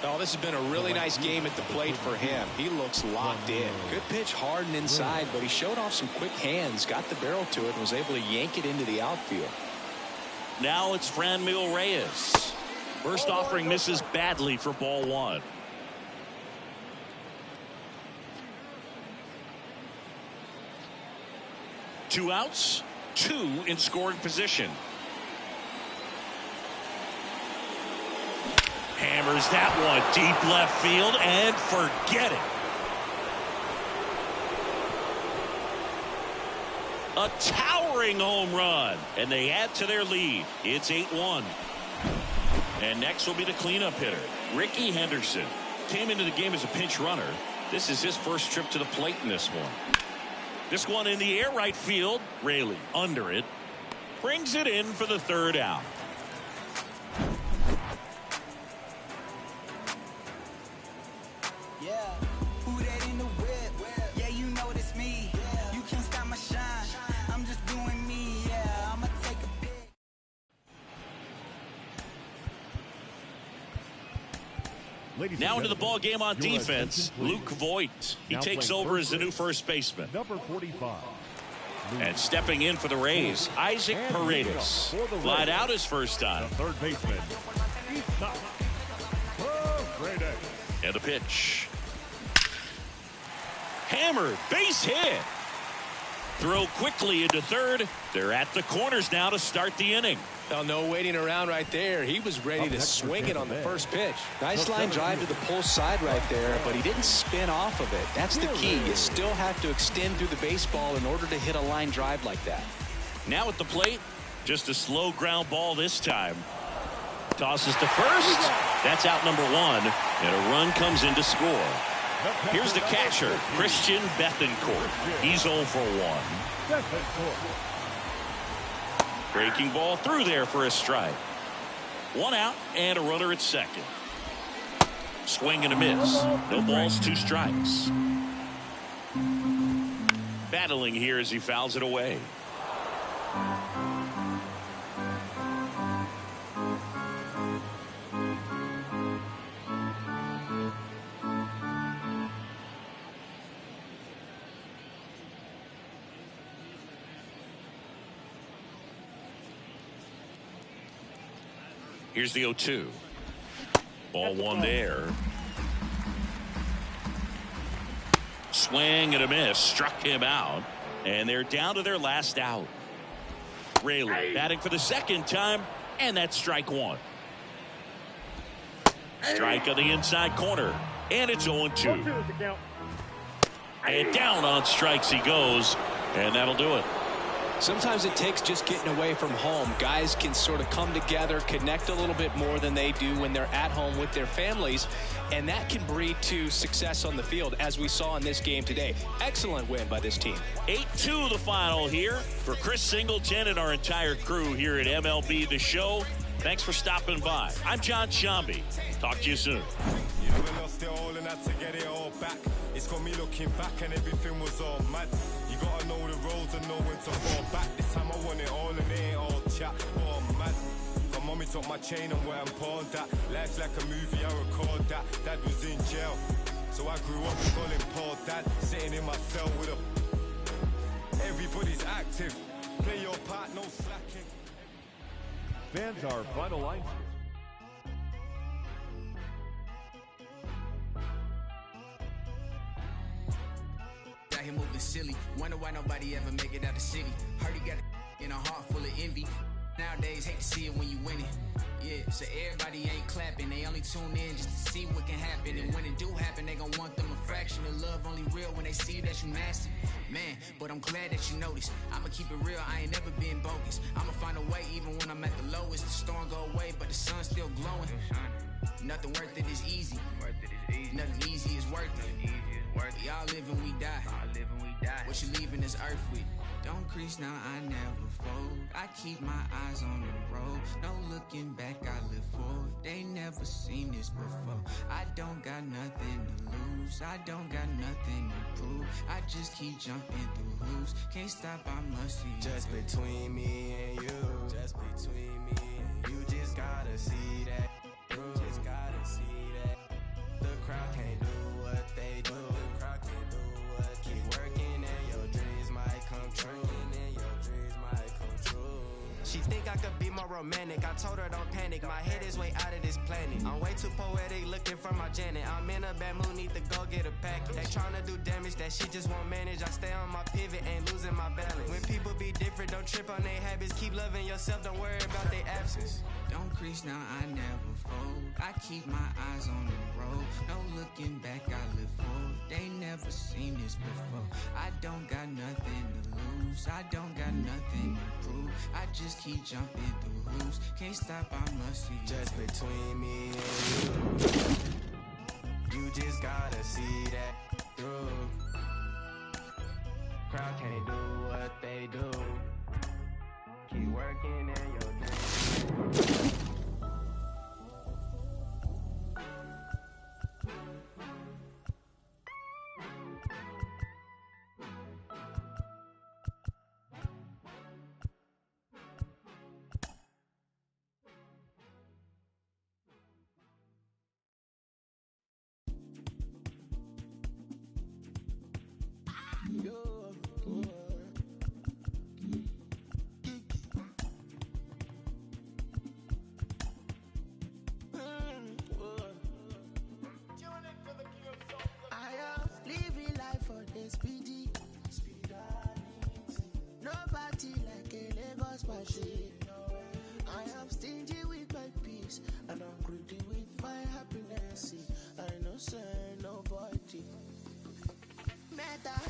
Oh, this has been a really nice game at the plate for him. He looks locked in. Good pitch hard and inside, but he showed off some quick hands, got the barrel to it, and was able to yank it into the outfield. Now it's Franmil Reyes. First offering misses badly for ball one. Two outs, two in scoring position. Hammers that one deep left field and forget it. A towering home run, and they add to their lead. It's 8-1. And next will be the cleanup hitter, Ricky Henderson. Came into the game as a pinch runner. This is his first trip to the plate in this one. This one in the air right field. Raley under it. Brings it in for the third out. Yeah, who that in the whip? Yeah, you know it's me. You can't stop my shine. I'm just doing me. Yeah, I'ma take a pic. Now into the ball game on defense, Luke Voigt. He takes over as the new first baseman. Number 45. And stepping in for the Rays, Isaac Paredes. Flied out his first time. Third baseman. And the pitch. Hammered, base hit. Throw quickly into third. They're at the corners now to start the inning. Well, no waiting around right there. He was ready to swing it on the first pitch. Nice line drive to the pull side right there, but he didn't spin off of it. That's the key. You still have to extend through the baseball in order to hit a line drive like that. Now at the plate, just a slow ground ball this time. Tosses to first. That's out number one, and a run comes in to score. Here's the catcher, Christian Bethancourt. He's 0 for 1. Breaking ball through there for a strike. One out and a runner at second. Swing and a miss. No balls, 2 strikes. Battling here as he fouls it away. Here's the 0-2. Ball one there. Swing and a miss. Struck him out. And they're down to their last out. Raley batting for the second time. And that's strike one. Strike on the inside corner. And it's 0-2. And down on strikes he goes. And that'll do it. Sometimes it takes just getting away from home. Guys can sort of come together, connect a little bit more than they do when they're at home with their families, and that can breed to success on the field, as we saw in this game today. Excellent win by this team. 8-2 the final here for Chris Singleton and our entire crew here at MLB The Show. Thanks for stopping by. I'm John Shambi. Talk to you soon. You never lost it all and had to get it all back. It's got me looking back and everything was all mad. You gotta know the roads and know when to fall back. This time I want it all and it ain't all chat. Oh mad. My mommy took my chain and where I'm pawned at. Life's like a movie, I record that. Dad was in jail. So I grew up calling Paul Dad, sitting in my cell with a. Everybody's active. Play your part, no slacking. Fans, our final line. Out here moving silly. Wonder why nobody ever make it out the city. Heard he got a in a heart full of envy. Nowadays, hate to see it when you win it. Yeah, so everybody ain't clapping. They only tune in just to see what can happen. And when it do happen, they gon' want them a fraction of love. Only real when they see that you nasty. Man, but I'm glad that you noticed. I'ma keep it real, I ain't never been bogus. I'ma find a way even when I'm at the lowest. The storm go away, but the sun's still glowing. Nothing worth it is easy. Nothing easy is worth it. We all live and we die. What you leaving this earth with? Don't crease now, I never fold. I keep my eyes on the road. No looking back, I live forward. They never seen this before. I don't got nothing to lose. I don't got nothing to prove. I just keep jumping through hoops. Can't stop, I must see. Just between me and you. Just between me and you. Just gotta see that. Just gotta see that. The crowd can't do what they do. The crowd can't do what. Keep working and your dreams might come true. And your dreams might come true. She think I could be more romantic. I told her don't panic. My head is way out of this planet. I'm way too poetic, looking for my Janet. I'm in a bad mood, need to go get a package. They tryna do damage that she just won't manage. I stay on my pivot, ain't losing my balance. When people be different, don't trip on their habits. Keep loving yourself, don't worry about their absence. Don't crease now, I never fold. I keep my eyes on the road. No looking back, I live forward. They never seen this before. I don't got nothing to lose. I don't got nothing to prove. I just keep jumping through hoops. Can't stop, I must see. Just between me and you. You just gotta see that through. Crowd can't do what they do. Keep working in your dreams. I am stingy with my peace, and I'm greedy with my happiness. I know say nobody matter.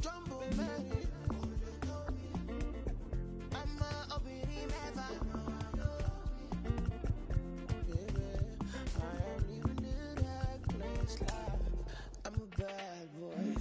Jumbo Mary, I'm a obiri never. I am living the reckless life. I'm a bad boy.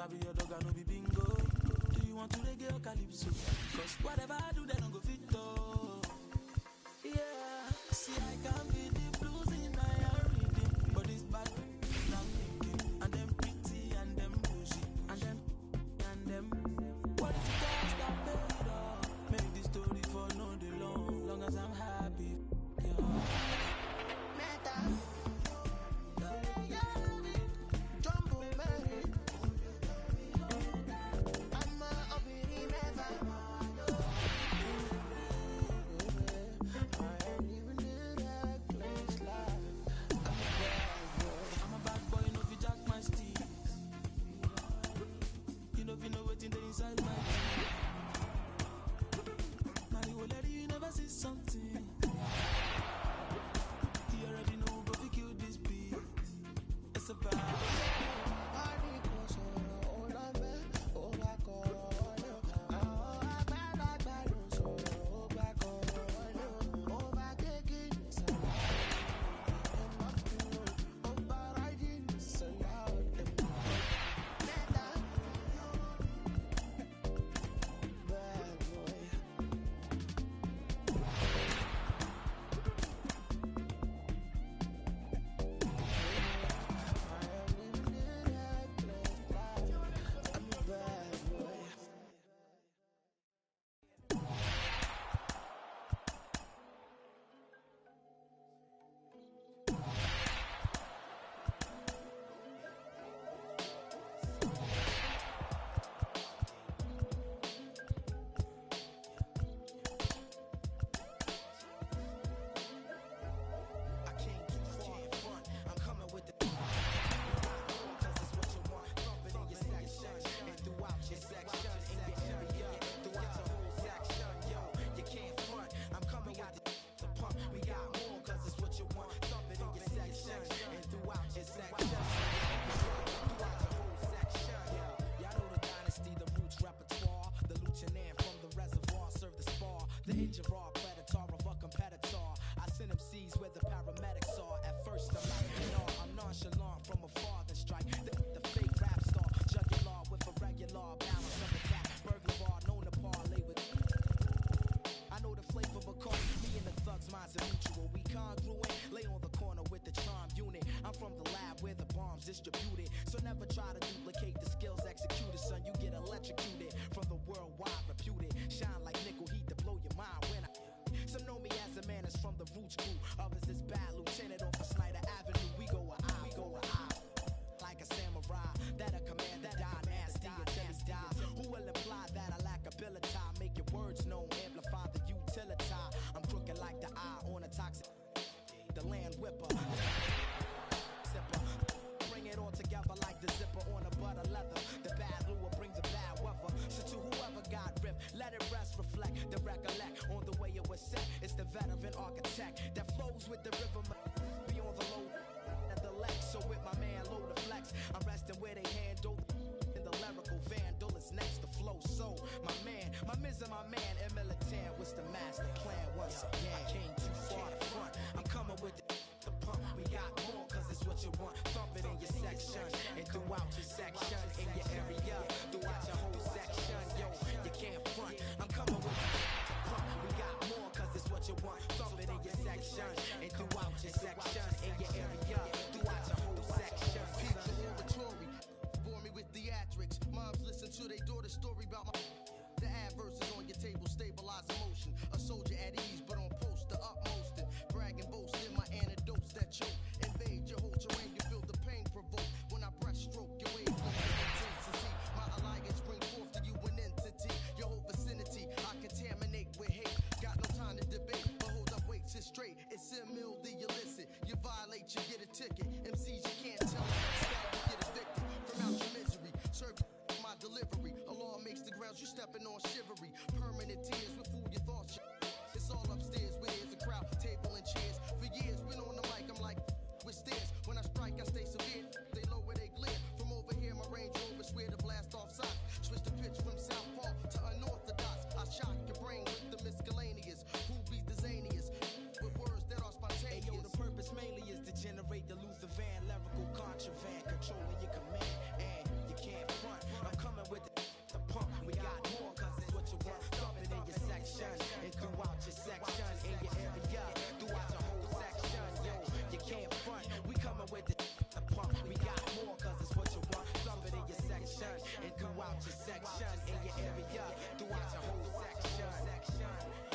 I be your dog, I no be bingo. Do you want to reggae or calypso? Cause whatever I do, they don't go fit though. Yeah, see I can be the blues in my reading, but it's bad. I'm thinking, and them pretty, and them bougie, and them. What is it that stop it all? Make the story for no day long as I'm happy. Yeah. Meta. Jumbo Mary. distributed. So never try to duplicate the skills executed, son. You get electrocuted from the worldwide reputed. Shine like nickel heat to blow your mind when I. Some know me as a man that's from the roots crew. Others is bad lieutenant off of Snyder Avenue. We go a eye, like a samurai. That a command that die nasty and die. Who will imply that I lack ability? Make your words known, amplify the utility. I'm crooked like the eye on a toxic. The land whipper. Zipper. Bring it all together like the zipper on a butter leather. The bad lure brings a bad weather. So to whoever got ripped, let it rest, reflect, the recollect on the way it was set. It's the veteran architect that flows with the river. Be on the low at the lake. So with my man low the flex, I'm resting where they handle. In the lyrical vandal is next to flow. So my man, my miss and my man, and militant. What's the master plan once again? I came too far to front. I'm coming with the pump. We got more, cause it's what you want. Thump it in your section and throughout your section, in your area, throughout your whole section. Yo, you can't front. I'm coming with the pump. We got more, cause it's what you want. Thump it in your section and throughout your section, in your area, throughout your whole section. Pizza oratory, bore me with theatrics. Moms listen to their daughter's story about my. The adverses on your table stabilize emotion. A soldier at ease, but on post the utmost. And bragging, boasting my antidotes that choke. Invade your whole terrain, you feel the pain provoke. When I breaststroke your waves with intensity. My alliance bring forth to you an entity. Your whole vicinity, I contaminate with hate. Got no time to debate, but hold up, wait, sit straight. It's ill the illicit. You violate, you get a ticket. MCs, you can't tell them. You get evicted from out your misery. Serve my delivery. A law makes the grounds you stepping on shivery. Permanent tears with food your thoughts. It's all upstairs where there's a crowd, table and chairs. For years, been on the mic, I'm like with stairs. When I strike, I stay severe. They lower, they glare. From over here, my Range Rover swear to blast off side. Switch the pitch from southpaw to unorthodox. I shock your brain with the miscellaneous. Who be the zaniest? With words that are spontaneous. Hey, yo, the purpose mainly is to generate the Luther Van lyrical contraband, controlling your command, and you can't front. I'm coming with the pump. We got more, cause it's what you want. Thumping in your section and throughout your section, in your area, throughout your whole section. Yo, you can't front. We coming with the pump. We got more, cause it's what you want. Thumping in your section and throughout your section, in your area, throughout your whole section.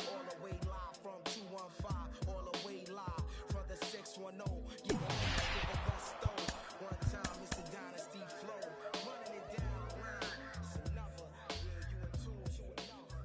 All the way live from 215, all the way live from the 610. Getting with the gusto. One time, it's the Dynasty flow. Running it down the line. It's another. Yeah, you in tune to another.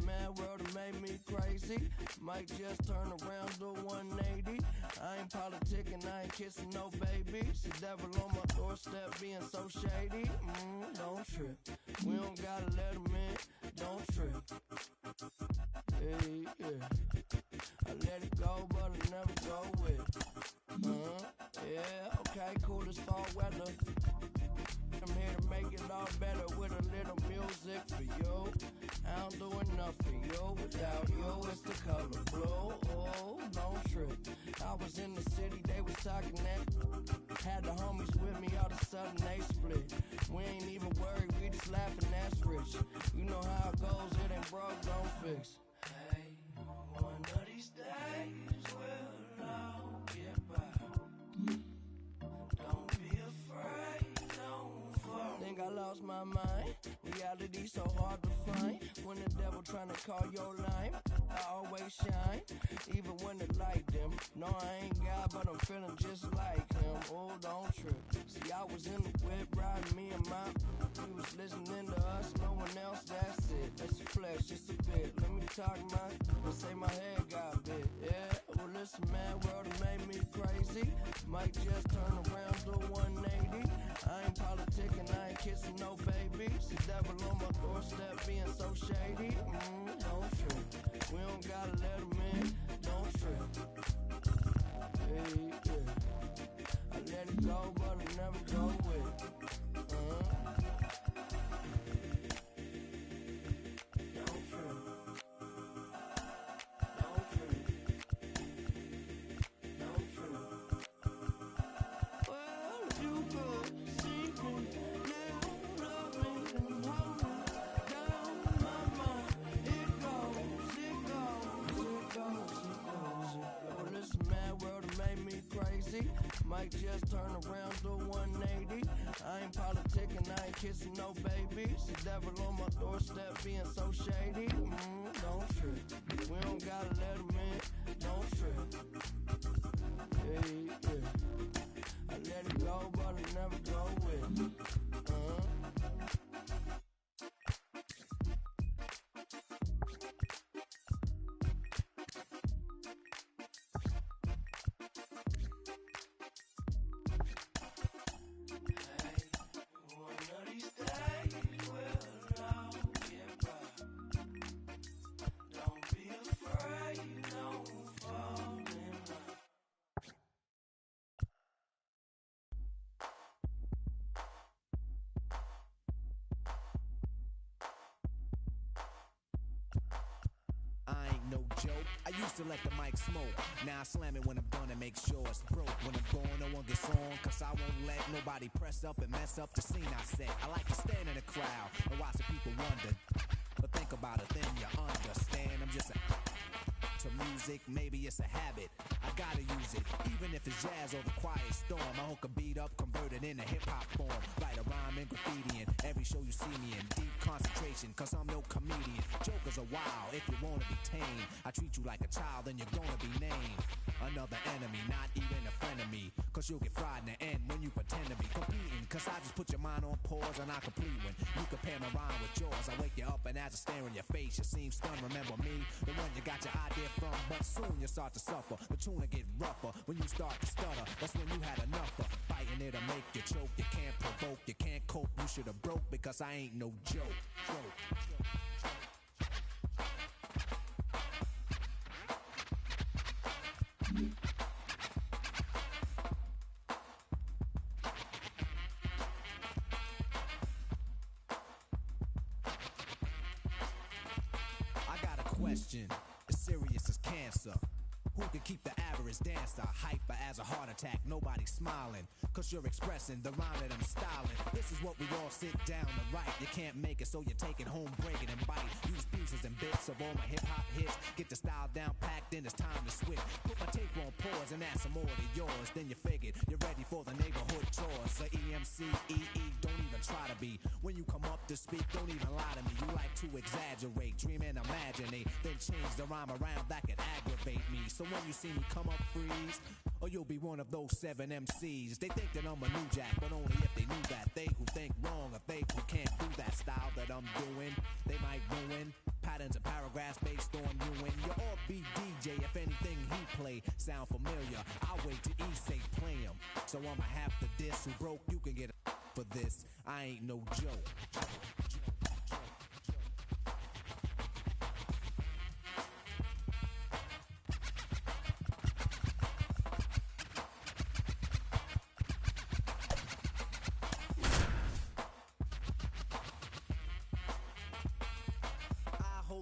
Man, world done made me crazy. Might just turn around to 180. I ain't politicking, I ain't kissing no babies. The devil on my doorstep being so shady. Don't trip. We don't gotta let him in. Don't trip. Hey, yeah. I let it go, but I never go with it. Yeah, okay, cool as fall weather. I'm here to make it all better with a little music for you. I don't do enough for you. Without you, it's the color blue. Oh, don't trip. I was in the city, they was talking that. Had the homies with me, all of a sudden they split. We ain't even worried, we just laughing, that's rich. You know how it goes, it ain't broke, don't fix. Hey, one of these days we'll all get by. Don't be afraid. Think I lost my mind. Reality so hard to find. When the devil tryna call your line, I always shine. Even when the light dim. No, I ain't God, but I'm feeling just like him. Oh, don't trip. See, I was in the whip riding me and my. We was listening to us, no one else, that's it. It's flesh, just a bit. Let me talk let's say my head got bit. Yeah, well listen man, world done made me crazy. Might just turn around. baby. The devil on my doorstep being so shady. Don't trip. We don't gotta let him in. Don't trip. Hey, yeah. I let it go, but I never go with it. Might just turn around, do 180. I ain't politicking, I ain't kissing no babies. The devil on my doorstep being so shady. Don't trip. We don't gotta let him in. Don't trip. Hey, yeah. I let it go, but I never go with it. No joke, I used to let the mic smoke. Now I slam it when I'm done and make sure it's broke. When I'm gone, no one gets on, cause I won't let nobody press up and mess up the scene I set. I like to stand in the crowd and watch the people wonder. But think about it, then you understand. I'm just to music, maybe it's a habit. I gotta use it, even if it's jazz or the quiet storm. I hook a beat up, convert it into hip-hop form. Write a rhyme and graffiti in every show you see me in. Deep concentration, cause I'm no comedian. Jokers are wild, if you wanna be tame. I treat you like a child, then you're gonna be named another enemy, not even a friend of me. Cause you'll get fried in the end when you pretend to be competing. Cause I just put your mind on pause and I complete when you compare my rhyme with yours. I wake you up and as I stare in your face, you seem stunned. Remember me, the one you got your idea from. But soon you start to suffer, the tune will get rougher. When you start to stutter, that's when you had enough of fighting it'll make you choke. You can't provoke, you can't cope, you should've broke. Because I ain't no joke. I got a question, as serious as cancer. Who can keep the average dancer hyper as a heart attack? Nobody's smiling, cause you're expressing the rhyme that I'm styling. This is what we all sit down to write. You can't make it, so you take it home, break it and bite. Use pieces and bits of all my hip-hop hits. Get the style down packed, then it's time to switch. Put my tape on pause and add some more to yours. Then you figured you're ready for the neighborhood chores. So EMC, EE, don't even try to be. When you come up to speak, don't even lie to me. You like to exaggerate, dream and imaginate. Then change the rhyme around, that could aggravate me. So when you see me come up, freeze, or you'll be one of those 7 MCs. They think that I'm a new jack, but only if they knew that. They who think wrong, if they who can't do that style that I'm doing, they might ruin patterns and paragraphs based on you. And you're all be DJ, if anything he play sound familiar, I'll wait till he say play him. So I'ma have to diss who broke, you can get a for this. I ain't no joke.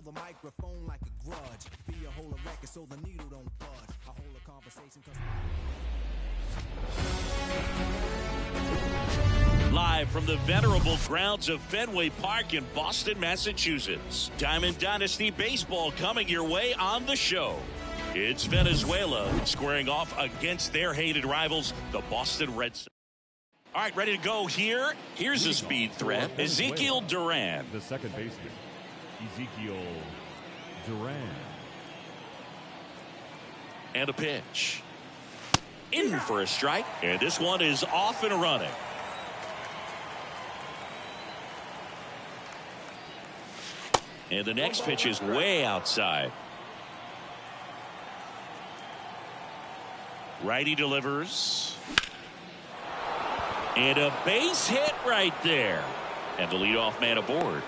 The microphone like a grudge. Be a whole record so the needle don't budge. I hold a conversation Live from the venerable grounds of Fenway Park in Boston, Massachusetts. Diamond Dynasty Baseball coming your way on the show. It's Venezuela squaring off against their hated rivals, the Boston Red Sox. All right, ready to go here. Here's a speed threat. Ezekiel Duran. The second baseman, Ezekiel Duran. And a pitch. In for a strike. And this one is off and running. And the next pitch is way outside. Righty delivers. And a base hit right there. And the leadoff man aboard.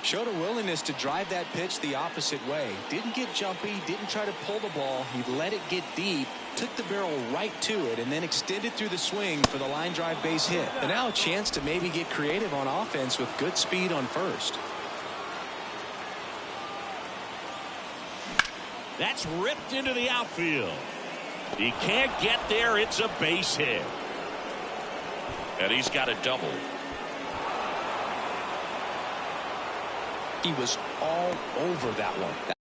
Showed a willingness to drive that pitch the opposite way. Didn't get jumpy, didn't try to pull the ball. He let it get deep, took the barrel right to it, and then extended through the swing for the line drive base hit. And now a chance to maybe get creative on offense with good speed on first. That's ripped into the outfield. He can't get there. It's a base hit. And he's got a double. He was all over that one.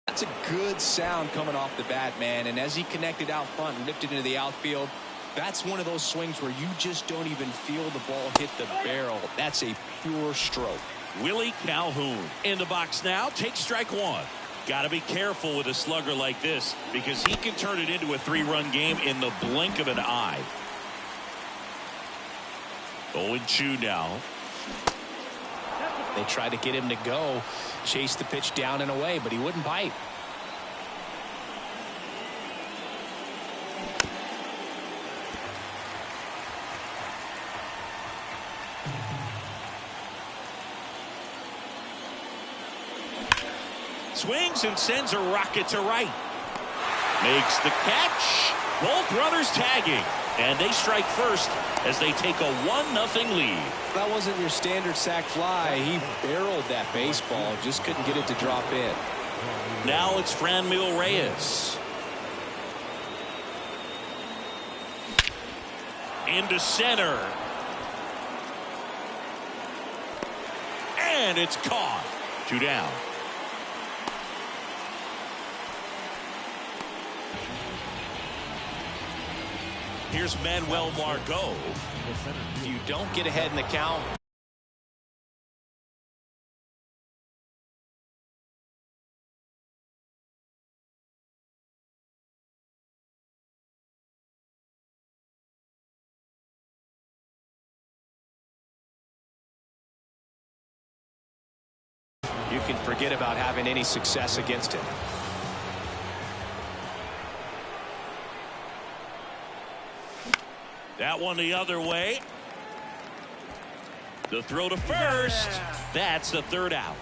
That's a good sound coming off the bat, man. And as he connected out front and ripped it into the outfield, that's one of those swings where you just don't even feel the ball hit the barrel. That's a pure stroke. Willie Calhoun in the box now. Takes strike one. Got to be careful with a slugger like this because he can turn it into a 3-run game in the blink of an eye. 0-2 now. They tried to get him to go, chase the pitch down and away, but he wouldn't bite. Swings and sends a rocket to right. Makes the catch. Both runners tagging. And they strike first as they take a 1-0 lead. That wasn't your standard sac fly. He barreled that baseball, just couldn't get it to drop in. Now it's Franmil Reyes. Into center. And it's caught. 2 down. Here's Manuel Margot. If you don't get ahead in the count, you can forget about having any success against him. That one the other way. The throw to first. That's the 3rd out.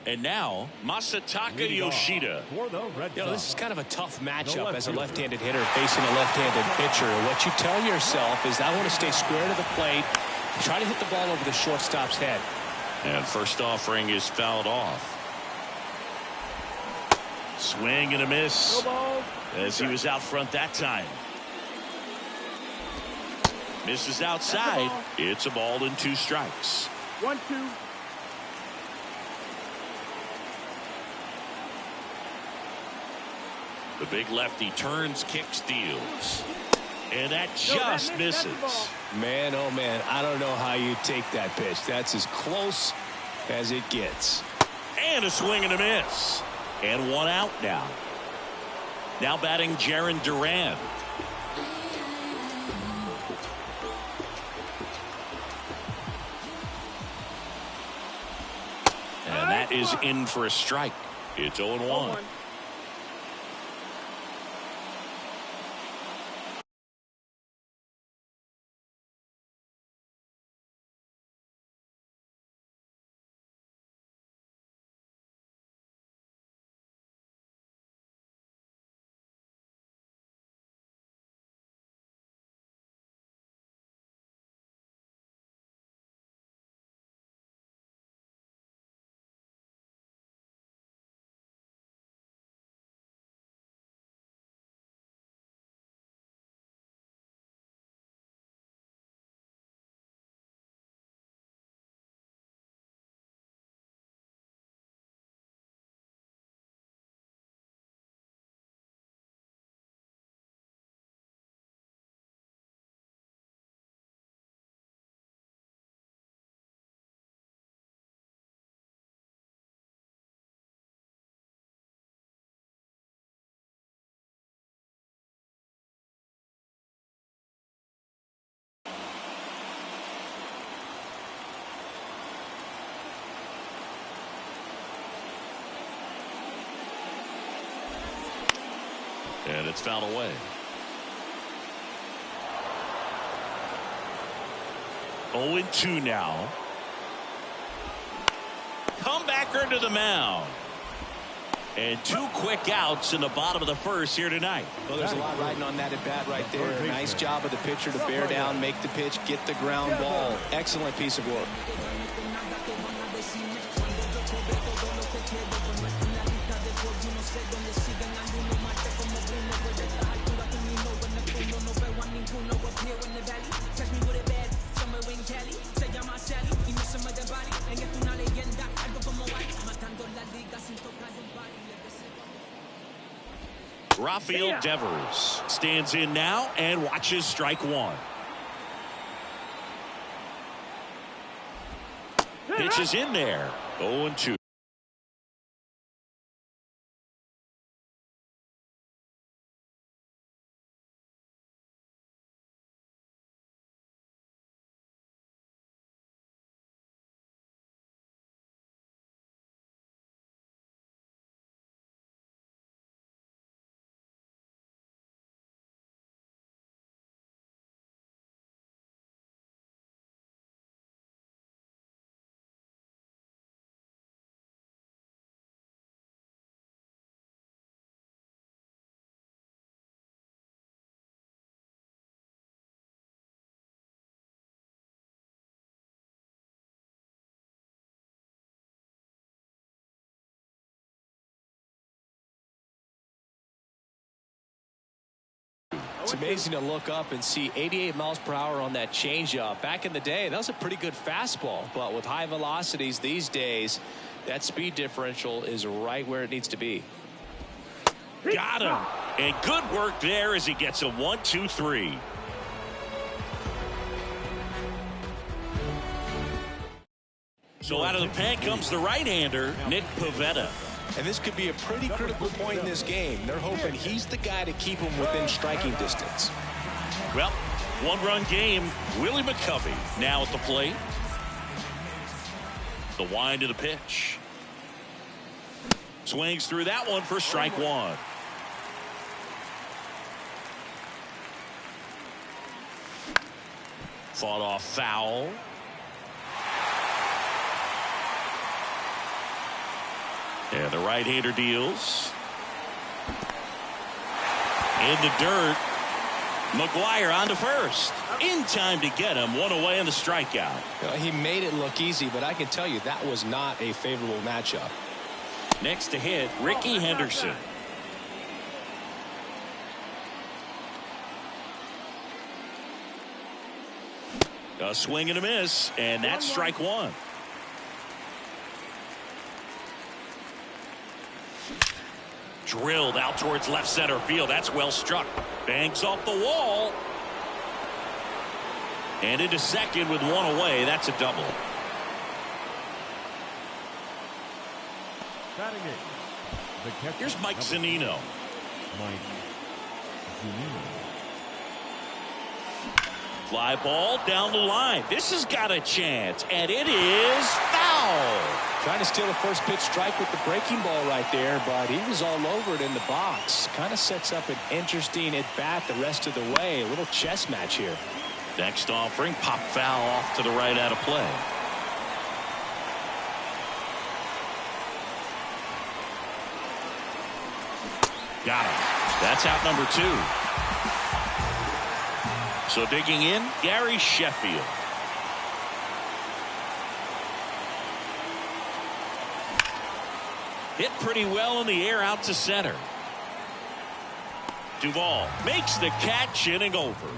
And now Masataka Yoshida. This is kind of a tough matchup as a left-handed hitter facing a left-handed pitcher. What you tell yourself is I want to stay square to the plate, try to hit the ball over the shortstop's head. And first offering is fouled off. Swing and a miss as he was out front that time. Misses outside. It's a ball and 2 strikes. 1-2. The big lefty turns, kicks, deals. And that just misses. Man, oh man, I don't know how you take that pitch. That's as close as it gets. And a swing and a miss. And 1 out now. Now batting Jarren Duran. And that is in for a strike. It's 0-1. And it's fouled away. 0-2 now. Comebacker to the mound. And 2 quick outs in the bottom of the first here tonight. Well, there's a lot riding on that at bat right there. Nice job of the pitcher to bear down, make the pitch, get the ground ball. Excellent piece of work. Rafael Devers stands in now and watches strike one. Pitch is in there. 0-2. It's amazing to look up and see 88 miles per hour on that changeup. Back in the day, that was a pretty good fastball. But with high velocities these days, that speed differential is right where it needs to be. Got him. And good work there as he gets a 1-2-3. So out of the pen comes the right-hander, Nick Pivetta. And this could be a pretty critical point in this game. They're hoping he's the guy to keep him within striking distance. Well, one-run game. Willie McCovey now at the plate. The wind of the pitch. Swings through that one for strike one. Fought off foul. And the right-hander deals. In the dirt. McGuire on to first. In time to get him. One away on the strikeout. He made it look easy, but I can tell you that was not a favorable matchup. Next to hit, Ricky Henderson. A swing and a miss, and that's strike one. Drilled out towards left center field. That's well struck. Bangs off the wall. And into second with one away. That's a double. Here's Mike Zunino. Fly ball down the line. This has got a chance, and it is foul. Trying to steal the first pitch strike with the breaking ball right there, but he was all over it in the box. Kind of sets up an interesting at-bat the rest of the way. A little chess match here. Next offering, pop foul off to the right out of play. Got him. That's out number two. So digging in, Gary Sheffield. Hit pretty well in the air out to center. Duvall makes the catch, inning over.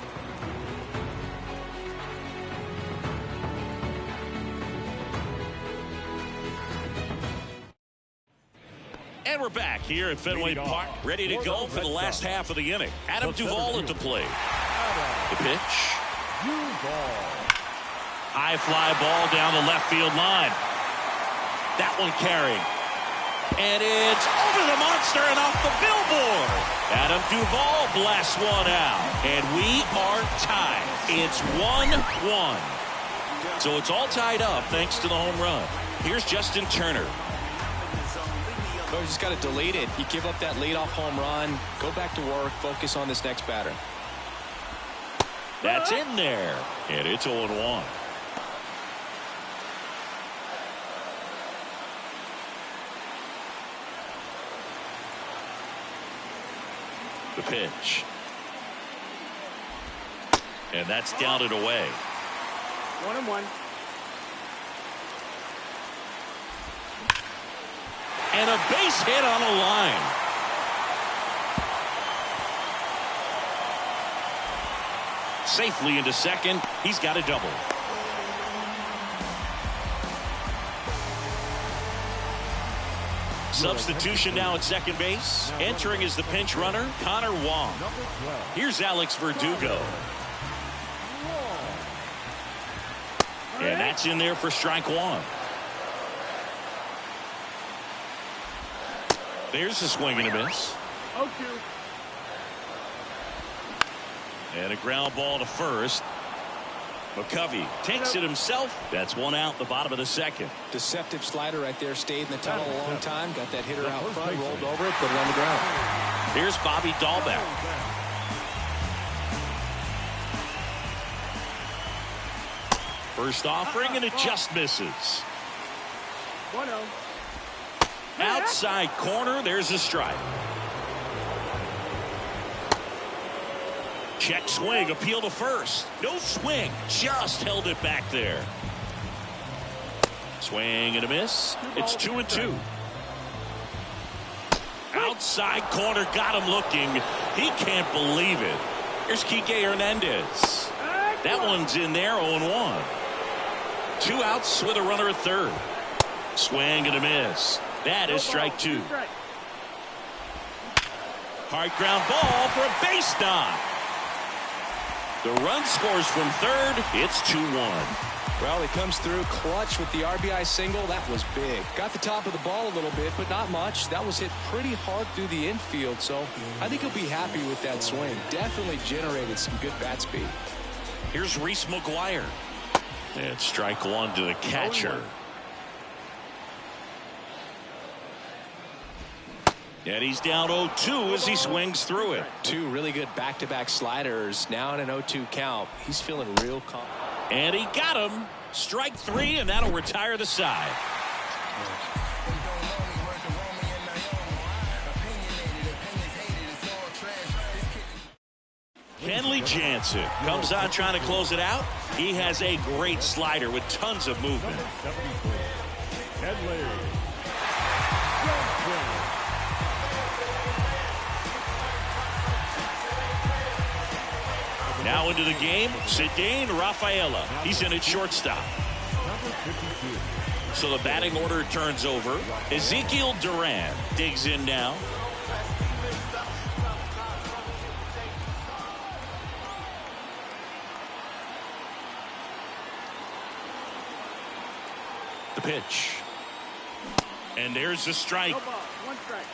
And we're back here at Fenway Park, ready to go for the last half of the inning. Adam Duvall at the plate. The pitch. High fly ball down the left field line. That one carrying. And it's over the monster and off the billboard. Adam Duvall blasts one out. And we are tied. It's 1-1. So it's all tied up thanks to the home run. Here's Justin Turner. Well, you just got to delete it. You give up that leadoff home run, go back to work, focus on this next batter. That's in there, and it's 0-1. The pitch. And that's down and away. 1-1. And a base hit on a line. Safely into second. He's got a double. Substitution now at second base. Entering is the pinch runner, Connor Wong. Here's Alex Verdugo. And that's in there for strike one. There's a swing and a miss. 0-2. And a ground ball to first. McCovey takes it himself. That's one out, the bottom of the second. Deceptive slider right there. Stayed in the tunnel a long time. Got that hitter out front, rolled over it, put it on the ground. Here's Bobby Dahlbeck. First offering, and it just misses. 1-0. Outside corner, there's a strike. Check swing, appeal to first. No swing, just held it back there. Swing and a miss. It's 2-2. Outside corner, got him looking. He can't believe it. Here's Kike Hernandez. That one's in there, 0-1. 2 outs with a runner at third. Swing and a miss. That is strike two. Hard ground ball for a base knock. The run scores from third. It's 2-1. Well, he comes through clutch with the RBI single. That was big. Got the top of the ball a little bit, but not much. That was hit pretty hard through the infield, so I think he'll be happy with that swing. Definitely generated some good bat speed. Here's Reese McGuire. And strike one to the catcher. And he's down 0-2 as he swings through it. 2 really good back-to-back sliders. Now in an 0-2 count. He's feeling real calm. And he got him. Strike 3, and that'll retire the side. Kenley Jansen comes on trying to close it out. He has a great slider with tons of movement. Kenley. Now into the game, Ceddanne Rafaela. He's in at shortstop. So the batting order turns over. Ezekiel Duran digs in now. The pitch. And there's the strike. No ball, 1 strike.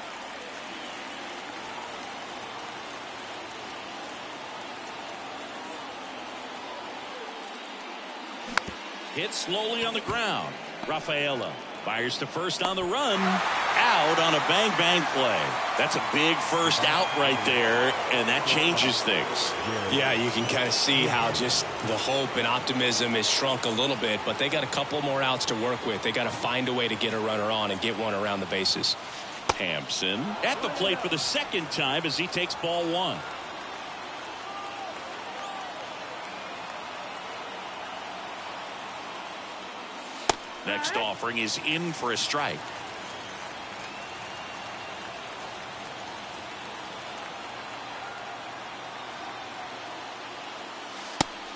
Hit slowly on the ground. Rafaela fires to first on the run. Out on a bang-bang play. That's a big first out right there, and that changes things. Yeah, you can kind of see how just the hope and optimism has shrunk a little bit, but they got a couple more outs to work with. They got to find a way to get a runner on and get one around the bases. Hampson at the plate for the second time as he takes ball 1. Next offering is in for a strike.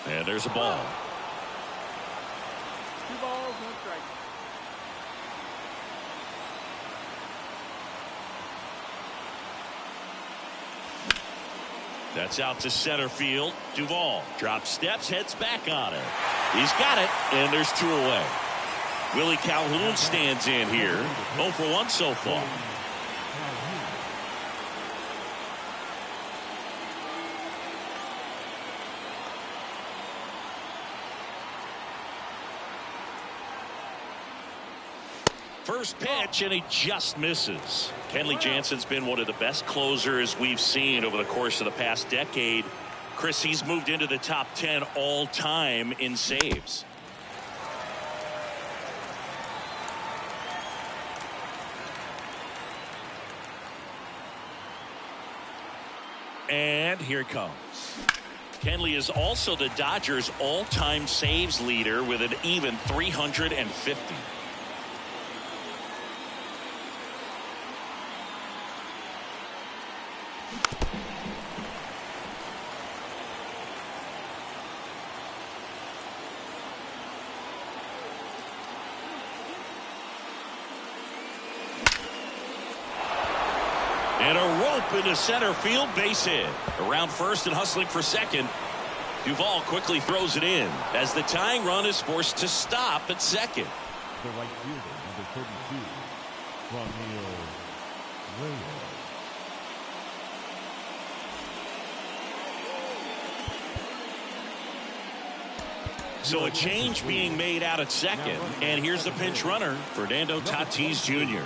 And there's a ball. 2 balls, 1 strike. That's out to center field. Duvall drops steps, heads back on it. He's got it, and there's 2 away. Willie Calhoun stands in here. 0 for 1 so far. First pitch, and he just misses. Kenley Jansen's been one of the best closers we've seen over the course of the past decade. Chris, he's moved into the top 10 all time in saves. And here it comes. Kenley is also the Dodgers all-time saves leader with an even 350. And a rope into center field, base hit. Around first and hustling for second. Duvall quickly throws it in as the tying run is forced to stop at second. The right fielder, number 32, Franmil Reyes. So a change being made out at second. And here's the pinch runner, Fernando Tatis Jr.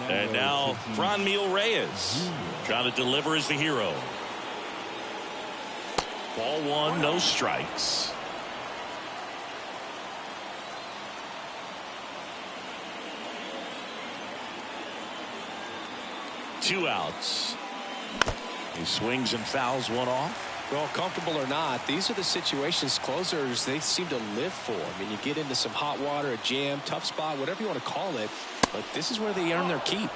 And now Franmil Reyes trying to deliver as the hero. Ball one, no strikes. Two outs. He swings and fouls one off. Well, comfortable or not, these are the situations closers they seem to live for. I mean, you get into some hot water, a jam, tough spot, whatever you want to call it, but this is where they earn their keep.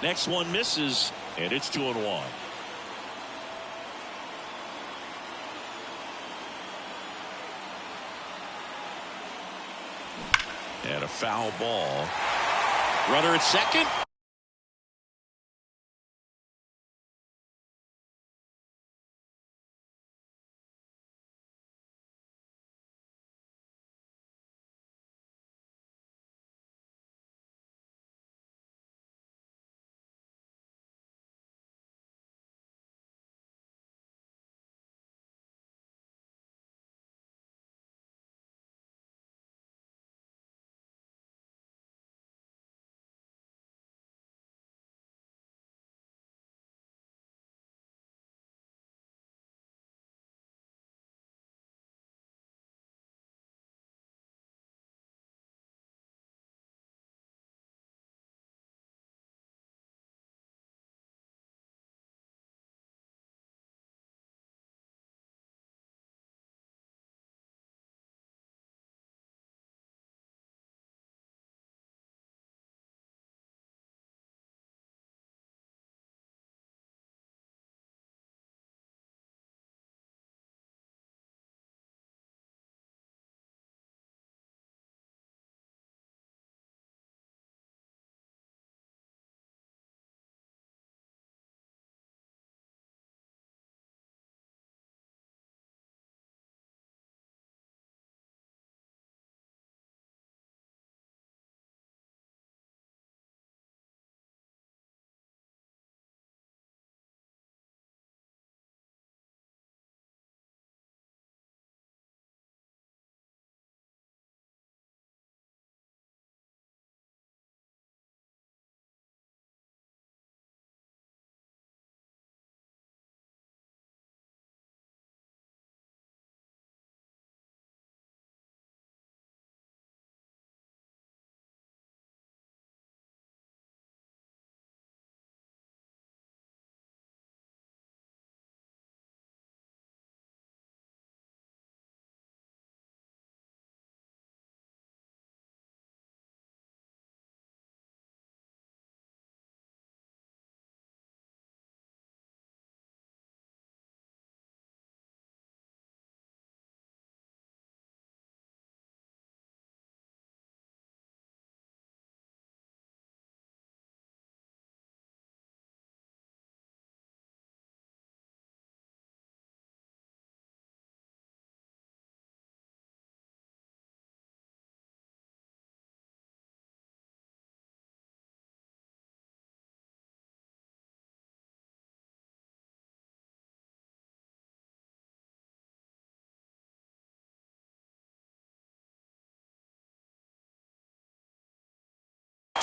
Next one misses, and it's 2-1. And a foul ball. Runner at second.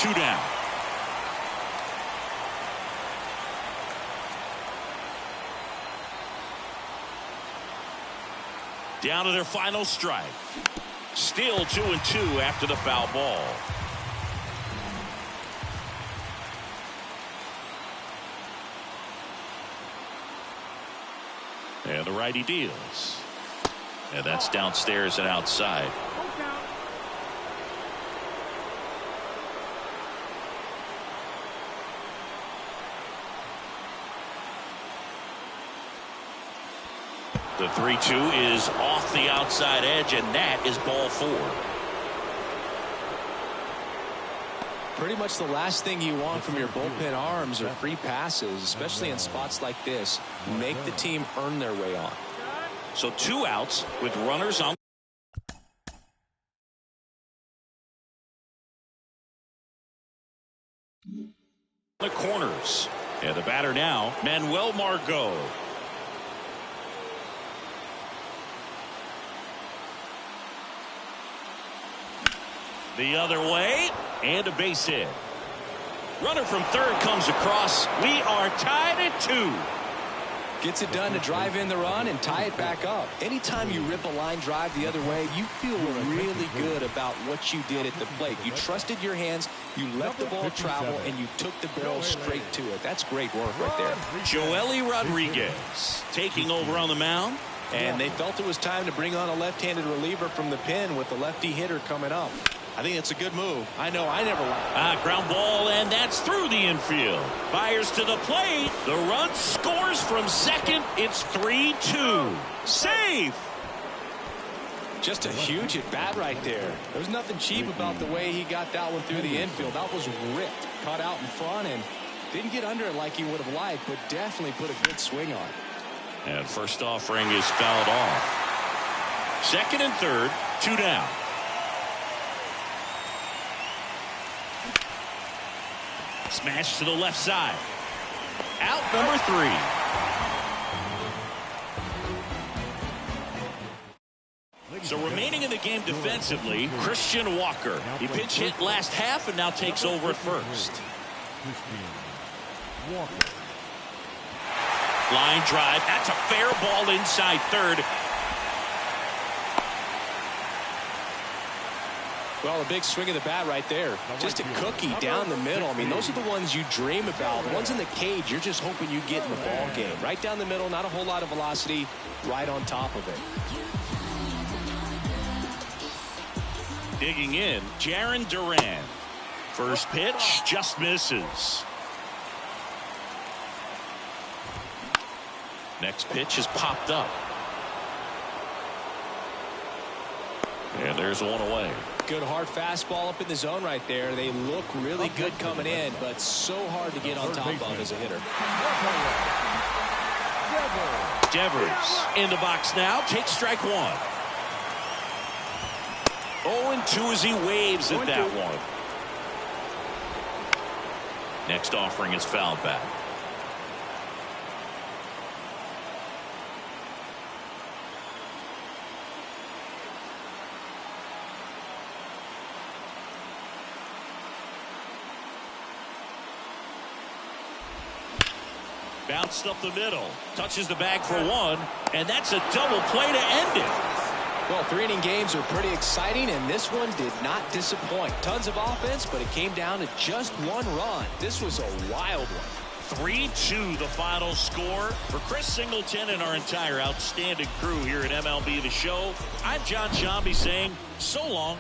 2 down. Down to their final strike. Still 2-2 after the foul ball. And the righty deals. And that's downstairs and outside. The 3-2 is off the outside edge, and that is ball 4. Pretty much the last thing you want from your bullpen arms are free passes, especially in spots like this. Make the team earn their way on. So 2 outs with runners on the corners. And the batter now, Manuel Margot. The other way, and a base hit. Runner from third comes across. We are tied at 2. Gets it done to drive in the run and tie it back up. Anytime you rip a line drive the other way, you feel really good about what you did at the plate. You trusted your hands, you let the ball travel, and you took the barrel straight to it. That's great work right there. Joely Rodriguez taking over on the mound. And they felt it was time to bring on a left-handed reliever from the pen with the lefty hitter coming up. I think it's a good move. I know I never liked. Ground ball, and that's through the infield. Fires to the plate. The run scores from second. It's 3-2. Safe. Just a huge at bat right there. There's nothing cheap about the way he got that one through the infield. That was ripped, caught out in front, and didn't get under it like he would have liked, but definitely put a good swing on. And first offering is fouled off. Second and third, 2 down. Smash to the left side. Out number 3. So remaining in the game defensively, Christian Walker. He pinch hit last half and now takes over at first. Line drive. That's a fair ball inside third. Well, a big swing of the bat right there. Just a cookie down the middle. I mean, those are the ones you dream about. The ones in the cage, you're just hoping you get in the ball game. Right down the middle, not a whole lot of velocity, right on top of it. Digging in, Jarren Duran. First pitch just misses. Next pitch is popped up. And there's one away. Good hard fastball up in the zone right there. They look really good coming in, but so hard to get on top of as a hitter. Devers in the box now. Takes strike 1. 0-2 as he waves at that one. Next offering is fouled back. Bounced up the middle, touches the bag for 1, and that's a double play to end it. Well, 3-inning games are pretty exciting, and this one did not disappoint. Tons of offense, but it came down to just 1 run. This was a wild one. 3-2 the final score. For Chris Singleton and our entire outstanding crew here at MLB The Show, I'm John Sciambi saying so long.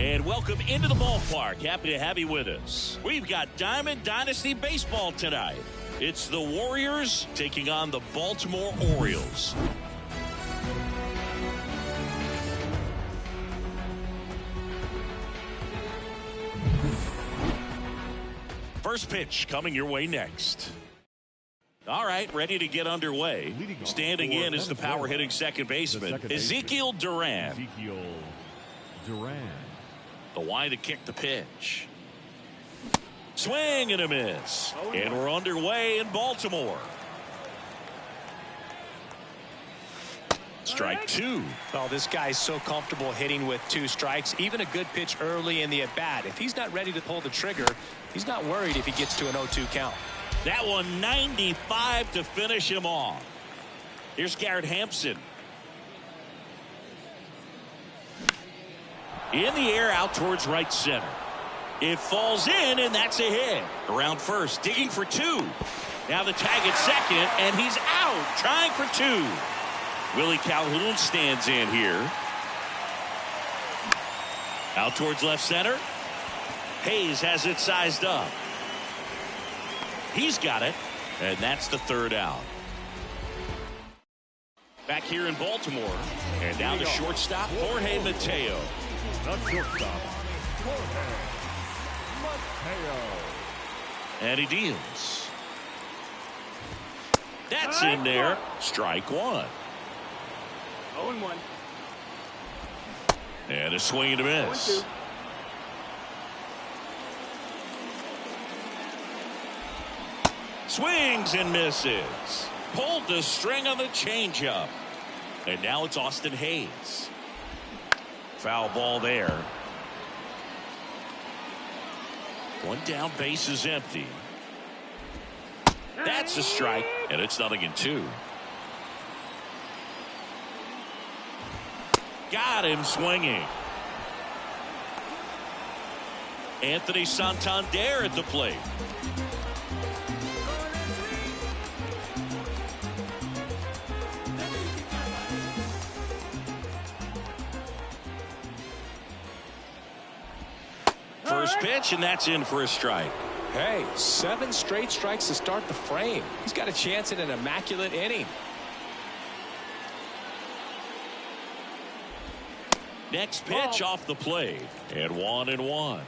And welcome into the ballpark. Happy to have you with us. We've got Diamond Dynasty Baseball tonight. It's the Warriors taking on the Baltimore Orioles. First pitch coming your way next. All right, ready to get underway. Standing in is the power hitting second baseman, Ezekiel Duran. The wide to kick the pitch. Swing and a miss. And we're underway in Baltimore. Strike two. Oh, this guy's so comfortable hitting with 2 strikes. Even a good pitch early in the at-bat. If he's not ready to pull the trigger, he's not worried if he gets to an 0-2 count. That one 95 to finish him off. Here's Garrett Hampson. In the air out towards right center. It falls in, and that's a hit. Around first, digging for 2. Now the tag at second, and he's out, trying for 2. Willie Calhoun stands in here. Out towards left center. Hayes has it sized up. He's got it, and that's the 3rd out. Back here in Baltimore, and down to shortstop, Jorge Mateo. The shortstop, Jorge Mateo. And he deals. That's in there. Strike 1. 0-1. And a swing and a miss. 0-2. Swings and misses. Pulled the string on the changeup. And now it's Austin Hayes. Foul ball there. One down, base is empty. That's a strike, and it's 0-2. Got him swinging. Anthony Santander at the plate. First pitch, and that's in for a strike. Hey, 7 straight strikes to start the frame. He's got a chance at an immaculate inning. Next pitch off the plate, and 1-1.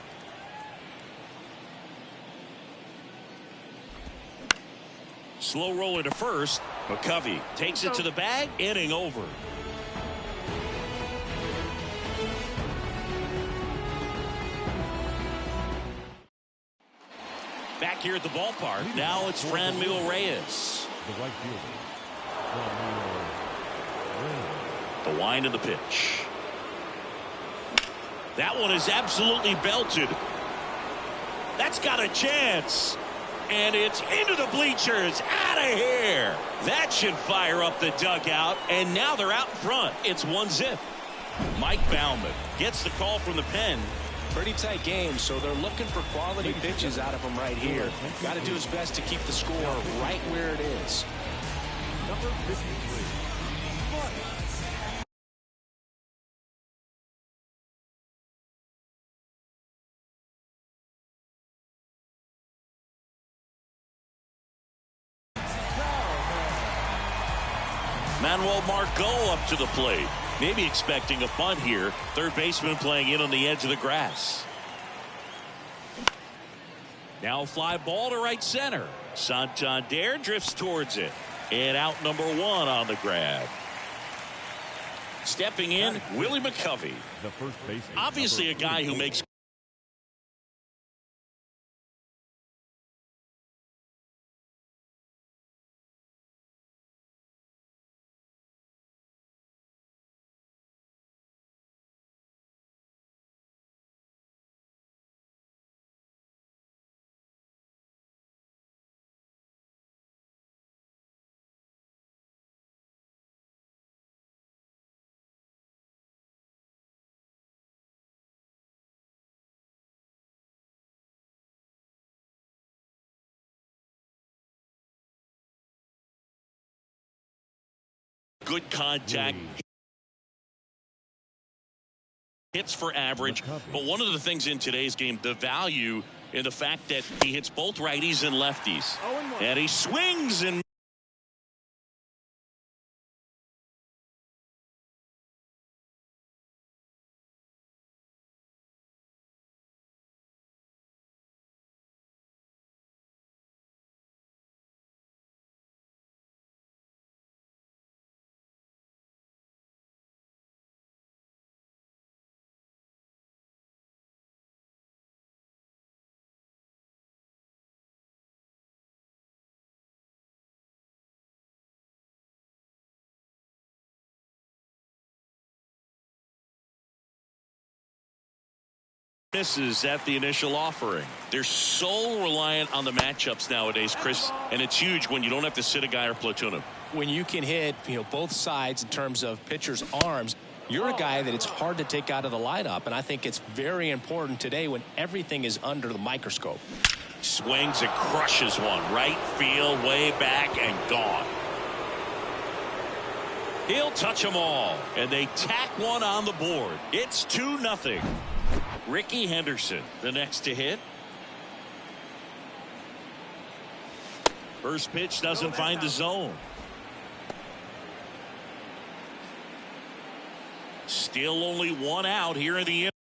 Slow roller to first. McCovey takes it to the bag. Inning over. Back here at the ballpark. Now it's Franmil Reyes. The right fielder, Franmil Reyes. The wind of the pitch. That one is absolutely belted. That's got a chance. And it's into the bleachers. Out of here. That should fire up the dugout. And now they're out in front. It's 1-0. Mike Baumann gets the call from the pen. Pretty tight game, so they're looking for quality pitches out of him right here. Got to do his best to keep the score right where it is. Number 53. Manuel Margot up to the plate. Maybe expecting a bunt here. Third baseman playing in on the edge of the grass. Now a fly ball to right center. Santander drifts towards it. And out number 1 on the grab. Stepping in, Willie McCovey. The first baseman. Obviously a guy who makes good contact. hits for average, but one of the things in today's game, the value in the fact that he hits both righties and lefties. And he swings and misses at the initial offering. They're so reliant on the matchups nowadays, Chris, and it's huge when you don't have to sit a guy or platoon him. When you can hit, both sides in terms of pitchers' arms, you're a guy that it's hard to take out of the lineup, and I think it's very important today when everything is under the microscope. Swings and crushes one. Right field, way back, and gone. He'll touch them all, and they tack one on the board. It's 2-0. Ricky Henderson, the next to hit. First pitch doesn't find the zone. Still only one out here in the inning.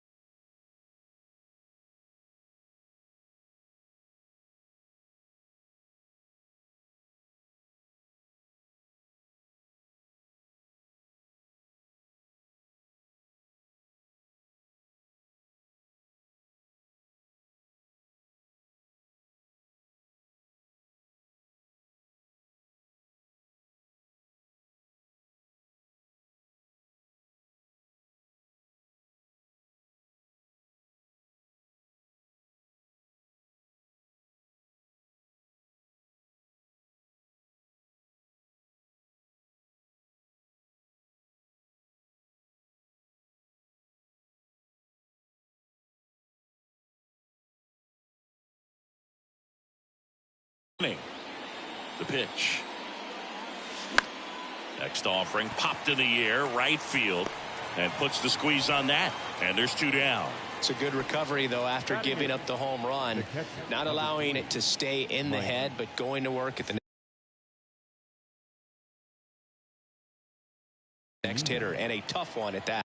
The pitch. Next offering popped in the air, right field, and puts the squeeze on that. And there's 2 down. It's a good recovery, though, after giving up the home run. Not allowing it to stay in the head, but going to work at the next hitter, and a tough one at that.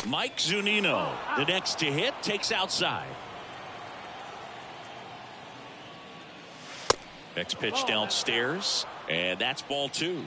Mike Zunino, the next to hit, takes outside. Next pitch downstairs, and that's ball 2.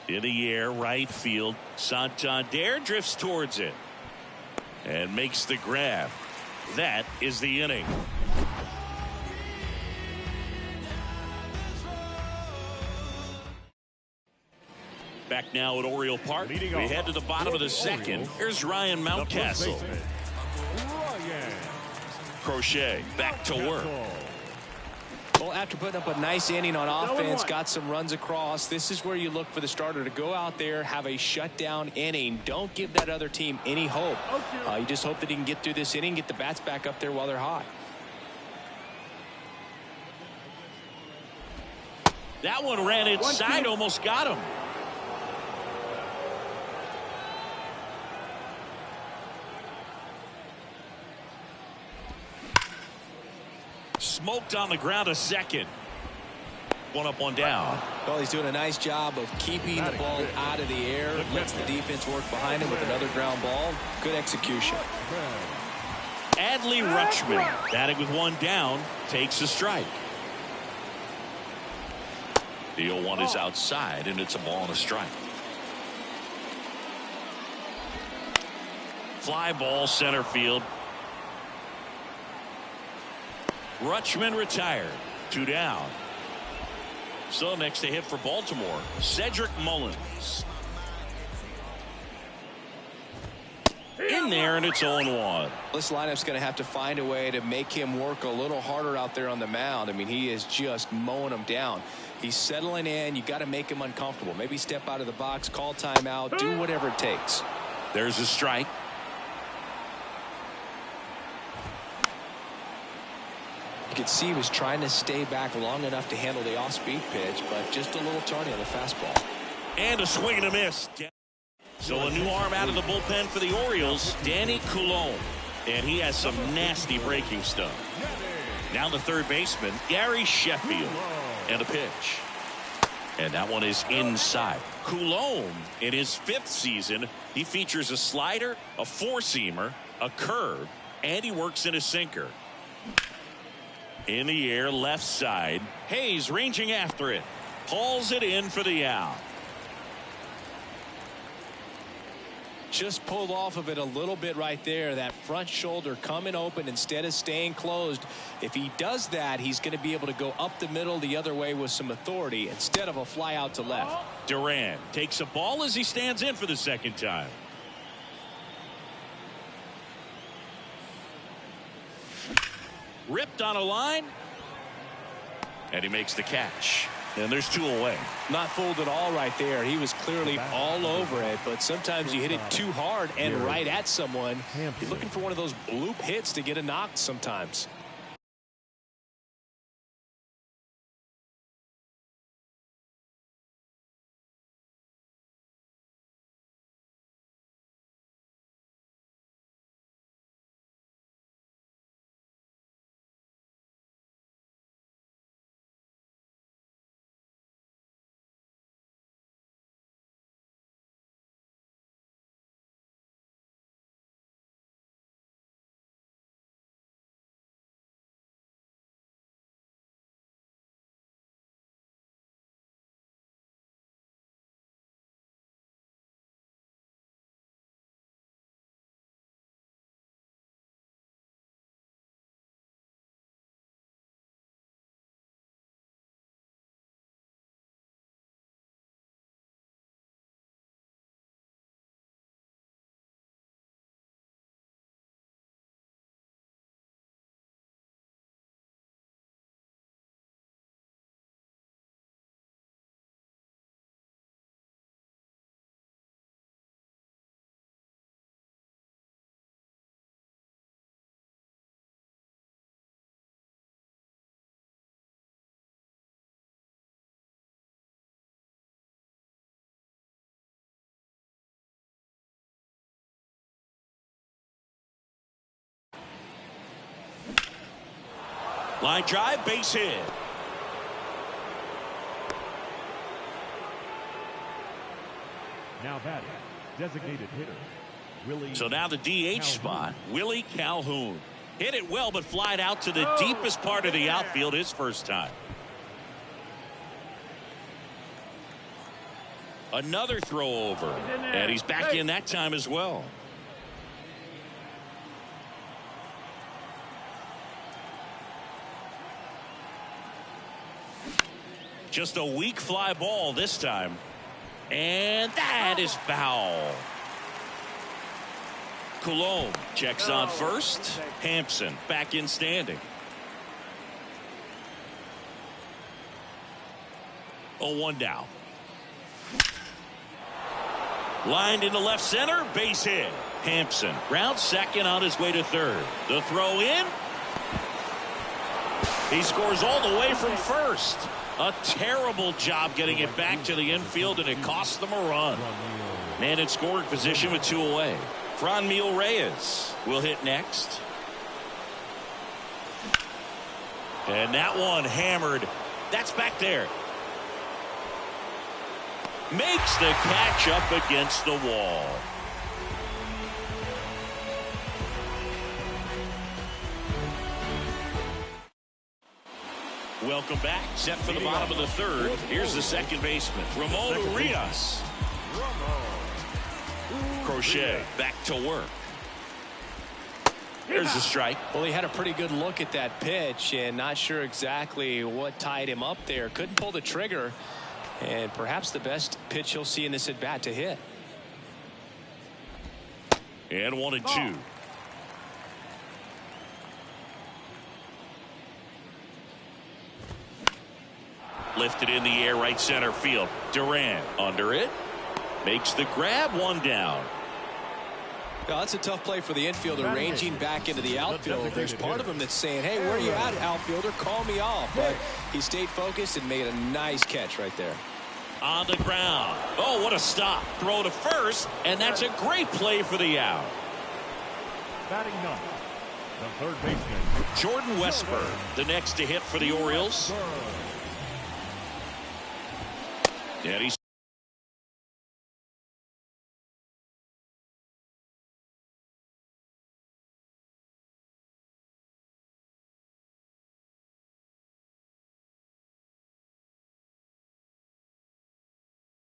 In the air, right field. Santander drifts towards it and makes the grab. That is the inning. Back now at Oriole Park. We head to the bottom of the second. Here's Ryan Mountcastle. Crochet back to work. Well, after putting up a nice inning on offense, got some runs across, this is where you look for the starter to go out there, have a shutdown inning. Don't give that other team any hope. You just hope that he can get through this inning, get the bats back up there while they're hot. That one ran inside, almost got him. smoked on the ground a second. One up, one down. Well, he's doing a nice job of keeping the ball out of the air. Lets the defense work behind him with another ground ball. Good execution. Adley Rutschman, batting with one down, takes a strike. The 0-1 is outside, and it's a ball and a strike. Fly ball center field. Rutschman retired. 2 down. So next to hit for Baltimore, Cedric Mullins. In there, and it's 0-1. This lineup's going to have to find a way to make him work a little harder out there on the mound. I mean, he is just mowing them down. He's settling in. You got to make him uncomfortable. Maybe step out of the box, call timeout, do whatever it takes. There's a strike. You could see he was trying to stay back long enough to handle the off-speed pitch, but just a little tardy on the fastball. And a swing and a miss. So a new arm out of the bullpen for the Orioles, Danny Coulombe. And he has some nasty breaking stuff. Now the third baseman, Gary Sheffield. And a pitch. And that one is inside. Coulombe, in his 5th season, he features a slider, a four-seamer, a curve, and he works in a sinker. In the air, left side. Hayes ranging after it. Hauls it in for the out. Just pulled off of it a little bit right there. That front shoulder coming open instead of staying closed. If he does that, he's going to be able to go up the middle the other way with some authority instead of a fly out to left. Duran takes a ball as he stands in for the second time. Ripped on a line. And he makes the catch. And there's 2 away. Not fooled at all right there. He was clearly all over it, but sometimes you hit it too hard and right at someone. You're looking for one of those bloop hits to get a knock sometimes. Line drive, base hit. Now batting, designated hitter, Willie. So now the DH spot, Willie Calhoun. Hit it well, but flied out to the deepest part of the outfield his first time. Another throw over, and he's back in that time as well. Just a weak fly ball this time. And that is foul. Coulombe checks on first. Hampson back in standing. 0-1 down. Lined into left center. Base hit. Hampson rounds second on his way to third. The throw in. He scores all the way from first. A terrible job getting it back to the infield, and it cost them a run. Man in scoring position with 2 away. Franmil Reyes will hit next. And that one hammered. That's back there. Makes the catch up against the wall. Welcome back. Set for the bottom of the third. Here's the second baseman, Ramon Urias. Crochet back to work. There's the strike. Well, he had a pretty good look at that pitch and not sure exactly what tied him up there. Couldn't pull the trigger, and perhaps the best pitch he'll see in this at bat to hit. And 1-2. Lifted in the air, right center field. Duran under it. Makes the grab, one down. Well, that's a tough play for the infielder, ranging back into the outfield. There's part of him that's saying, hey, where are you at, outfielder? Call me off. But he stayed focused and made a nice catch right there. On the ground. Oh, what a stop. Throw to first, and that's a great play for the out. Batting ninth, the third baseman, Jordan Westburg, the next to hit for the Orioles. And he's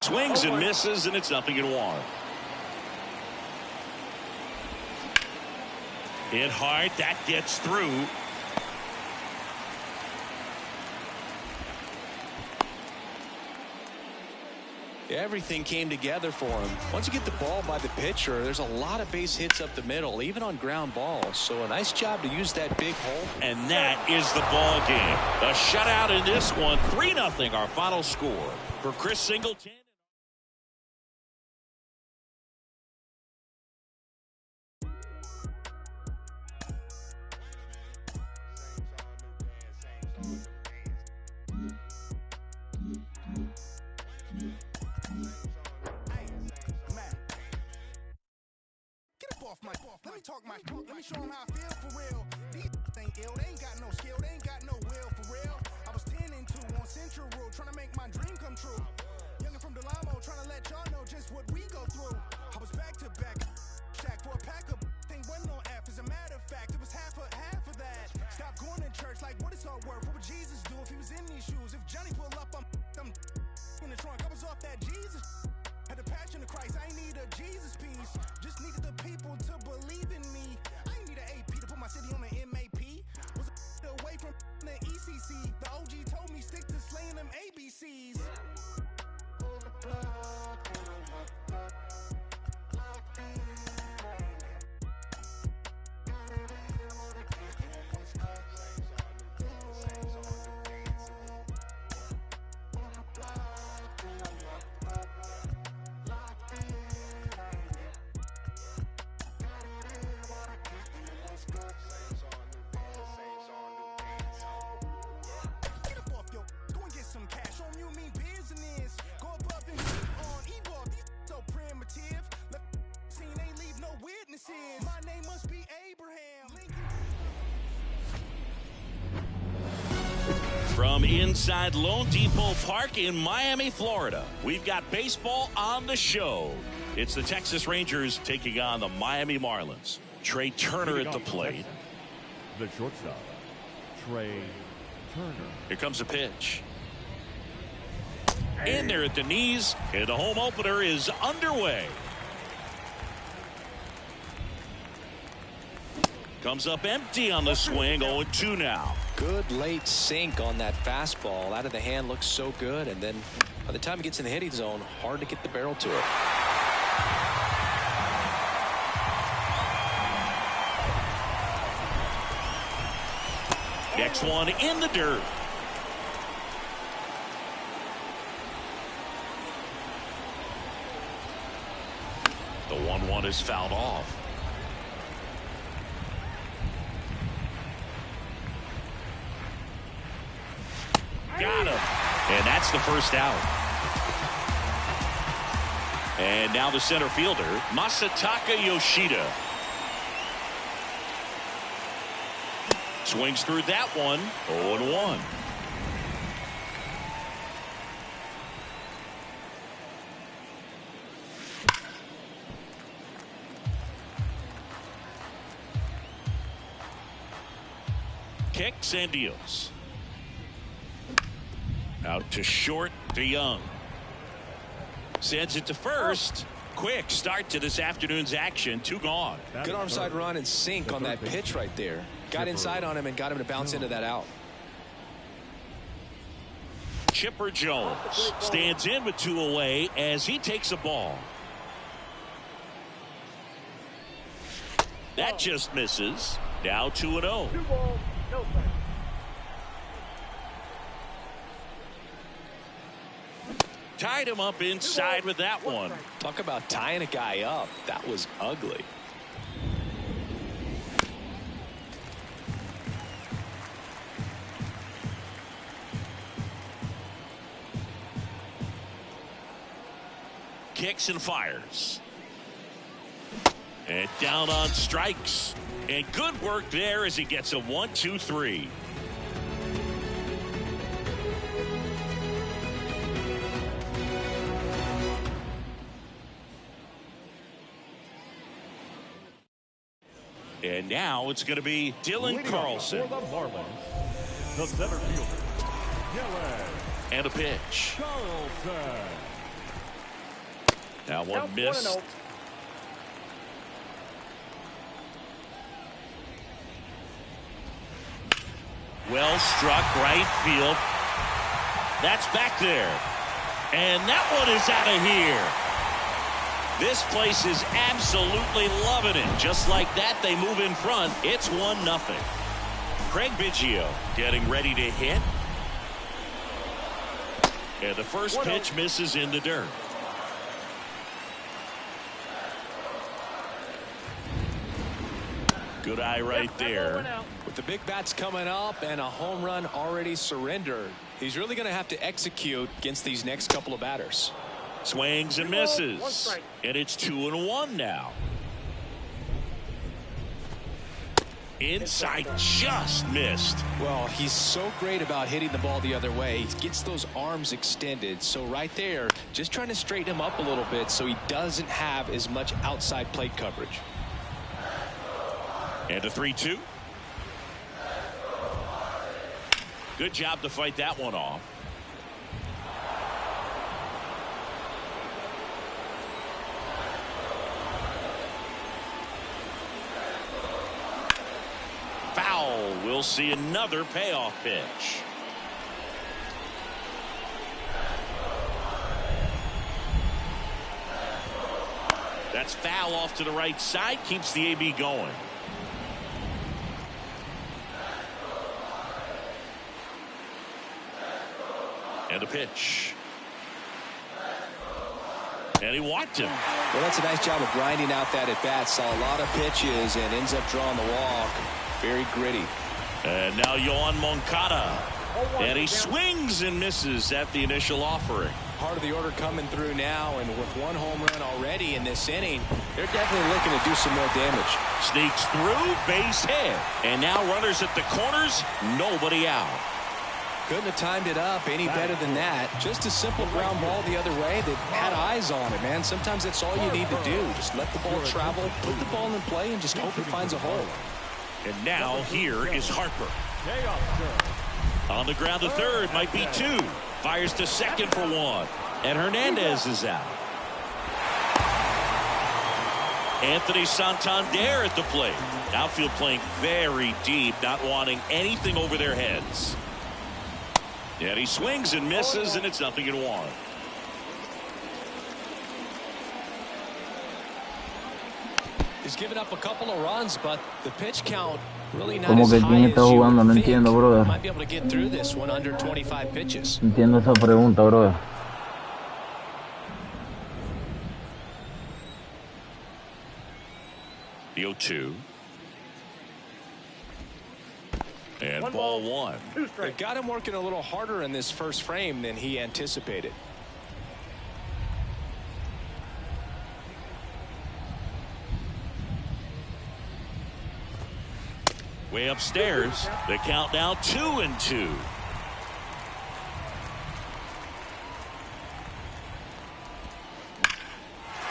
swings and misses, and it's 0-1. Hit hard, that gets through. Everything came together for him. Once you get the ball by the pitcher, there's a lot of base hits up the middle, even on ground balls. So a nice job to use that big hole. And that is the ball game. A shutout in this one. 3-0 our final score. For Chris Singleton. Let me talk my let me show them how I feel for real. These ain't ill, they ain't got no skill, they ain't got no will for real. I was 10 and 2 on Central Road, trying to make my dream come true. Youngin' from Delamo, trying to let y'all know just what we go through. I was back to back, shack for a pack of thing wasn't on F. As a matter of fact, it was half of that. Stop going to church like what it's all worth. What would Jesus do if he was in these shoes? If Johnny pull up, I'm in the trunk. I was off that Jesus. Had the passion of Christ, I ain't need a Jesus piece. Just needed the people to believe in me. I ain't need an AP to put my city on the MAP. Was away from the ECC. The OG told me stick to slaying them ABCs. My name must be Abraham. From inside Lone Depot Park in Miami, Florida, we've got baseball on the show. It's the Texas Rangers taking on the Miami Marlins. Trey Turner at the plate. The shortstop, Trey Turner. Here comes a pitch. In there at the knees, and the home opener is underway. Comes up empty on the swing. 0-2 now. Good late sink on that fastball. Out of the hand looks so good, and then by the time it gets in the hitting zone, hard to get the barrel to it. Next one in the dirt. The 1-1 is fouled off. Got him. And that's the first out. And now the center fielder, Masataka Yoshida. Swings through that one. 0-1. Kicks and deals. Out to short to Young. Sends it to first. Quick start to this afternoon's action. 2 gone. Good arm side run and sink on that pitch right there. Got inside on him and got him to bounce into that out. Chipper Jones stands in with 2 away as he takes a ball. That just misses. Now 2-0. Tied him up inside with that one. Talk about tying a guy up. That was ugly. Kicks and fires. And down on strikes. And good work there as he gets a 1-2-3. And now it's going to be Dylan Carlson. For the Marlins, the center fielder, Dylan. And a pitch. Carlson. Now one missed. Well struck right field. That's back there. And that one is out of here. This place is absolutely loving it. Just like that, they move in front. It's 1-0. Craig Biggio getting ready to hit. And the first pitch misses in the dirt. Good eye right there. With the big bats coming up and a home run already surrendered, he's really going to have to execute against these next couple of batters. Swings and misses. And it's 2-1 now. Inside just missed. Well, he's so great about hitting the ball the other way. He gets those arms extended. So right there, just trying to straighten him up a little bit so he doesn't have as much outside plate coverage. And a 3-2. Good job to fight that one off. Foul. We'll see another payoff pitch. That's foul off to the right side. Keeps the AB going. And a pitch. And he walked him. Well, that's a nice job of grinding out that at bat. Saw a lot of pitches and ends up drawing the walk. Very gritty. And now Yoan Moncada. And he swings and misses at the initial offering. Part of the order coming through now, and with 1 home run already in this inning, they're definitely looking to do some more damage. Sneaks through, base hit. And now runners at the corners, nobody out. Couldn't have timed it up any better than that. Just a simple ground ball the other way that had eyes on it, man. Sometimes that's all you need to do. Just let the ball travel, put the ball in play, and just hope it finds a hole. And now here is Harper. On the ground to third, might be 2. Fires to second for 1. And Hernandez is out. Anthony Santander at the plate. Outfield playing very deep, not wanting anything over their heads. And he swings and misses, and it's 0-1. He's given up a couple of runs, but the pitch count really not ¿Cómo as que high quién as está you jugando? No think. entiendo, brother. Might be able to get through this one under 25 pitches. Entiendo esa pregunta, brother. The 0-2. And ball 1. They got him working a little harder in this first frame than he anticipated. Way upstairs. The count now 2-2.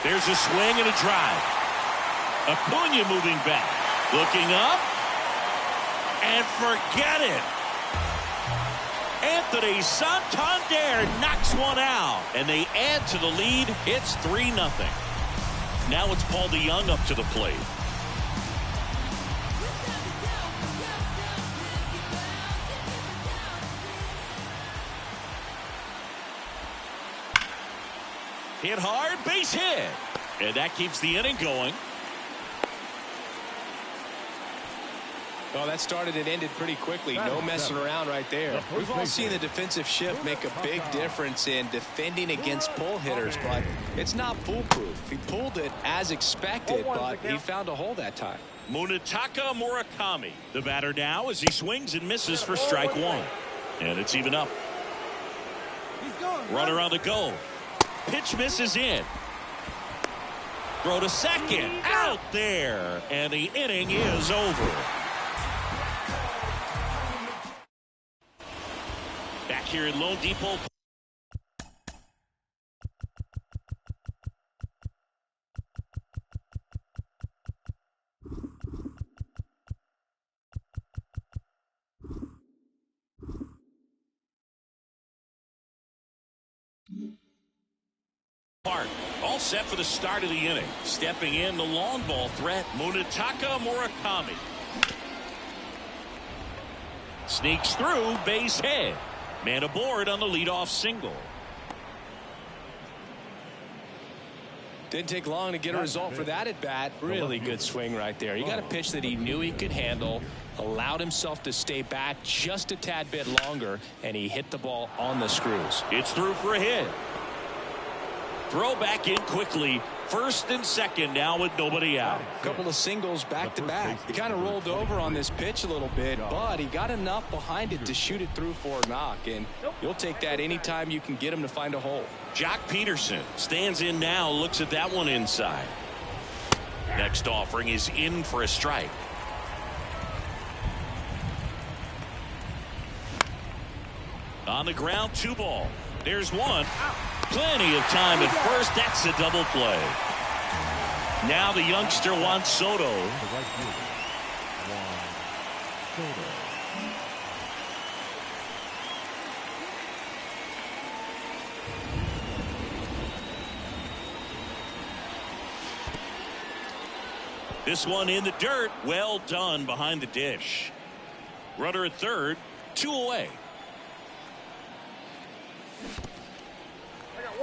There's a swing and a drive. Acuna moving back. Looking up. And forget it. Anthony Santander knocks one out. And they add to the lead. It's 3-0. Now it's Paul DeJong up to the plate. Hit hard, base hit. And that keeps the inning going. Well, that started and ended pretty quickly. No messing around right there. We've all seen the defensive shift make a big difference in defending against pull hitters, but it's not foolproof. He pulled it as expected, but he found a hole that time. Munetaka Murakami, the batter now as he swings and misses for strike one. And it's even up. Runner on the go. Pitch misses in. Throw to second. Out there. And the inning is over. Back here in Lone Depot. All set for the start of the inning. Stepping in, the long ball threat, Munetaka Murakami. Sneaks through, base hit. Man aboard on the leadoff single. Didn't take long to get a result for that at bat. Really good swing right there. He got a pitch that he knew he could handle, allowed himself to stay back just a tad bit longer, and he hit the ball on the screws. It's through for a hit. Throw back in quickly. First and second now with nobody out. A couple of singles back to back. He kind of rolled over on this pitch a little bit, but he got enough behind it to shoot it through for a knock, and you'll take that anytime you can get him to find a hole. Jock Peterson stands in now, looks at that one inside. Next offering is in for a strike. On the ground, 2 ball. There's one. Plenty of time at first. That's a double play. Now the youngster Juan Soto. This one in the dirt. Well done behind the dish. Runner at third. 2 away.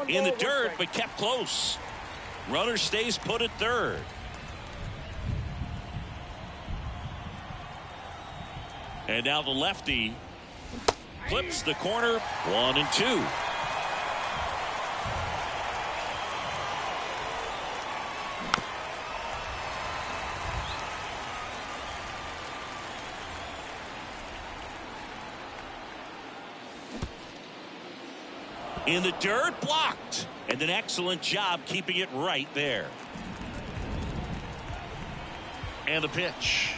In the dirt, but kept close. Runner stays put at third. And now the lefty clips the corner. 1 and 2. In the dirt, blocked. And an excellent job keeping it right there. And the pitch.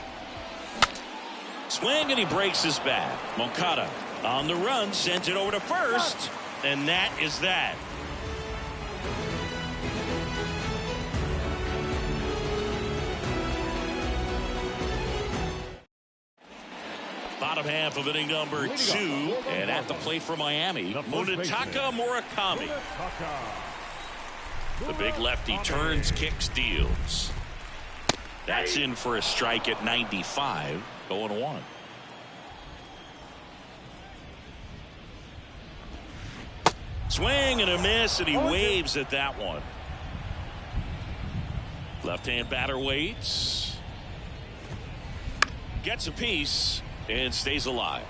Swing, and he breaks his bat. Moncada on the run, sends it over to first. And that is that. Bottom half of inning number 2, and at the plate for Miami, Munetaka Murakami. The big lefty turns, kicks, deals. That's in for a strike at 95, 0-1. Swing and a miss, and he waves at that one. Left-hand batter waits. Gets a piece. And stays alive.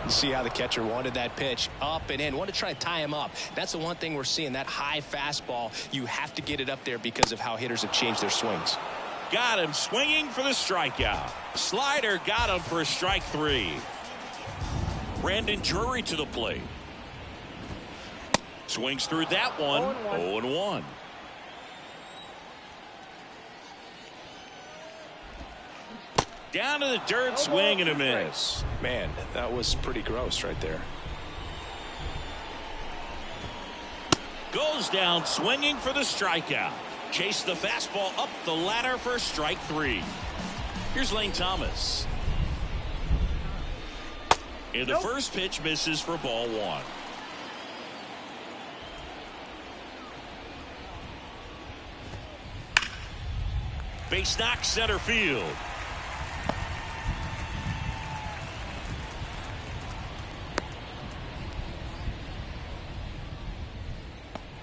You see how the catcher wanted that pitch up and in. Wanted to try to tie him up. That's the one thing we're seeing. That high fastball, you have to get it up there because of how hitters have changed their swings. Got him swinging for the strikeout. Slider got him for strike 3. Brandon Drury to the plate. Swings through that one. 0-1. Down to the dirt, swing and a miss. Man, that was pretty gross right there. Goes down swinging for the strikeout. Chase the fastball up the ladder for strike 3. Here's Lane Thomas. And the first pitch misses for ball 1. Base knock center field.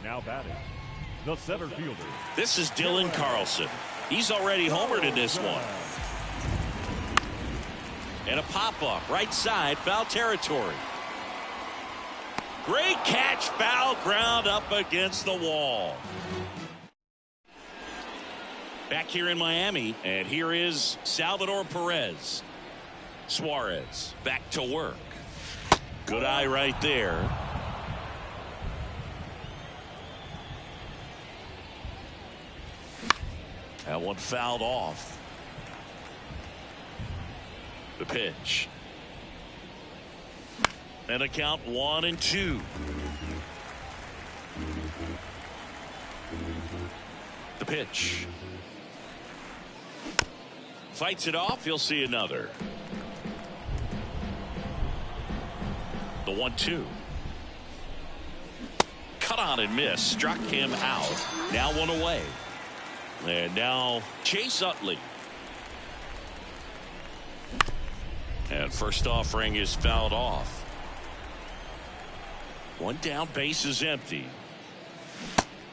Now batting, the center fielder. This is Dylan Carlson. He's already homered in this one. And a pop-up right side, foul territory. Great catch, foul ground up against the wall. Back here in Miami, and here is Salvador Perez. Suarez back to work. Good eye right there. That one fouled off. The pitch. And a count 1-2. The pitch. Fights it off. He'll see another. The 1-2. Cut on and miss. Struck him out. Now one away. And now Chase Utley. And first offering is fouled off. One down, base is empty.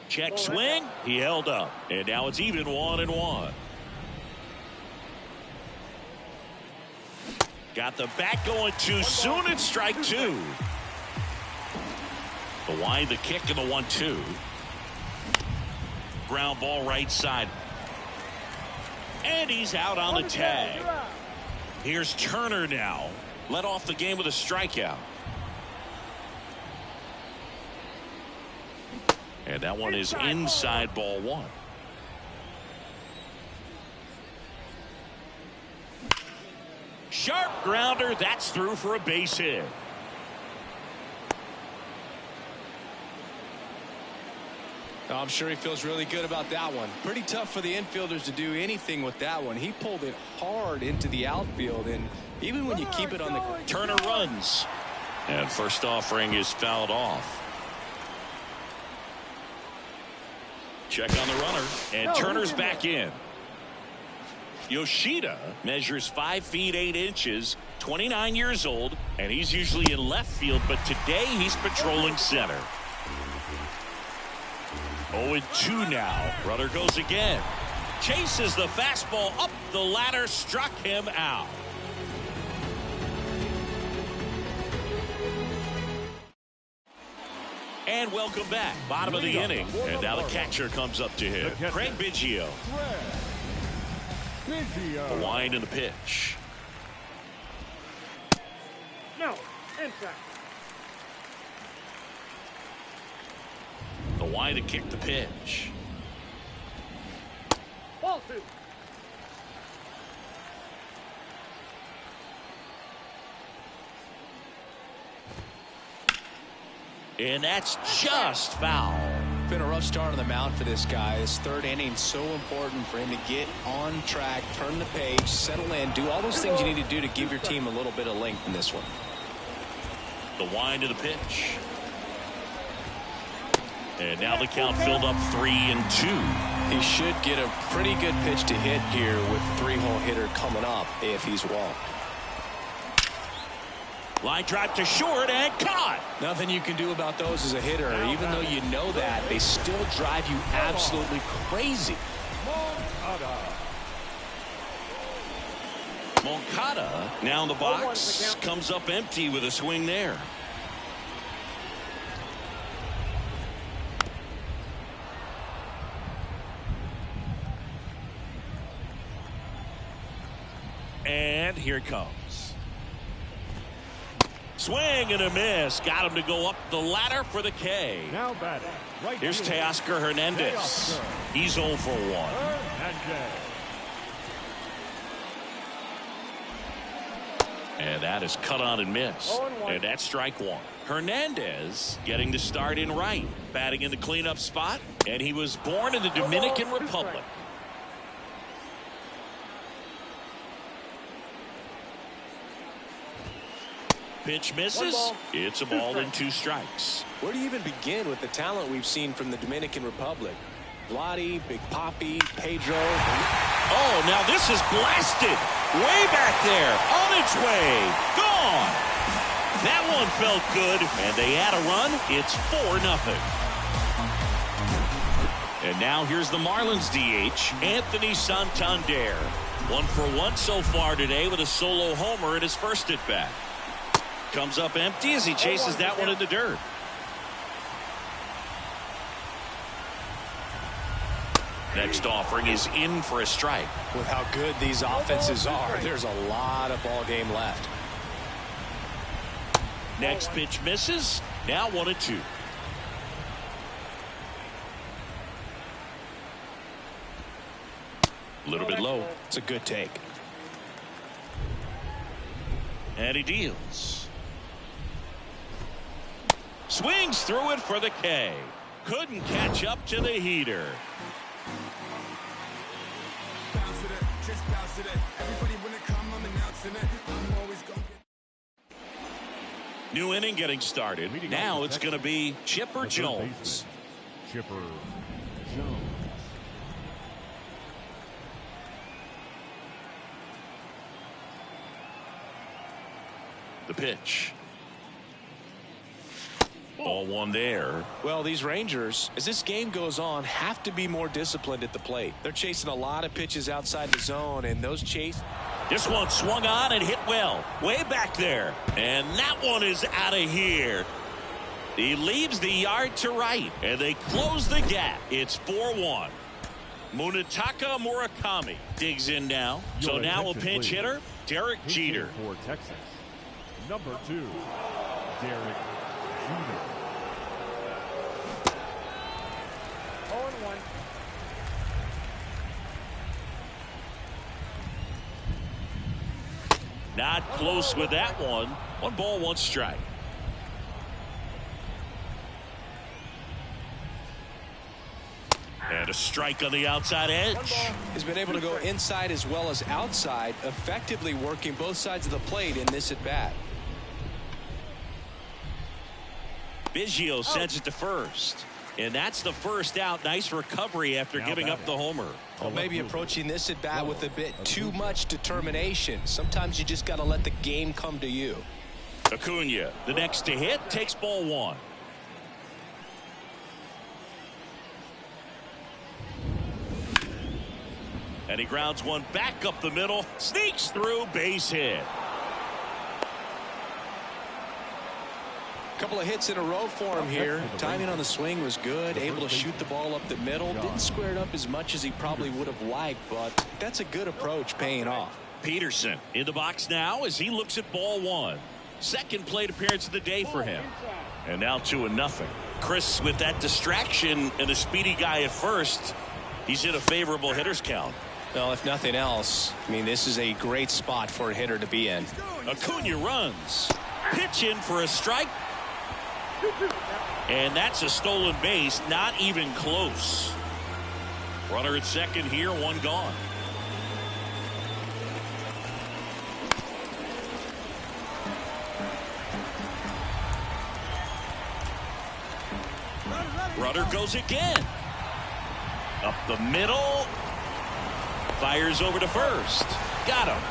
Check swing. He held up. And now it's even 1-1. Got the bat going too soon. It's strike 2. The wind, the kick, and the 1-2. Ground ball right side. And he's out on the tag. Here's Turner now. Led off the game with a strikeout. And that one is inside ball 1. Sharp grounder. That's through for a base hit. I'm sure he feels really good about that one. Pretty tough for the infielders to do anything with that one. He pulled it hard into the outfield, and even when you keep it on the... Turner runs. And first offering is fouled off. Check on the runner, and Turner's back in. Yoshida measures 5 feet 8 inches, 29 years old, and he's usually in left field, but today he's patrolling center. 0-2 now. Runner goes again. Chases the fastball up the ladder, struck him out. And welcome back. Bottom of the inning. And now the catcher comes up to him. Craig Biggio. The wind and the pitch. No, inside. The wind to kick, the pitch. Ball 2. And that's just foul. Been a rough start on the mound for this guy. This third inning so important for him to get on track, turn the page, settle in, do all those things you need to do to give your team a little bit of length in this one. The wind to the pitch. And now the count filled up 3-2. He should get a pretty good pitch to hit here with 3-hole hitter coming up if he's walked. Line drive to short and caught. Nothing you can do about those as a hitter. Even though you know that, they still drive you absolutely crazy. Moncada now in the box, comes up empty with a swing there. And here it comes. Swing and a miss. Got him to go up the ladder for the K. Now batting. Right. Here's Teoscar Hernandez. He's 0 for 1. And that is cut on and miss. And that's strike one. Hernandez getting the start in right. Batting in the cleanup spot. And he was born in the Dominican Republic. Pitch misses. It's a ball and 2 strikes. Where do you even begin with the talent we've seen from the Dominican Republic? Vladdy, Big Papi, Pedro. Oh, now this is blasted. Way back there. On its way. Gone. That one felt good. And they add a run. It's 4-0. And now here's the Marlins DH, Anthony Santander. 1 for 1 so far today with a solo homer in his first at bat. Comes up empty as he chases that one in the dirt. Next offering is in for a strike. With how good these offenses are, there's a lot of ball game left. Next pitch misses. Now 1-2. A little bit low. It's a good take. And he deals. Swings through it for the K. Couldn't catch up to the heater. New inning getting started. Now it's going to be Chipper Jones. Chipper Jones. The pitch. Ball one there. Well, these Rangers, as this game goes on, have to be more disciplined at the plate. They're chasing a lot of pitches outside the zone, and those chase. This one swung on and hit well. Way back there. And that one is out of here. He leaves the yard to right. And they close the gap. It's 4-1. Munetaka Murakami digs in now. So now a pinch hitter, Derek Jeter. For Texas, number 2, Derek Jeter. 0-1. Not close with that one. 1 ball, 1 strike. And a strike on the outside edge. He's been able to go inside as well as outside, effectively working both sides of the plate in this at bat. Biggio sends it to first. And that's the first out. Nice recovery after giving up the homer. Well, maybe approaching this at bat with a bit too much determination. Sometimes you just got to let the game come to you. Acuna, the next to hit, takes ball 1. And he grounds one back up the middle, sneaks through, base hit. Couple of hits in a row for him here. Timing on the swing was good, able to shoot the ball up the middle. Didn't square it up as much as he probably would have liked, but that's a good approach, paying off. Peterson in the box now as he looks at ball 1. Second plate appearance of the day for him. And now 2-0. Chris, with that distraction and a speedy guy at first, he's in a favorable hitter's count. Well, if nothing else, I mean, this is a great spot for a hitter to be in. Acuna runs. Pitch in for a strike. And that's a stolen base, not even close. Runner at second here, 1 gone. Runner goes again. Up the middle. Fires over to first. Got him.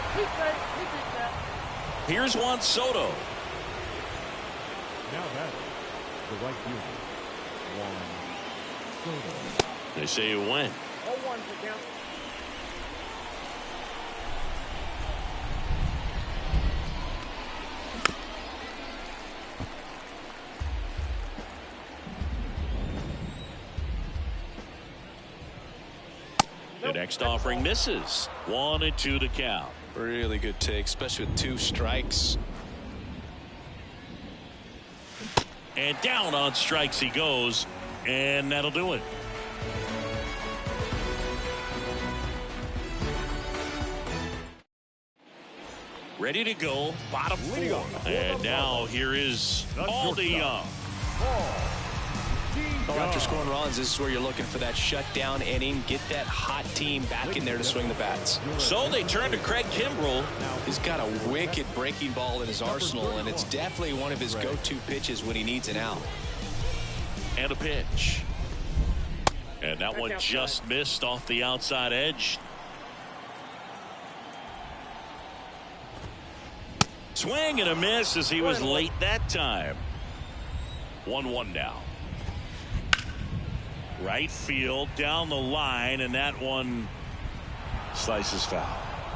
Here's Juan Soto. Now that the right fielder, Juan Soto. They say it went. 0-1 for count. The next offering misses. 1-2 to count. Really good take, especially with 2 strikes. And down on strikes he goes, and that'll do it. ready to go, bottom 4. And now here is Paul DeJong. Well, after scoring runs, this is where you're looking for that shutdown inning. Get that hot team back in there to swing the bats. So they turn to Craig Kimbrell. He's got a wicked breaking ball in his arsenal, and it's definitely one of his go-to pitches when he needs an out. And a pitch. And that one just missed off the outside edge. Swing and a miss as he was late that time. 1-1 now. Right field down the line, and that one slices foul.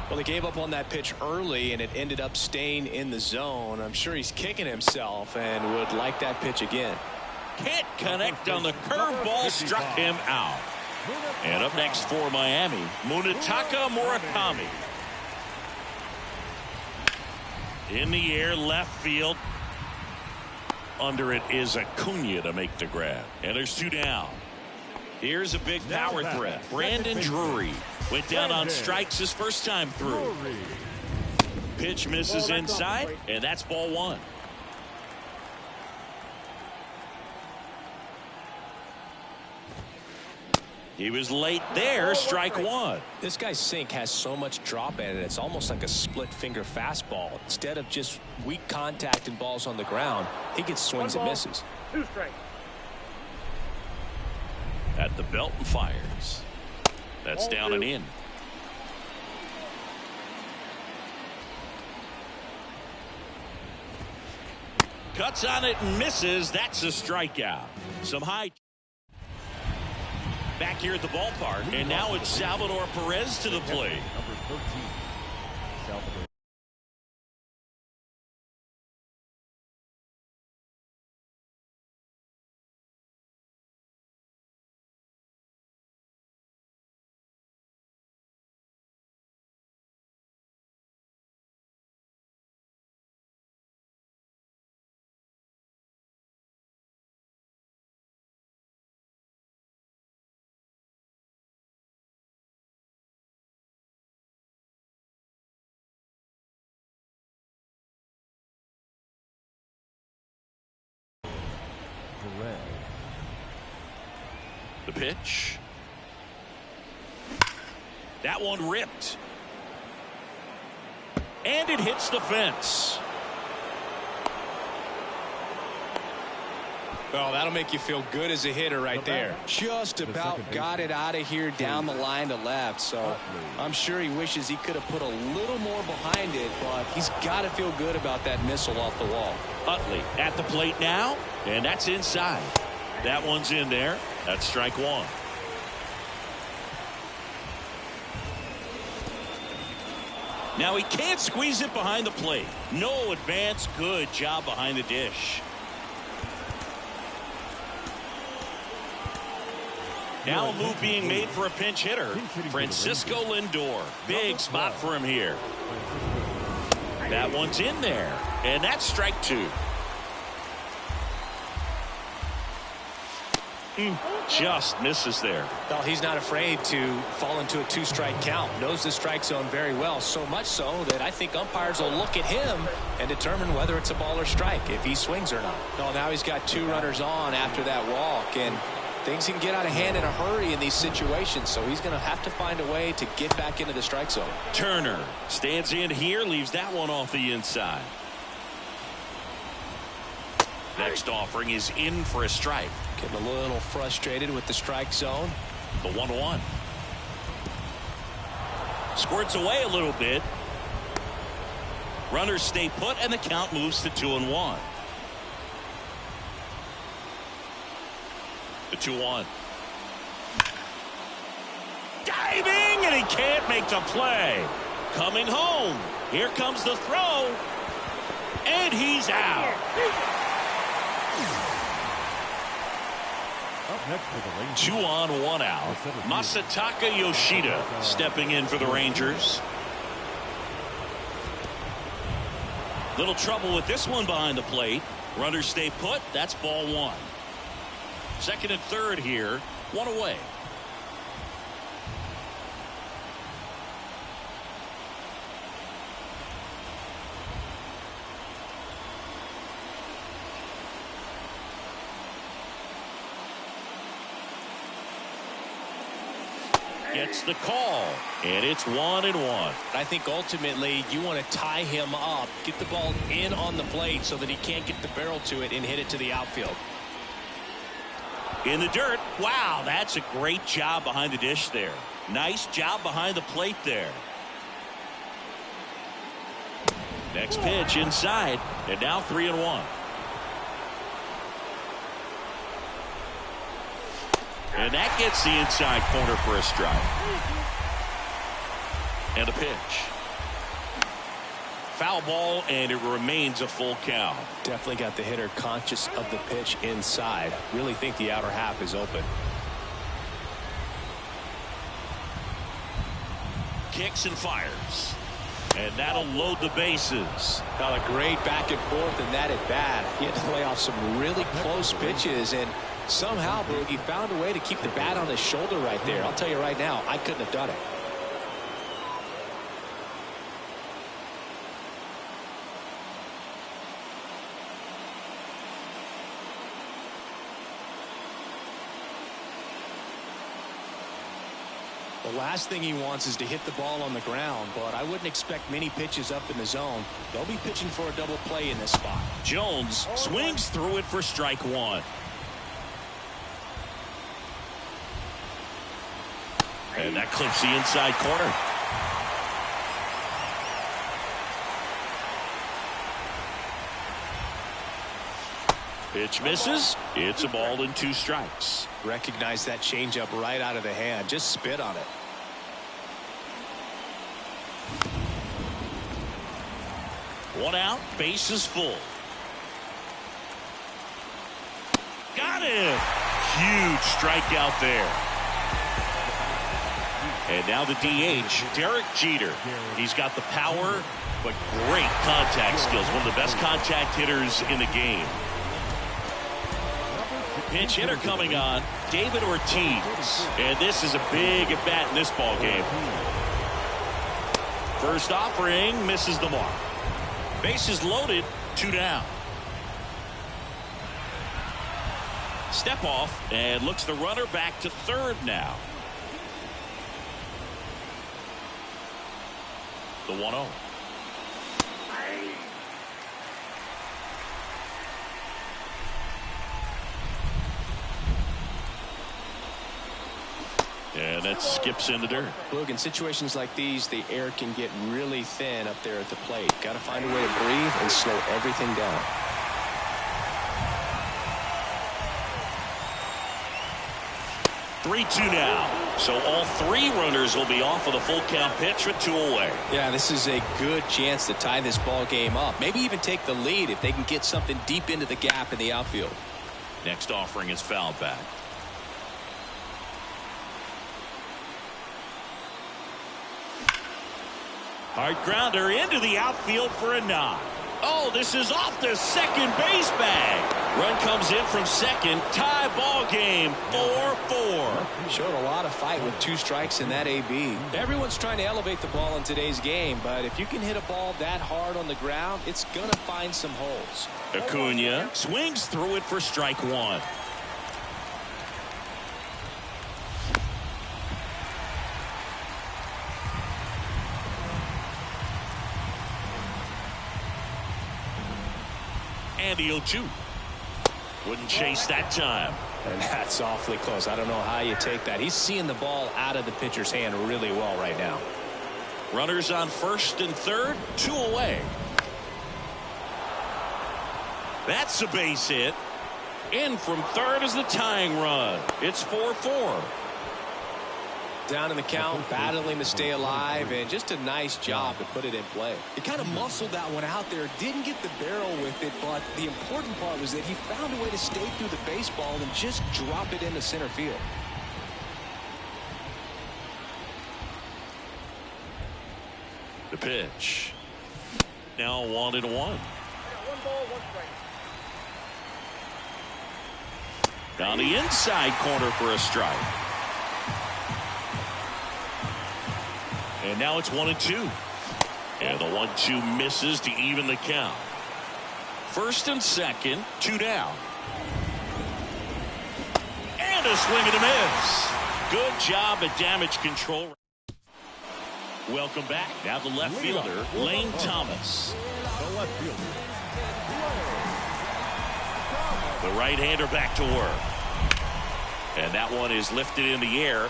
Well, he gave up on that pitch early, and it ended up staying in the zone. I'm sure he's kicking himself and would like that pitch again. Can't connect on the curveball, struck him out. And up next for Miami, Munetaka Murakami. In the air, left field. Under it is Acuna to make the grab. And there's 2 down. Here's a big power threat. Brandon Drury went down on strikes his first time through. Pitch misses inside, and that's ball 1. He was late there, strike 1. This guy's sink has so much drop in it, it's almost like a split finger fastball. Instead of just weak contact and balls on the ground, he gets swings and misses. 2 strikes. At the belt and fires. That's down and in. Cuts on it and misses. That's a strikeout. Some high. Back here at the ballpark, and now it's Salvador Perez to the plate. Number 13, Salvador. The pitch. That one ripped. And it hits the fence. Well, that'll make you feel good as a hitter right there. Just about got it out of here down the line to left. So I'm sure he wishes he could have put a little more behind it, but he's got to feel good about that missile off the wall. Utley at the plate now, and that's inside. That one's in there. That's strike 1. Now he can't squeeze it behind the plate. No advance. Good job behind the dish. Now a move being made for a pinch hitter. Francisco Lindor. Big spot for him here. That one's in there. And that's strike 2. Just misses there. Well, he's not afraid to fall into a 2-strike count. Knows the strike zone very well, so much so that I think umpires will look at him and determine whether it's a ball or strike, if he swings or not. Well, now he's got 2 runners on after that walk, and things can get out of hand in a hurry in these situations, so he's going to have to find a way to get back into the strike zone. Turner stands in here, leaves that one off the inside. Next offering is in for a strike. Getting a little frustrated with the strike zone. The 1-1. Squirts away a little bit. Runners stay put, and the count moves to 2-1. The 2-1. Diving, and he can't make the play. Coming home. Here comes the throw. And he's out. Up next for the Rangers. 2 on, 1 out. Masataka Yoshida stepping in for the Rangers. Little trouble with this one behind the plate. Runners stay put. That's ball 1. Second and third here. 1 away. gets the call, and it's 1-1. I think ultimately you want to tie him up, get the ball in on the plate so that he can't get the barrel to it and hit it to the outfield. In the dirt. Wow, that's a great job behind the dish there. Nice job behind the plate there. Next pitch inside, and now 3-1. And that gets the inside corner for a strike. And a pitch. Foul ball, and it remains a full count. Definitely got the hitter conscious of the pitch inside. Really think the outer half is open. Kicks and fires. And that'll load the bases. Got a great back and forth in that at bat. He had to lay off some really close pitches, and somehow he found a way to keep the bat on his shoulder right there. I'll tell you right now, I couldn't have done it. The last thing he wants is to hit the ball on the ground, but I wouldn't expect many pitches up in the zone. They'll be pitching for a double play in this spot. Jones swings through it for strike one. And that clips the inside corner. Pitch misses. It's a ball and 2 strikes. Recognize that changeup right out of the hand. Just spit on it. One out. Base is full. Got him. Huge strikeout there. And now the DH, Derek Jeter. He's got the power, but great contact skills. One of the best contact hitters in the game. Pinch hitter coming on, David Ortiz. And this is a big at bat in this ball game. First offering misses the mark. Bases loaded, 2 down. Step off and looks the runner back to third now. The 1-0. And that skips in the dirt. Look, in situations like these, the air can get really thin up there at the plate. Got to find a way to breathe and slow everything down. Three-2 now. So all 3 runners will be off of the full count pitch with 2 away. Yeah, this is a good chance to tie this ball game up. Maybe even take the lead if they can get something deep into the gap in the outfield. Next offering is fouled back. Hard grounder into the outfield for a knock. Oh, this is off the second base bag. Run comes in from second. Tie ball game, 4-4. Showed a lot of fight with 2 strikes in that AB. Everyone's trying to elevate the ball in today's game, but if you can hit a ball that hard on the ground, it's going to find some holes. Acuna swings through it for strike 1. And the 0-2. Wouldn't chase that time. And that's awfully close. I don't know how you take that. He's seeing the ball out of the pitcher's hand really well right now. Runners on first and third, 2 away. That's a base hit. In from third is the tying run. It's 4-4. Down in the count, battling to stay alive, and just a nice job to put it in play. He kind of muscled that one out there, didn't get the barrel with it, but the important part was that he found a way to stay through the baseball and just drop it into center field. The pitch. Now 1-1. 1 ball, 1 strike. Down the inside corner for a strike. And now it's 1-2. And the 1-2 misses to even the count. First and second, 2 down. And a swing and a miss. Good job at damage control. Welcome back. Now the left fielder, Lane Thomas. The left fielder. The right-hander back to work. And that one is lifted in the air.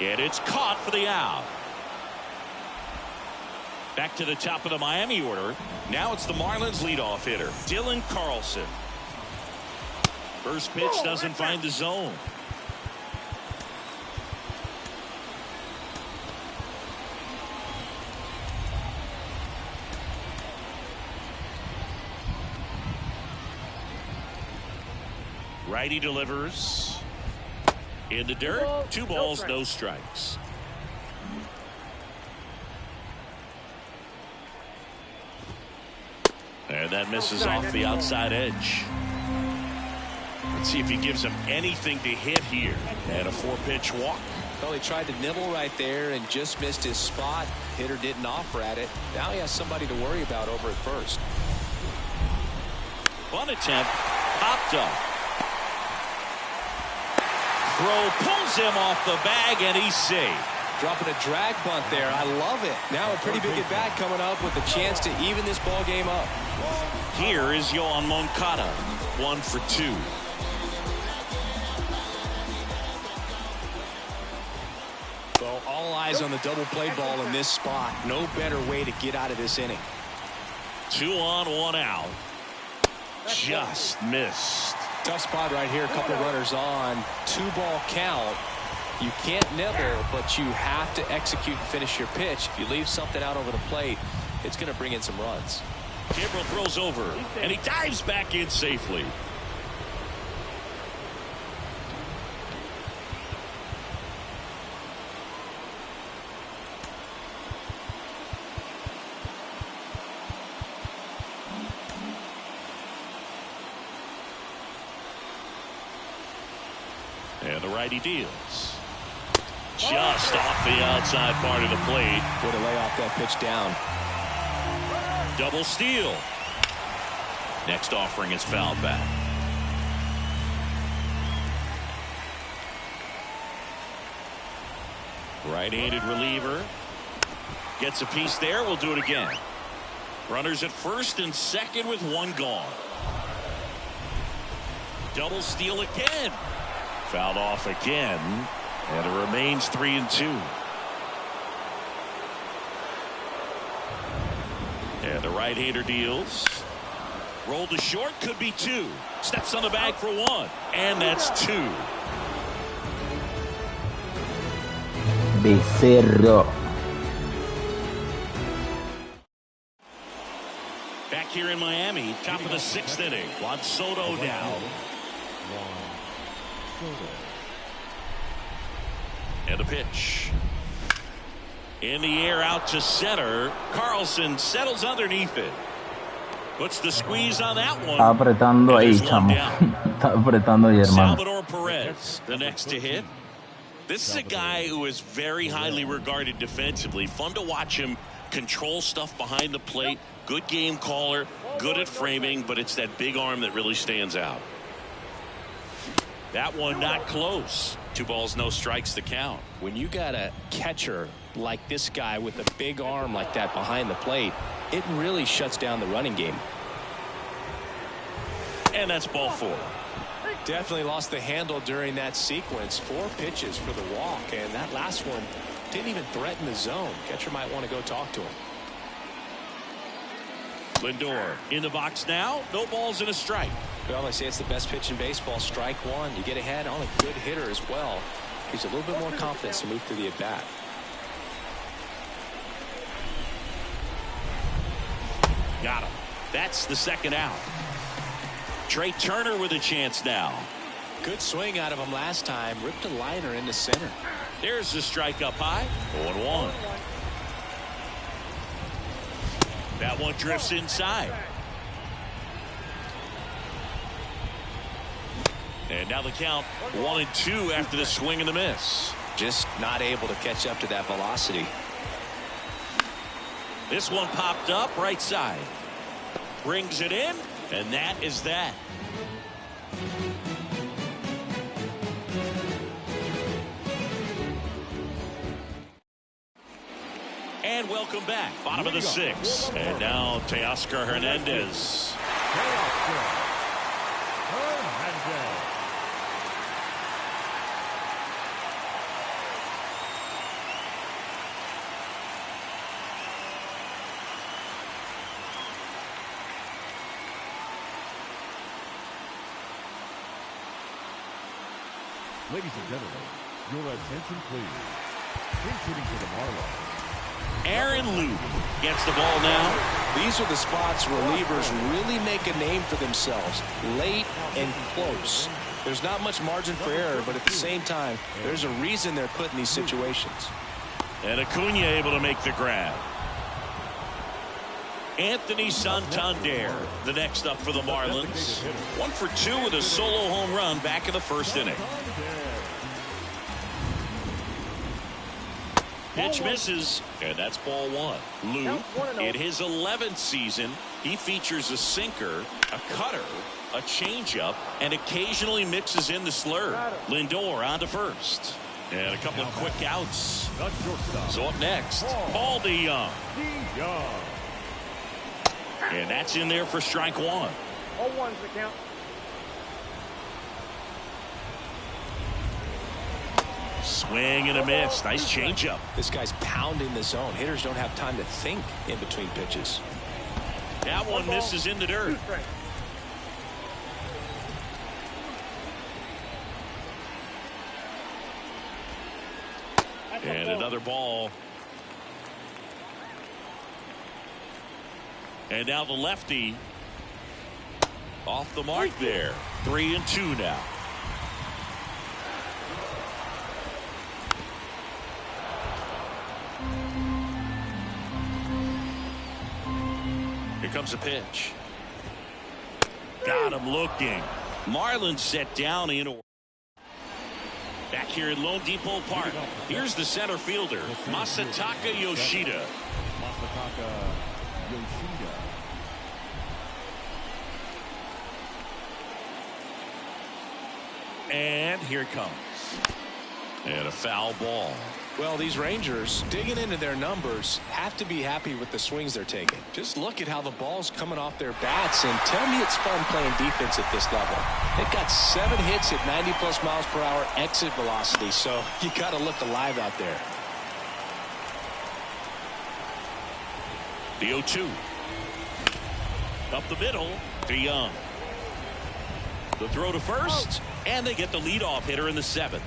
And it's caught for the out. Back to the top of the Miami order. Now it's the Marlins leadoff hitter, Dylan Carlson. First pitch doesn't find the zone. Righty delivers. In the dirt. 2 balls, no strikes. And that misses off the outside edge. Let's see if he gives him anything to hit here. And a 4-pitch walk. Well, he tried to nibble right there and just missed his spot. Hitter didn't offer at it. Now he has somebody to worry about over at first. Bunt attempt. Popped up. Throw pulls him off the bag, and he's safe. Dropping a drag bunt there. I love it. Now a pretty big at bat coming up with a chance to even this ball game up. Here is Yoan Moncada. 1 for 2. Well, all eyes on the double play ball in this spot. No better way to get out of this inning. 2 on, 1 out. Just missed. Tough spot right here. A couple runners on. 2-ball count. You can't nibble, but you have to execute and finish your pitch. If you leave something out over the plate, it's going to bring in some runs. Kimbrel throws over, and he dives back in safely. And the righty deals. Just off the outside part of the plate. Way to lay off that pitch down. Double steal. Next offering is fouled back. Right-handed reliever. Gets a piece there. We'll do it again. Runners at first and second with 1 gone. Double steal again. Fouled off again, and it remains 3-2. And the right-hander deals. Rolled to short, could be 2. Steps on the bag for 1, and that's 2. Becerro. Back here in Miami, top of the 6th inning. Juan Soto down. And a pitch. In the air out to center. Carlson settles underneath it. Puts the squeeze on that one. Está apretando ahí, chamo. Está apretando ahí, hermano. Salvador Perez, the next to hit. This is a guy who is very highly regarded defensively. Fun to watch him control stuff behind the plate. Good game caller. Good at framing, but it's that big arm that really stands out. That one not close. 2 balls, no strikes to count. When you got a catcher like this guy with a big arm like that behind the plate, it really shuts down the running game. And that's ball 4. Definitely lost the handle during that sequence. 4 pitches for the walk, and that last one didn't even threaten the zone. Catcher might want to go talk to him. Lindor in the box now. No balls and a strike. Well, they say it's the best pitch in baseball. Strike 1. You get ahead on a good hitter as well. Gives a little bit more confidence to move through the at-bat. Got him. That's the 2nd out. Trey Turner with a chance now. Good swing out of him last time. Ripped a liner into center. There's the strike up high. 0-1. That one drifts inside. And now the count 1-2 after the swing and the miss. Just not able to catch up to that velocity. This one popped up right side. Brings it in, and that is that. And welcome back. Bottom of the 6th. And now Teoscar Hernandez. Ladies and gentlemen, your attention please. Pitching to the Marlins. Aaron Loup gets the ball now. These are the spots relievers really make a name for themselves. Late and close. There's not much margin for error, but at the same time, there's a reason they're put in these situations. And Acuna able to make the grab. Anthony Santander, the next up for the Marlins. 1 for 2 with a solo home run back in the first inning. Pitch misses, and that's ball 1. Lou, in his 11th season, he features a sinker, a cutter, a changeup, and occasionally mixes in the slurve. Lindor on to first. And a couple of quick outs. So up next, Paul DeJong. And that's in there for strike 1. 0-1's the count. Swing and a miss. Nice changeup. This guy's pounding the zone. Hitters don't have time to think in between pitches. That one misses in the dirt. And another ball. And now the lefty off the mark there. 3-2 now. Here comes a pitch. Got him looking. Marlins set down in order. Back here in Lone Depot Park. Here's the center fielder, Masataka Yoshida. And here it comes. And a foul ball. Well, these Rangers, digging into their numbers, have to be happy with the swings they're taking. Just look at how the ball's coming off their bats, and tell me it's fun playing defense at this level. They've got 7 hits at 90+ miles per hour exit velocity, so you got to look alive out there. The 0-2. Up the middle, DeJong. The throw to first, and they get the leadoff hitter in the 7th.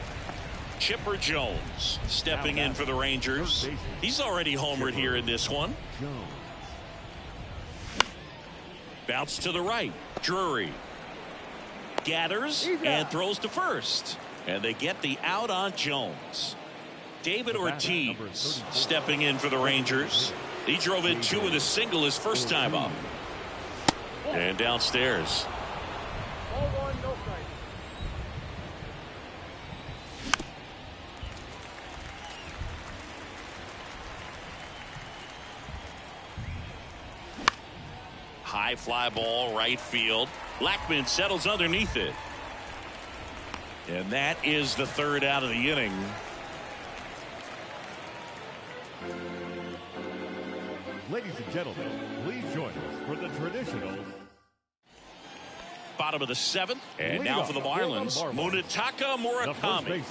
Chipper Jones stepping in for the Rangers. He's already homered here in this one. Bounce to the right. Drury gathers and throws to first. And they get the out on Jones. David Ortiz stepping in for the Rangers. He drove in 2 with a single his first time up. And downstairs. 0-1, no strike. High fly ball, right field. Blackman settles underneath it. And that is the 3rd out of the inning. Ladies and gentlemen, please join us for the traditional Bottom of the 7th. And now for the Marlins, Munetaka Murakami.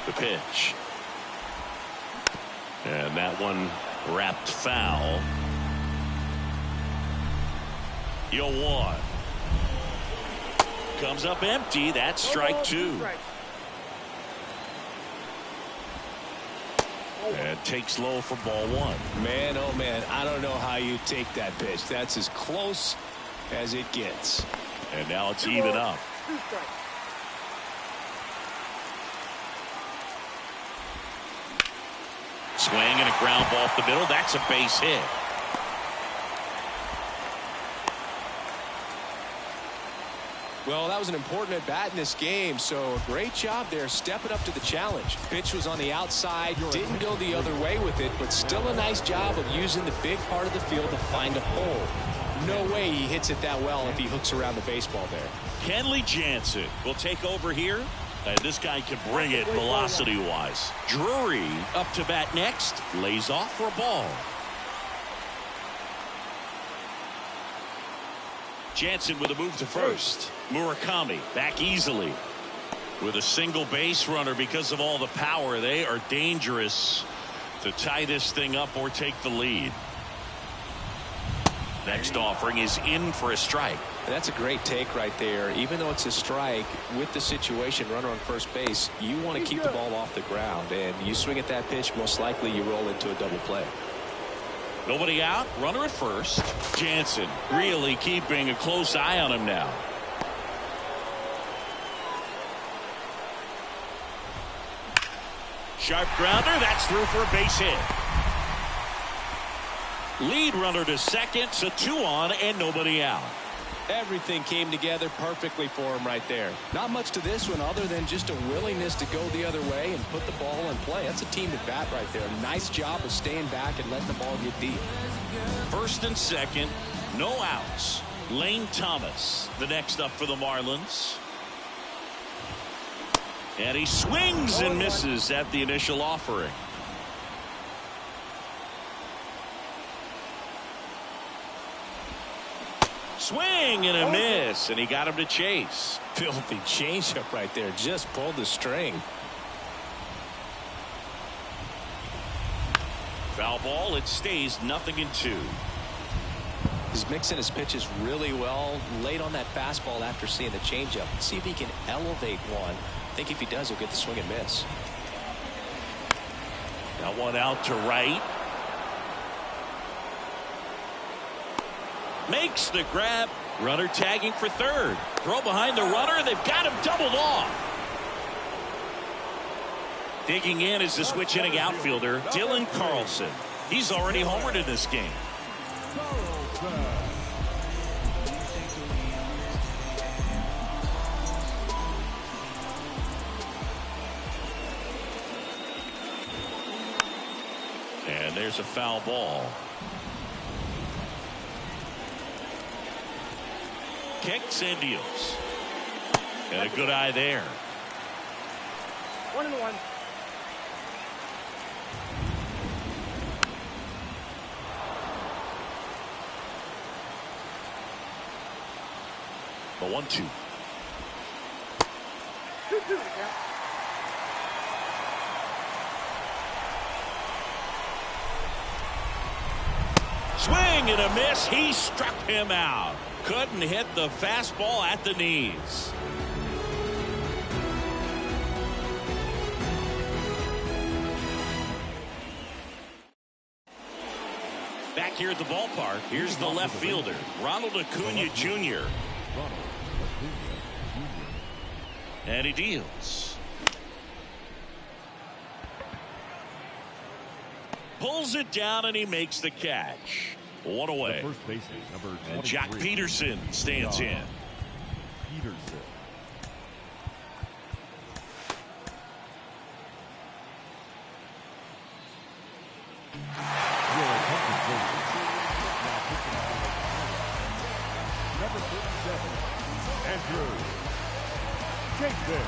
The pitch. And that one wrapped foul. 0-1. Comes up empty. That's strike 2. And takes low for ball 1. Man, oh man, I don't know how you take that pitch. That's as close as it gets. And now it's even up. Swing and a ground ball off the middle. That's a base hit. Well, that was an important at bat in this game, so a great job there stepping up to the challenge. Pitch was on the outside, didn't go the other way with it, but still a nice job of using the big part of the field to find a hole. No way he hits it that well if he hooks around the baseball there. Kenley Jansen will take over here And this guy can bring it velocity-wise. Drury up to bat next. Lays off for a ball. Jansen with a move to first. Murakami back easily. With a single base runner because of all the power. They are dangerous to tie this thing up or take the lead. Next offering is in for a strike. That's a great take right there. Even though it's a strike, with the situation, runner on first base, you want to keep the ball off the ground. And you swing at that pitch, most likely you roll into a double play. Nobody out, runner at first. Jansen really keeping a close eye on him now. Sharp grounder, that's through for a base hit. Lead runner to second, so 2 on and nobody out. Everything came together perfectly for him right there. Not much to this one other than just a willingness to go the other way and put the ball in play. That's a team at bat right there. Nice job of staying back and letting the ball get deep. First and second, no outs. Lane Thomas, the next up for the Marlins. And he swings and misses at the initial offering. Swing and a miss, and he got him to chase. Filthy changeup right there. Just pulled the string. Foul ball. It stays 0-2. He's mixing his pitches really well. Late on that fastball after seeing the changeup. See if he can elevate one. I think if he does, he'll get the swing and miss. Got one out to right. Makes the grab. Runner tagging for third. Throw behind the runner. They've got him doubled off. Digging in is the switch hitting outfielder, Dylan Carlson. He's already homered in this game. And there's a foul ball. Kicks and deals. And a good eye there. 1-1. The 1-2. 2-2. Swing and a miss. He struck him out. Couldn't hit the fastball at the knees. Back here at the ballpark, here's the left fielder, Ronald Acuna Jr. And he deals. Pulls it down and he makes the catch. One away. The first baseman, number 23. And Jack Peterson stands in. Peterson. Number 37, Andrew Jason.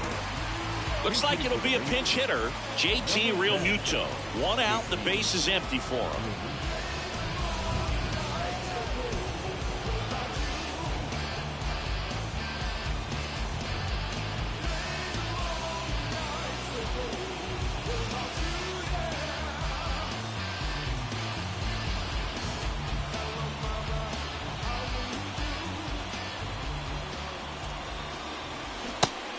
Looks like it'll be a pinch hitter, JT Realmuto. One out, the base is empty for him.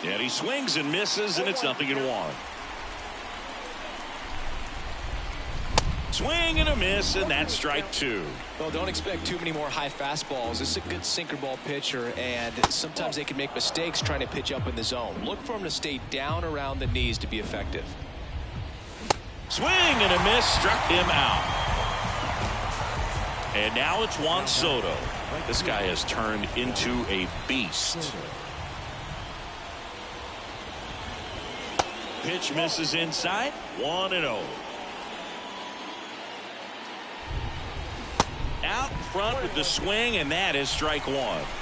And he swings and misses, and it's 0-1. Swing and a miss, and that's strike 2. Well, don't expect too many more high fastballs. This is a good sinker ball pitcher, and sometimes they can make mistakes trying to pitch up in the zone. Look for him to stay down around the knees to be effective. Swing and a miss, struck him out. And now it's Juan Soto. This guy has turned into a beast. Pitch misses inside. 1-0. Out front with the swing, and that is strike 1.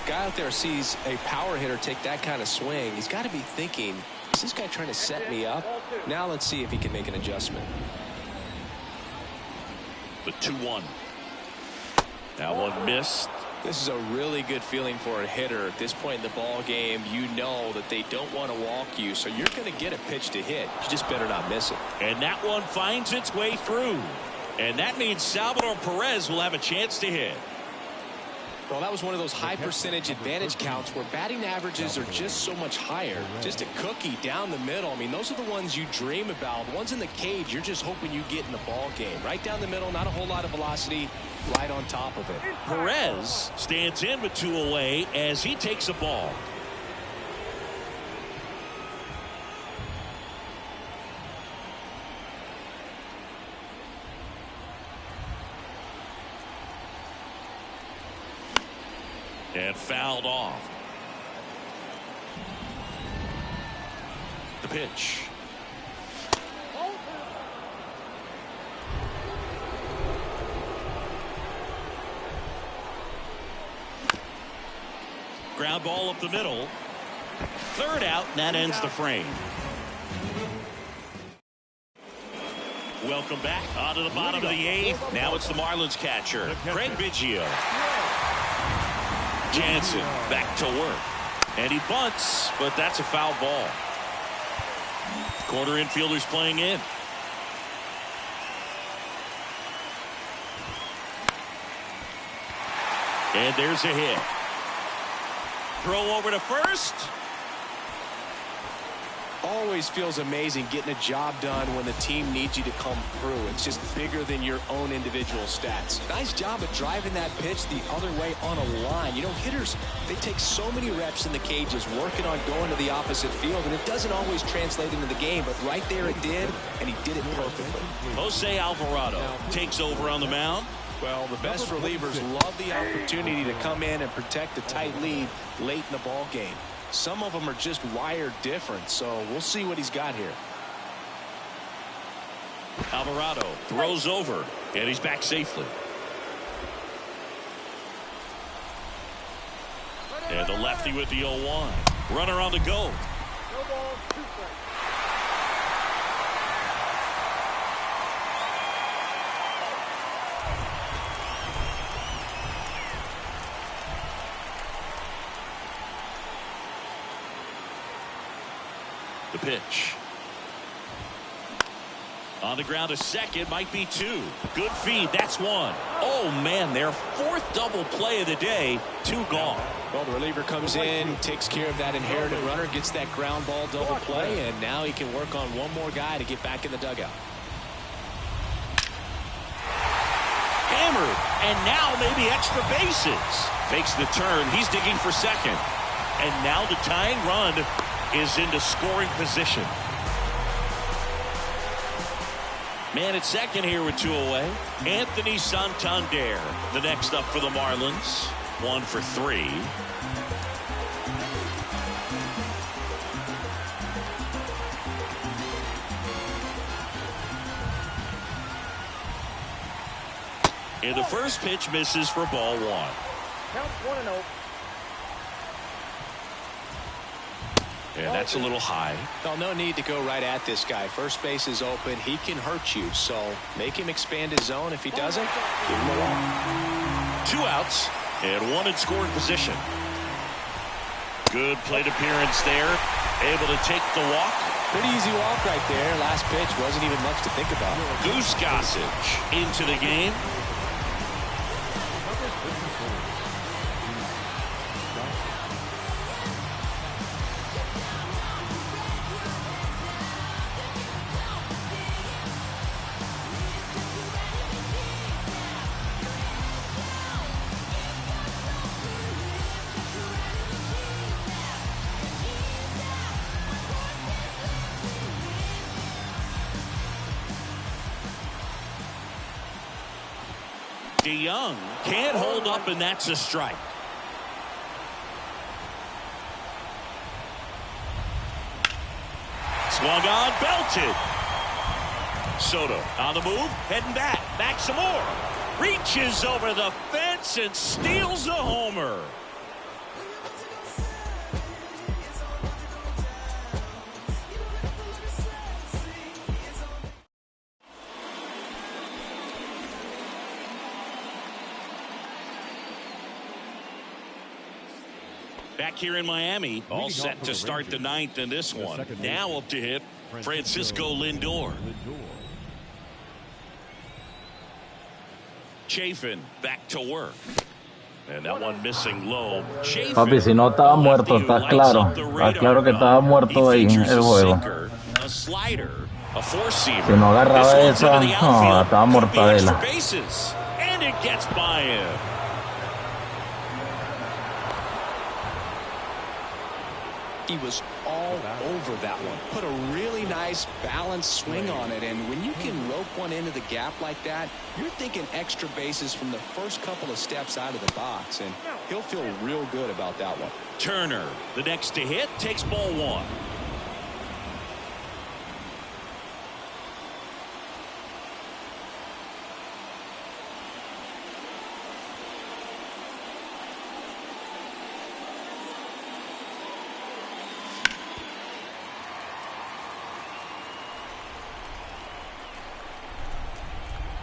Guy out there sees a power hitter take that kind of swing. He's got to be thinking, is this guy trying to set me up? Now let's see if he can make an adjustment. The 2-1. That one missed. This is a really good feeling for a hitter. At this point in the ball game, you know that they don't want to walk you, so you're going to get a pitch to hit. You just better not miss it. And that one finds its way through. And that means Salvador Perez will have a chance to hit. Well, that was one of those high percentage advantage counts where batting averages are just so much higher. Just a cookie down the middle. I mean, those are the ones you dream about. The ones in the cage, you're just hoping you get in the ball game. Right down the middle, not a whole lot of velocity, right on top of it. Perez stands in with 2 away as he takes a ball. And fouled off. The pitch. Ground ball up the middle. Third out, and that ends the frame. Welcome back onto the bottom of the 8th. Now it's the Marlins catcher, Craig Biggio. Jansen back to work. And he bunts, but that's a foul ball. Corner infielders playing in. And there's a hit. Throw over to first. Always feels amazing getting a job done when the team needs you to come through. It's just bigger than your own individual stats. Nice job of driving that pitch the other way on a line. You know, hitters, they take so many reps in the cages working on going to the opposite field, and it doesn't always translate into the game, but right there it did, and he did it perfectly. Jose Alvarado takes over on the mound. Well, the best relievers love the opportunity to come in and protect a tight lead late in the ball game. Some of them are just wired different, so we'll see what he's got here. Alvarado throws over, and he's back safely. And the lefty with the 0-1. Runner on the go. No ball, 2 strikes. The pitch. On the ground to second, might be 2. Good feed, that's 1. Oh man, their 4th double play of the day. 2 gone. Well, the reliever comes in, takes care of that inherited runner, gets that ground ball double play, and now he can work on one more guy to get back in the dugout. Hammered, and now maybe extra bases. Fakes the turn, he's digging for second. And now the tying run is into scoring position. Man at second here with 2 away. Anthony Santander, the next up for the Marlins. 1 for 3. And the first pitch misses for ball 1. Count 1-0. And that's a little high. Well, no need to go right at this guy. First base is open. He can hurt you. So make him expand his zone. If he doesn't, give him a walk. 2 outs and 1 in scoring position. Good plate appearance there. Able to take the walk. Pretty easy walk right there. Last pitch wasn't even much to think about. Goose Gossage into the game. DeYoung can't hold up, and that's a strike. Swung on, belted. Soto on the move, heading back. Back some more. Reaches over the fence and steals a homer. Back here in Miami, all set to start the ninth in this one. Now up to hit, Francisco Lindor. Chafin back to work. And that one missing low. Papi, si no estaba muerto, está claro. Está claro que estaba muerto ahí el juego. Si no agarraba esa, no, estaba mortadela. And it gets by him. He was all over that one. Put a really nice balanced swing on it. And when you can rope one into the gap like that, you're thinking extra bases from the first couple of steps out of the box. And he'll feel real good about that one. Turner, the next to hit, takes ball one.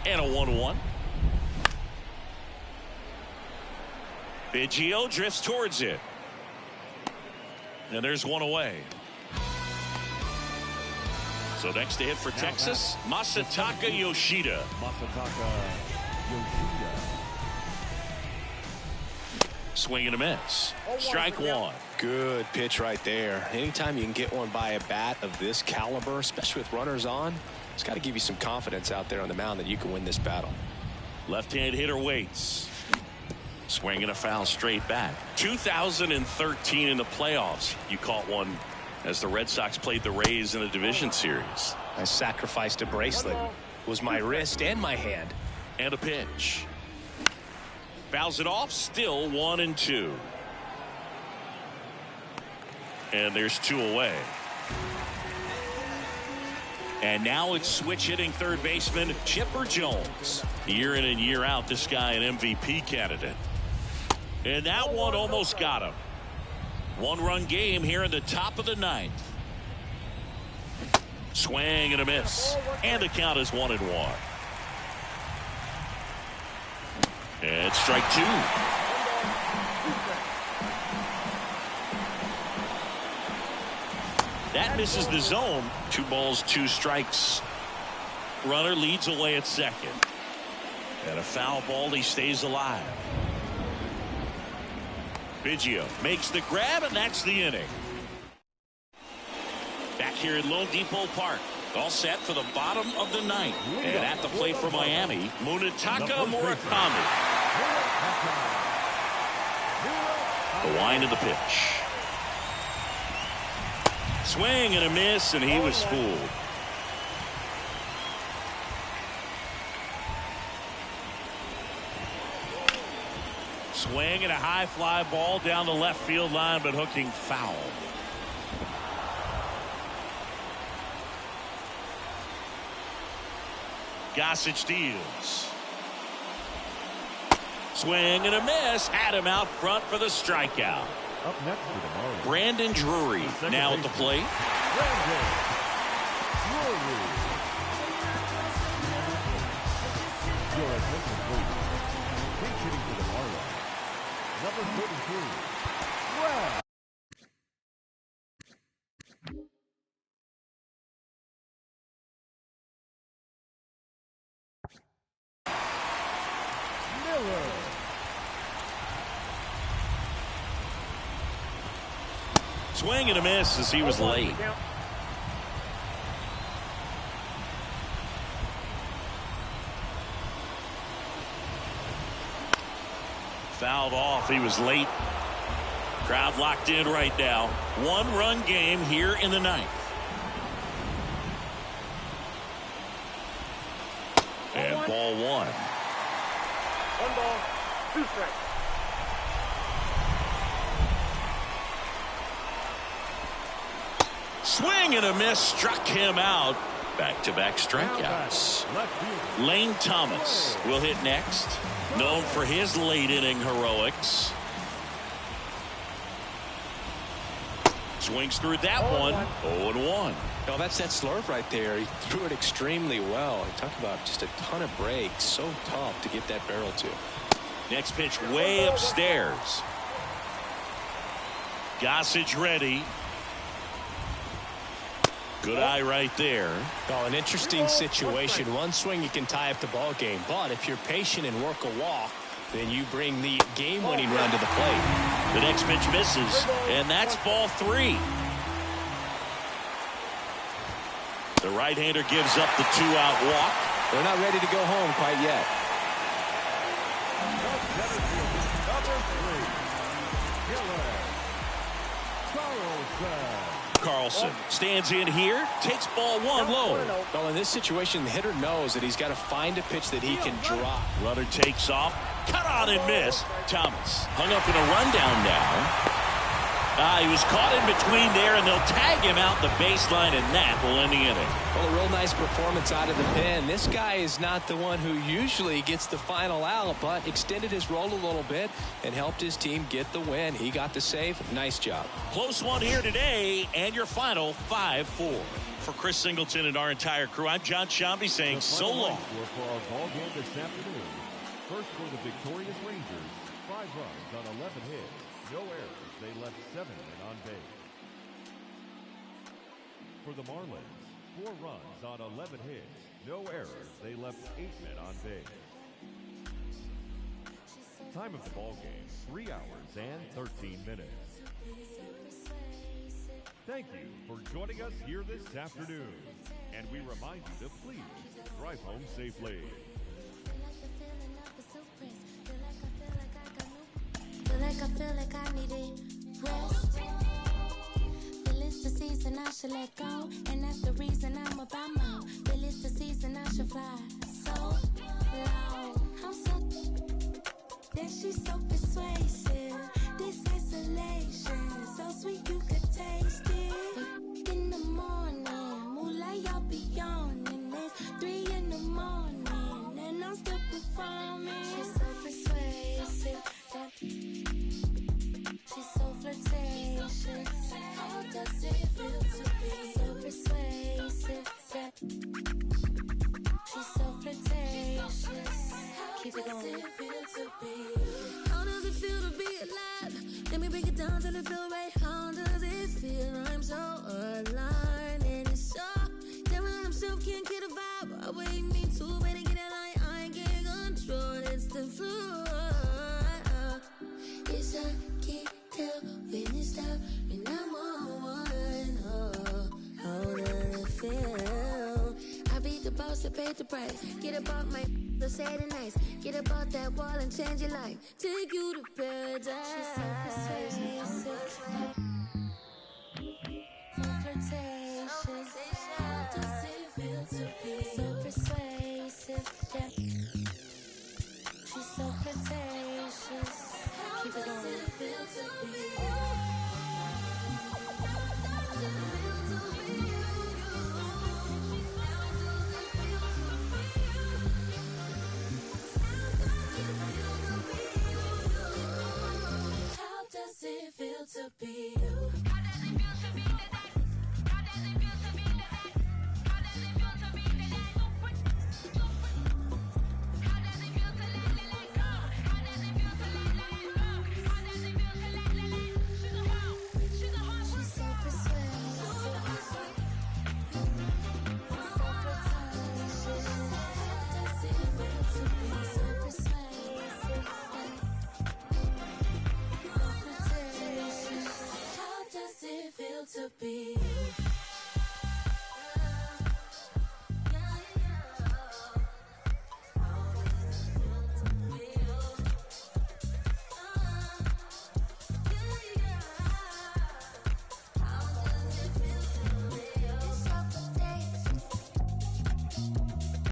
And a 1-1. Biggio drifts towards it. And there's one away. So next to hit for Texas, Masataka Yoshida. Swing and a miss. Strike one. Good pitch right there. Anytime you can get one by a bat of this caliber, especially with runners on, it's got to give you some confidence out there on the mound that you can win this battle. Left-hand hitter waits. Swing and a foul straight back. 2013 in the playoffs. You caught one as the Red Sox played the Rays in a division series. I sacrificed a bracelet. It was my wrist and my hand. And a pitch. Fouls it off. Still 1-2. And there's two away. And now it's switch hitting third baseman Chipper Jones. Year in and year out, this guy an MVP candidate. And that one almost got him. One-run game here in the top of the ninth. Swing and a miss. And the count is 1-1. And strike two. That misses the zone. 2 balls, 2 strikes. Runner leads away at second. And a foul ball. He stays alive. Biggio makes the grab, and that's the inning. Back here at Lone Depot Park. All set for the bottom of the ninth. And at the plate for Miami, Munetaka Murakami. The wind of the pitch. Swing and a miss, and he was fooled. Swing and a high fly ball down the left field line, but hooking foul. Gossage deals. Swing and a miss. Had him out front for the strikeout. Up next for the Marlins, Brandon Drury now at the plate. Brandon Drury. Your attention, please. Pinch hitting for the Marlins, number 33. Wow. Miller. Swing and a miss as he was late. Fouled off. He was late. Crowd locked in right now. 1-run game here in the ninth. And ball one. 1 ball, 2 strikes. Swing and a miss struck him out. Back-to-back strikeouts. Lane Thomas will hit next. Known for his late inning heroics. Swings through that one. 0-1. No, that's that slurve right there. He threw it extremely well. Talk about just a ton of breaks. So tough to get that barrel to. Next pitch way upstairs. Gossage ready. Good eye right there. Oh, an interesting situation. One swing, you can tie up the ball game. But if you're patient and work a walk, then you bring the game-winning run to the plate. The next pitch misses, and that's ball 3. The right-hander gives up the 2-out walk. They're not ready to go home quite yet. Carlson stands in here, takes ball 1 low. Well, in this situation, the hitter knows that he's got to find a pitch that he can drop. Runner takes off, cut on and miss. Thomas hung up in a rundown now. He was caught in between there, and they'll tag him out the baseline, and that will end the inning. Well, a real nice performance out of the pen. This guy is not the one who usually gets the final out, but extended his role a little bit and helped his team get the win. He got the save. Nice job. Close one here today, and your final 5-4. For Chris Singleton and our entire crew, I'm John Shambi saying so long. For our ball game this afternoon. First for the victorious Rangers, 5 runs on 11 hits, no errors. They left 7 men on base. For the Marlins, 4 runs on 11 hits, no errors. They left 8 men on base. Time of the ball game, 3 hours and 13 minutes. Thank you for joining us here this afternoon. And we remind you to please drive home safely. Feel like I needed rest. Feel it's the season I should let go, and that's the reason I'm about my. Feel it's the season I should fly so low. I'm so that she's so persuasive. This isolation, so sweet you could taste it. In the morning, moonlight y'all be yawning. It's 3 in the morning, and I'm still performing. She's so persuasive that. She's so flirtatious. How does it feel to be so persuasive? That she's so flirtatious. Keep it going. How does it feel to be alive? Let me break it down till it feel right. How does it feel? I'm so aligned and it's so. Then when I'm self can't get a vibe. I wait me too better get a line. I can't control. It's the floor. It's a key. When it's down, when I'm on one, how does it feel? I beat the boss that paid the price. Get about my so say it nice. Get about that wall and change your life. Take you to paradise. She's so persuasive.